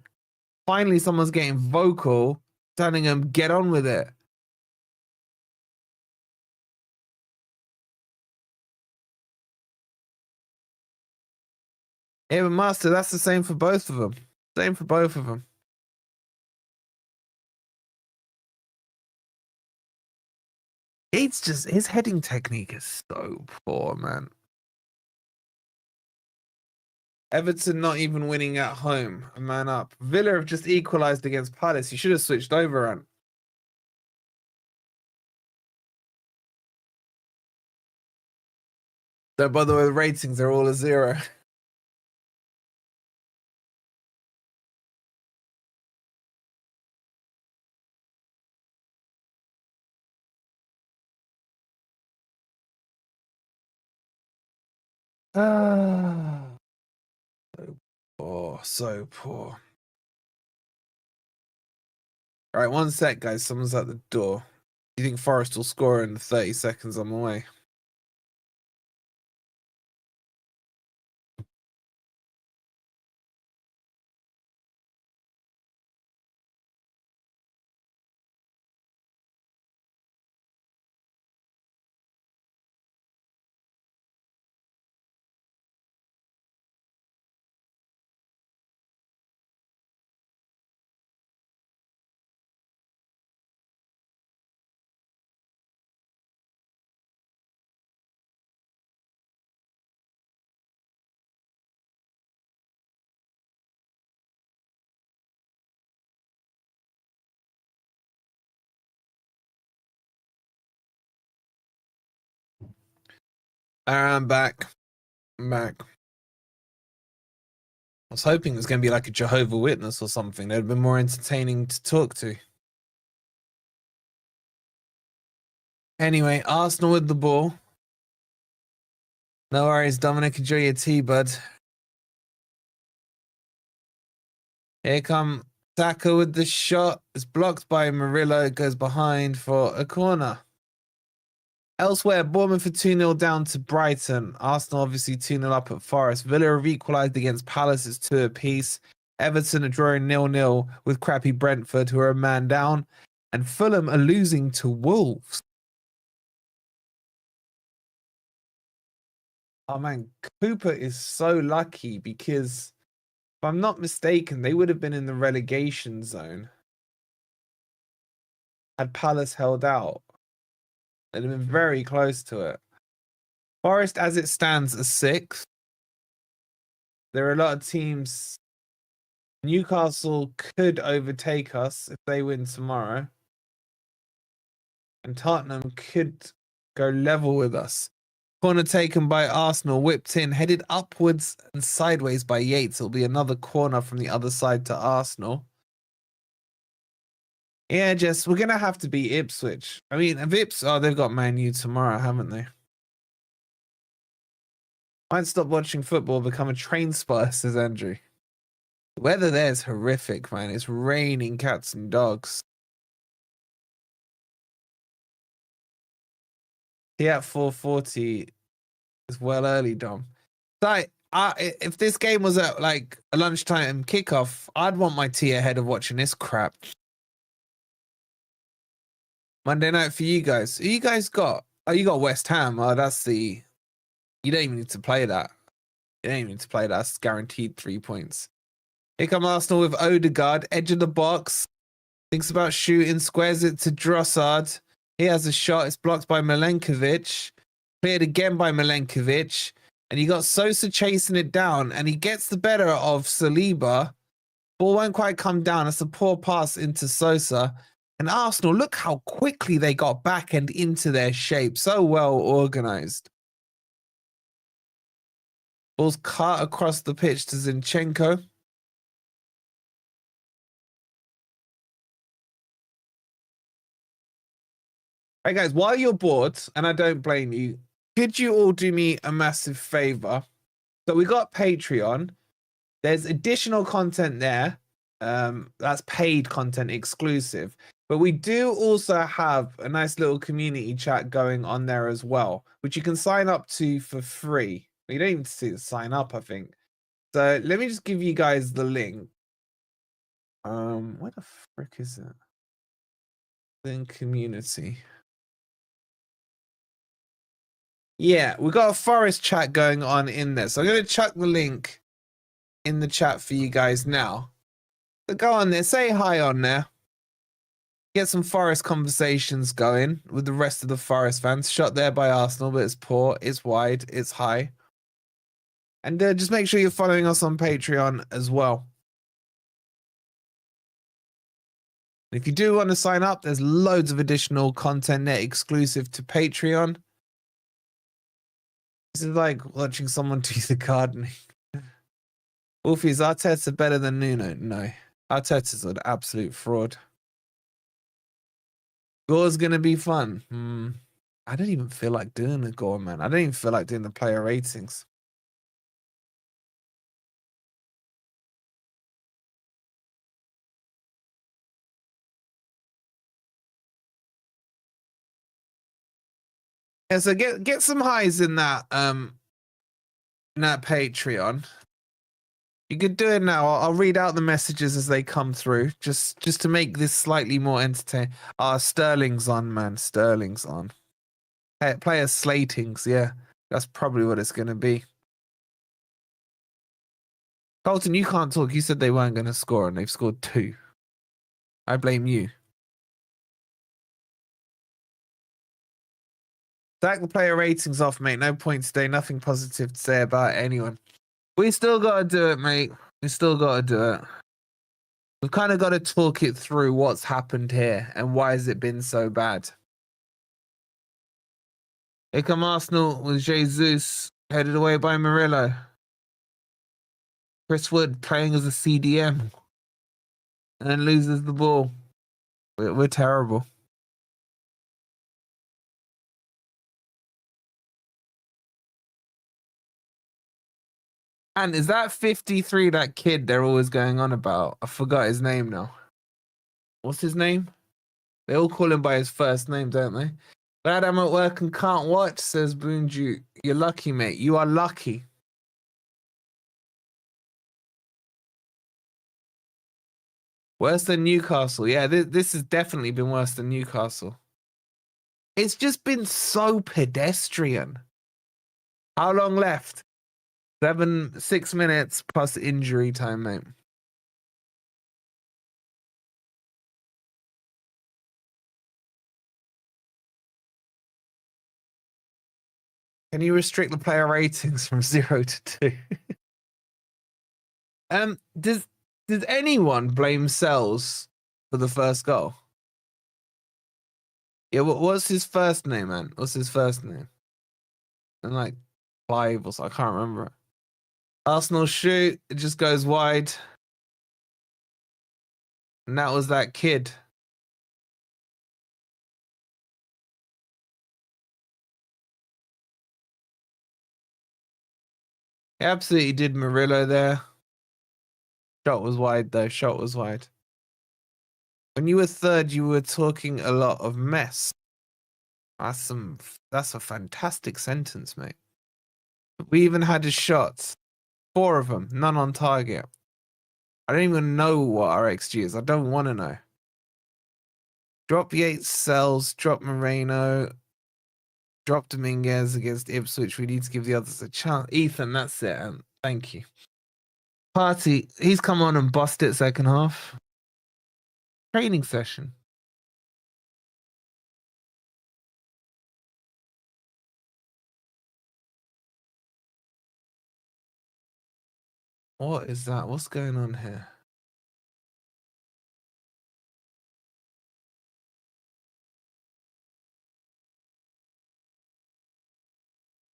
someone's getting vocal, telling him, get on with it. Yeah, but Master, that's the same for both of them. Same for both of them. It's just, his heading technique is so poor, man. Everton not even winning at home. A man up. Villa have just equalised against Palace. You should have switched over, Ant. So, by the way, the ratings are all a 0. So poor, so poor. All right, one sec, guys. Someone's at the door. Do you think Forest will score in 30 seconds I'm away? I'm back. I'm back. I was hoping it was going to be like a Jehovah's Witness or something. They'd have been more entertaining to talk to. Anyway, Arsenal with the ball. No worries, Dominic. Enjoy your tea, bud. Here come Saka with the shot. It's blocked by Murillo. It goes behind for a corner. Elsewhere, Bournemouth are 2-0 down to Brighton. Arsenal obviously 2-0 up at Forest. Villa have equalised against Palace. It's 2 apiece. Everton are drawing 0-0 with crappy Brentford, who are a man down. And Fulham are losing to Wolves. Oh man, Cooper is so lucky because, if I'm not mistaken, they would have been in the relegation zone had Palace held out. They'd have been very close to it. Forest, as it stands, are 6th. There are a lot of teams. Newcastle could overtake us if they win tomorrow. And Tottenham could go level with us. Corner taken by Arsenal, whipped in, headed upwards and sideways by Yates. It'll be another corner from the other side to Arsenal. Yeah, Jess, we're going to have to beat Ipswich. I mean, they've got Man U tomorrow, haven't they? Might stop watching football, become a train spotter, says Andrew. The weather there is horrific, man. It's raining cats and dogs. He at 4:40 is well early, Dom. So if this game was at like a lunchtime kickoff, I'd want my tea ahead of watching this crap. Monday night for you guys. Who you guys got? Oh, you got West Ham. Oh, that's the... You don't even need to play that. You don't even need to play that. That's guaranteed 3 points. Here come Arsenal with Ødegaard, edge of the box. Thinks about shooting, squares it to Drossard. He has a shot. It's blocked by Milenkovic. Cleared again by Milenkovic. And you got Sosa chasing it down. And he gets the better of Saliba. Ball won't quite come down. It's a poor pass into Sosa. And Arsenal, look how quickly they got back and into their shape. So well organized. Ball's cut across the pitch to Zinchenko. Hey guys, while you're bored, and I don't blame you, could you all do me a massive favor? So we got Patreon. There's additional content there. That's paid content, exclusive. But we do also have a nice little community chat going on there as well, which you can sign up to for free. You don't even see the sign up, I think. So let me just give you guys the link. Where the frick is it? Then community. Yeah, we got a Forest chat going on in there. So I'm going to chuck the link in the chat for you guys now. So go on there, say hi on there. Get some Forest conversations going with the rest of the Forest fans. Shot there by Arsenal, but it's poor, it's wide, it's high. And just make sure you're following us on Patreon as well. If you do want to sign up, there's loads of additional content there exclusive to Patreon. This is like watching someone do the gardening. Wolfie, is Arteta better than Nuno? No. Arteta's an absolute fraud. Gore's going to be fun. I don't even feel like doing the Gore, man. I don't even feel like doing the player ratings. Yeah, so get some highs in that Patreon. You could do it now. I'll read out the messages as they come through, just to make this slightly more entertaining. Sterling's on, man. Sterling's on. Hey, player slatings, yeah. That's probably what it's gonna be. Colton, you can't talk. You said they weren't gonna score and they've scored 2. I blame you. Sack the player ratings off, mate. No point today. Nothing positive to say about anyone. We still got to do it, mate. We still got to do it. We've kind of got to talk it through what's happened here and why has it been so bad. Here come Arsenal with Jesus headed away by Murillo. Chris Wood playing as a CDM and then loses the ball. We're terrible. And is that 53 that kid they're always going on about? I forgot his name now. What's his name? They all call him by his first name, don't they? Glad I'm at work and can't watch, says Boonju. You're lucky, mate. You are lucky. Worse than Newcastle. Yeah, this has definitely been worse than Newcastle. It's just been so pedestrian. How long left? 6 minutes plus injury time, mate. Can you restrict the player ratings from 0 to 2? Does anyone blame Sells for the first goal? Yeah, what's his first name, man? What's his first name? And like Clive or so, I can't remember it. Arsenal shoot, it just goes wide. And that was that kid. He absolutely did Murillo there. Shot was wide though, shot was wide. When you were third, you were talking a lot of mess. That's a fantastic sentence, mate. We even had a shot. 4 of them, none on target. I don't even know what our XG is. I don't want to know. Drop Yates sells, drop Moreno, drop Dominguez against Ipswich. We need to give the others a chance. Ethan, that's it. Thank you. Party, he's come on and bossed it second half. Training session. What is that? What's going on here?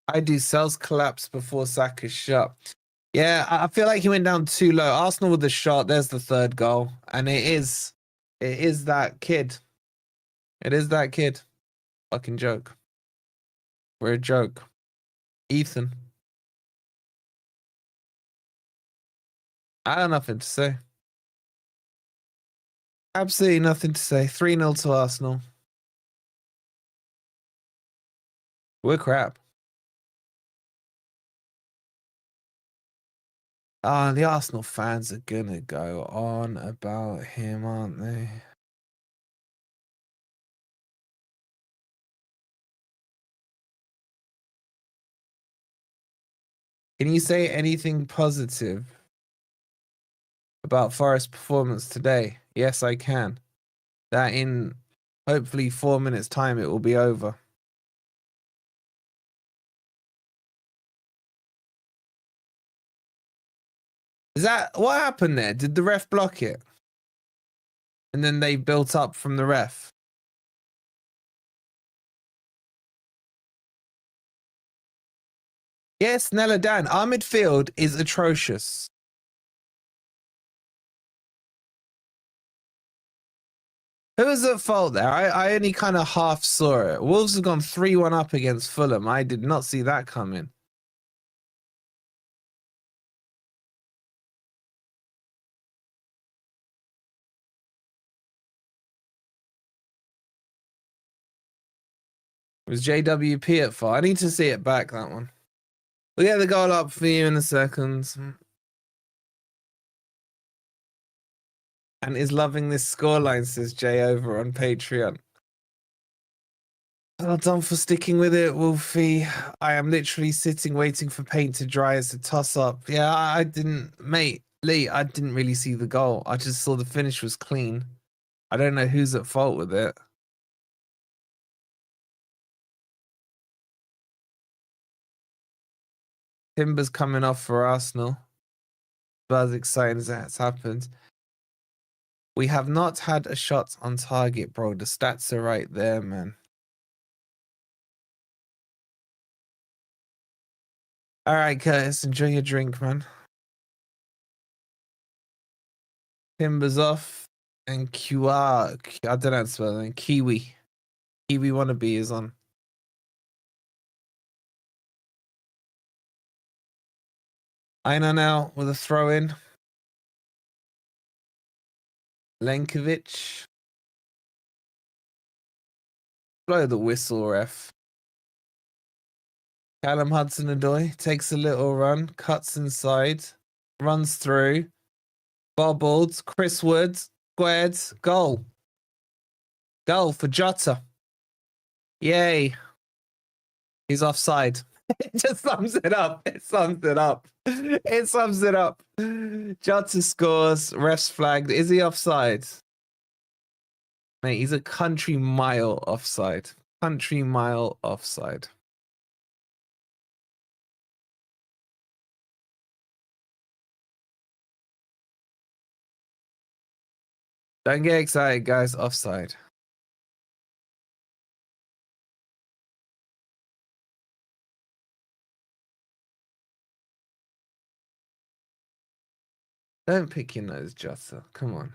I do sales collapse before Saka's shot. Yeah, I feel like he went down too low. Arsenal with the shot. There's the 3rd goal. And it is that kid. It is that kid. Fucking joke. We're a joke. Ethan. I have nothing to say. Absolutely nothing to say. 3-0 to Arsenal. We're crap. The Arsenal fans are gonna go on about him, aren't they? Can you say anything positive about Forest's performance today? Yes, I can. That in hopefully 4 minutes' time it will be over. Is that what happened there? Did the ref block it? And then they built up from the ref. Yes, Nella Dan. Our midfield is atrocious. Who was at fault there? I only kind of half saw it. Wolves have gone 3-1 up against Fulham. I did not see that coming. Was JWP at fault? I need to see it back, that one. We'll get the goal up for you in a second. And is loving this scoreline, says Jay over on Patreon. Well done for sticking with it, Wolfie. I am literally sitting waiting for paint to dry as a toss up. Yeah, I didn't, mate, Lee, I didn't really see the goal. I just saw the finish was clean. I don't know who's at fault with it. Timber's coming off for Arsenal. But as exciting as that's happened. We have not had a shot on target, bro. The stats are right there, man. All right, Curtis, enjoy your drink, man. Timber's off. And QR, I don't know how to spell it. Kiwi Wannabe is on. Aina now with a throw in. Lenkovic. Blow the whistle, ref. Callum Hudson-Odoi takes a little run, cuts inside, runs through, bobbled. Chris Woods, squared, goal. Goal for Jota. Yay. He's offside. It just sums it up. It sums it up. It sums it up. Jota scores. Ref's flagged. Is he offside? Mate, he's a country mile offside. Country mile offside. Don't get excited, guys. Offside. Don't pick your nose, Jota. Come on.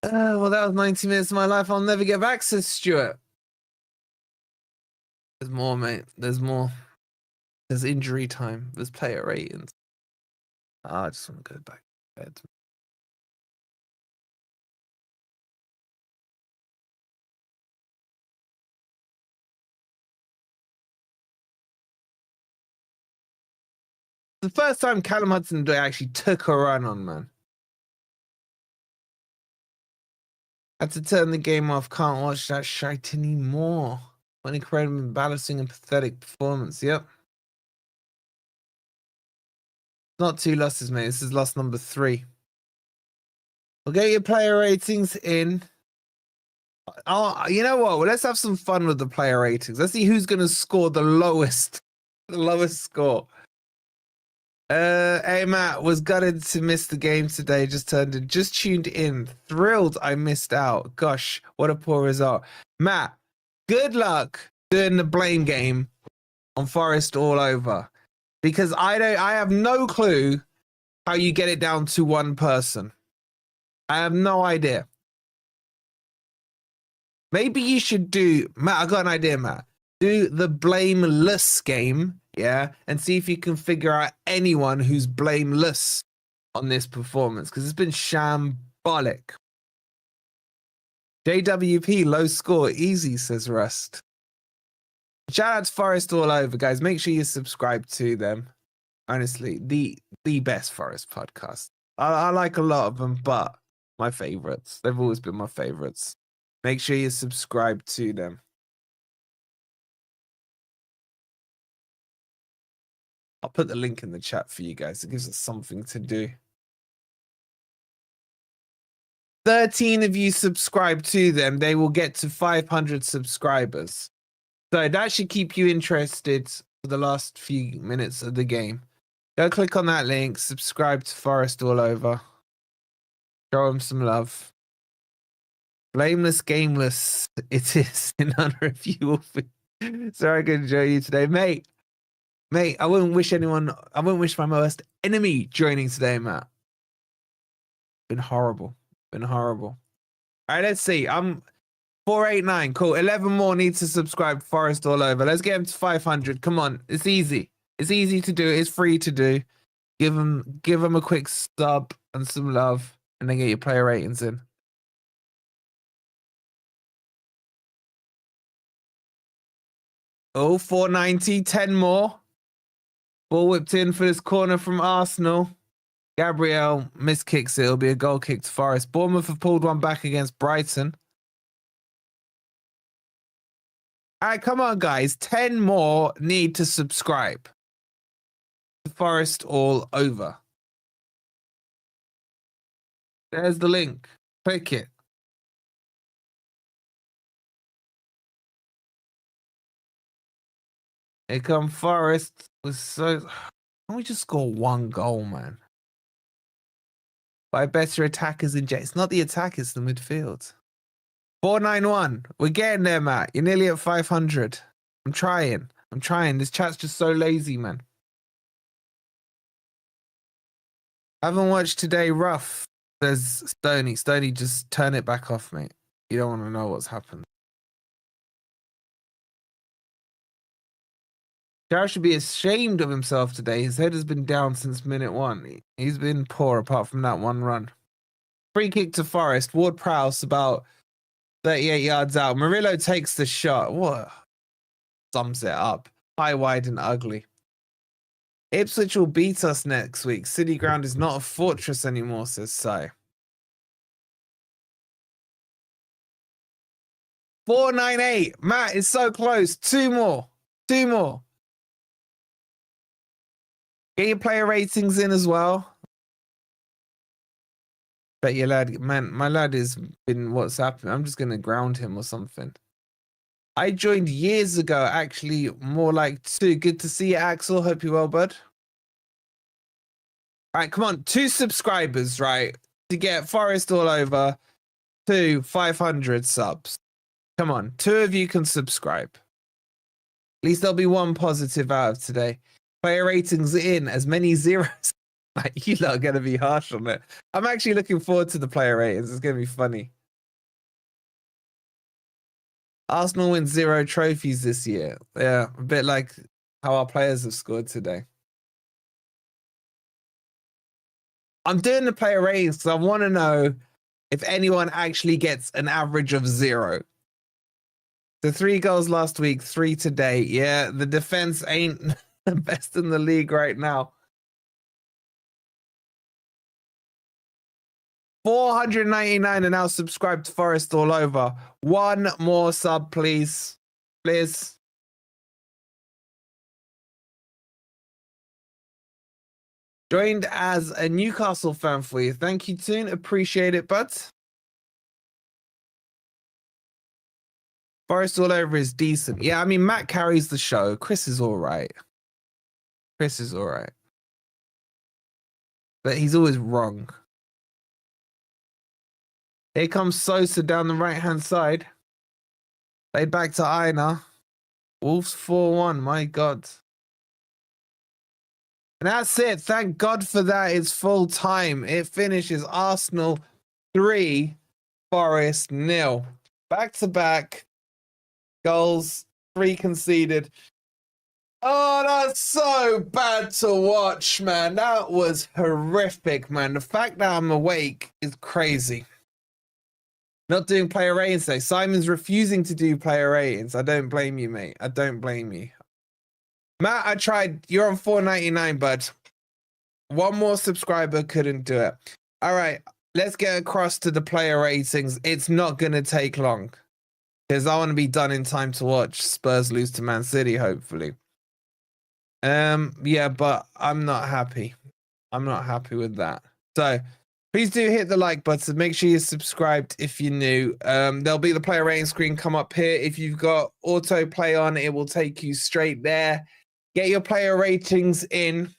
Well, that was 90 minutes of my life I'll never get back, says Stuart. There's more, mate. There's more. There's injury time. There's player ratings. I just want to go back to bed. the first time Callum Hudson-Odoi actually took a run on, man. Had to turn the game off. Can't watch that shite anymore. What incredible, embarrassing, and pathetic performance. Yep. Not 2 losses, mate. This is loss number 3. We'll get your player ratings in. Oh, you know what? Well, let's have some fun with the player ratings. Let's see who's going to score the lowest score. Hey, Matt, was gutted to miss the game today. Just tuned in. Thrilled I missed out. Gosh, what a poor result. Matt, good luck doing the blame game on Forest all over. Because I have no clue how you get it down to one person. I have no idea. Maybe you should do, Matt, I got an idea, Matt. Do the blameless game, yeah, and see if you can figure out anyone who's blameless on this performance, because it's been shambolic. JWP, low score, easy, says Rust. Shout out to Forest all over, guys. Make sure you subscribe to them. Honestly, the best Forest podcast. I like a lot of them, but my favorites. They've always been my favorites. Make sure you subscribe to them. I'll put the link in the chat for you guys. It gives us something to do. 13 of you subscribe to them. They will get to 500 subscribers. So that should keep you interested for the last few minutes of the game. Go click on that link. Subscribe to Forest all over. Show them some love. Blameless, gameless. It is in honor of you. Sorry I could enjoy you today, mate. Mate, I wouldn't wish my worst enemy joining today, Matt. Been horrible. Been horrible. All right, let's see. I'm 489. Cool. 11 more need to subscribe. Forest all over. Let's get him to 500. Come on. It's easy. It's easy to do. It's free to do. Give him a quick sub and some love, and then get your player ratings in. Oh, 490. 10 more. Ball whipped in for this corner from Arsenal. Gabriel miskicks it. It'll be a goal kick to Forest. Bournemouth have pulled one back against Brighton. All right, come on, guys. 10 more need to subscribe. Forest all over. There's the link. Click it. Here come Forest. Can we just score 1 goal, man? By better attackers in jet. It's not the attack, it's the midfield. 491. We're getting there, Matt. You're nearly at 500. I'm trying. This chat's just so lazy, man. Haven't watched today. Rough. There's Stoney. Stoney, just turn it back off, mate. You don't want to know what's happened. Jarrett should be ashamed of himself today. His head has been down since minute 1. He's been poor apart from that one run. Free kick to Forest. Ward-Prowse about 38 yards out. Murillo takes the shot. What? Sums it up. High, wide, and ugly. Ipswich will beat us next week. City Ground is not a fortress anymore, says Si. 498. Matt is so close. 2 more. 2 more. Get your player ratings in as well. Bet your lad, man, my lad has been WhatsApping. I'm just going to ground him or something. I joined years ago, actually, more like 2. Good to see you, Axel. Hope you're well, bud. All right, come on. 2 subscribers, right? To get Forest all over to 500 subs. Come on. 2 of you can subscribe. At least there'll be 1 positive out of today. Player ratings in, as many zeros. You lot are going to be harsh on it. I'm actually looking forward to the player ratings. It's going to be funny. Arsenal win 0 trophies this year. Yeah, a bit like how our players have scored today. I'm doing the player ratings because I want to know if anyone actually gets an average of 0. The 3 goals last week, 3 today. Yeah, the defense ain't the best in the league right now. 499 are now subscribed to Forest all over. One more sub, please. Please. Joined as a Newcastle fan for you. Thank you, Toon. Appreciate it, bud. Forest all over is decent. Yeah, I mean, Matt carries the show. Chris is all right. Chris is all right. But he's always wrong. Here comes Sosa down the right-hand side. Played back to Aina. Wolves 4-1. My God. And that's it. Thank God for that. It's full time. It finishes Arsenal 3, Forest 0. Back-to-back goals, 3 conceded. Oh, that's so bad to watch, man. That was horrific, man. The fact that I'm awake is crazy. Not doing player ratings today. Simon's refusing to do player ratings. I don't blame you, mate. I don't blame you. Matt, I tried. You're on 499, bud. One more subscriber couldn't do it. All right, let's get across to the player ratings. It's not going to take long because I want to be done in time to watch Spurs lose to Man City, hopefully. Yeah, but I'm not happy. I'm not happy with that. So please do hit the like button. Make sure you're subscribed if you're new. There'll be the player rating screen come up here. If you've got autoplay on, it will take you straight there. Get your player ratings in.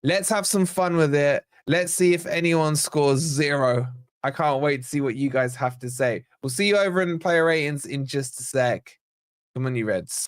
Let's have some fun with it. Let's see if anyone scores 0. I can't wait to see what you guys have to say. We'll see you over in player ratings in just a sec. Come on, you Reds.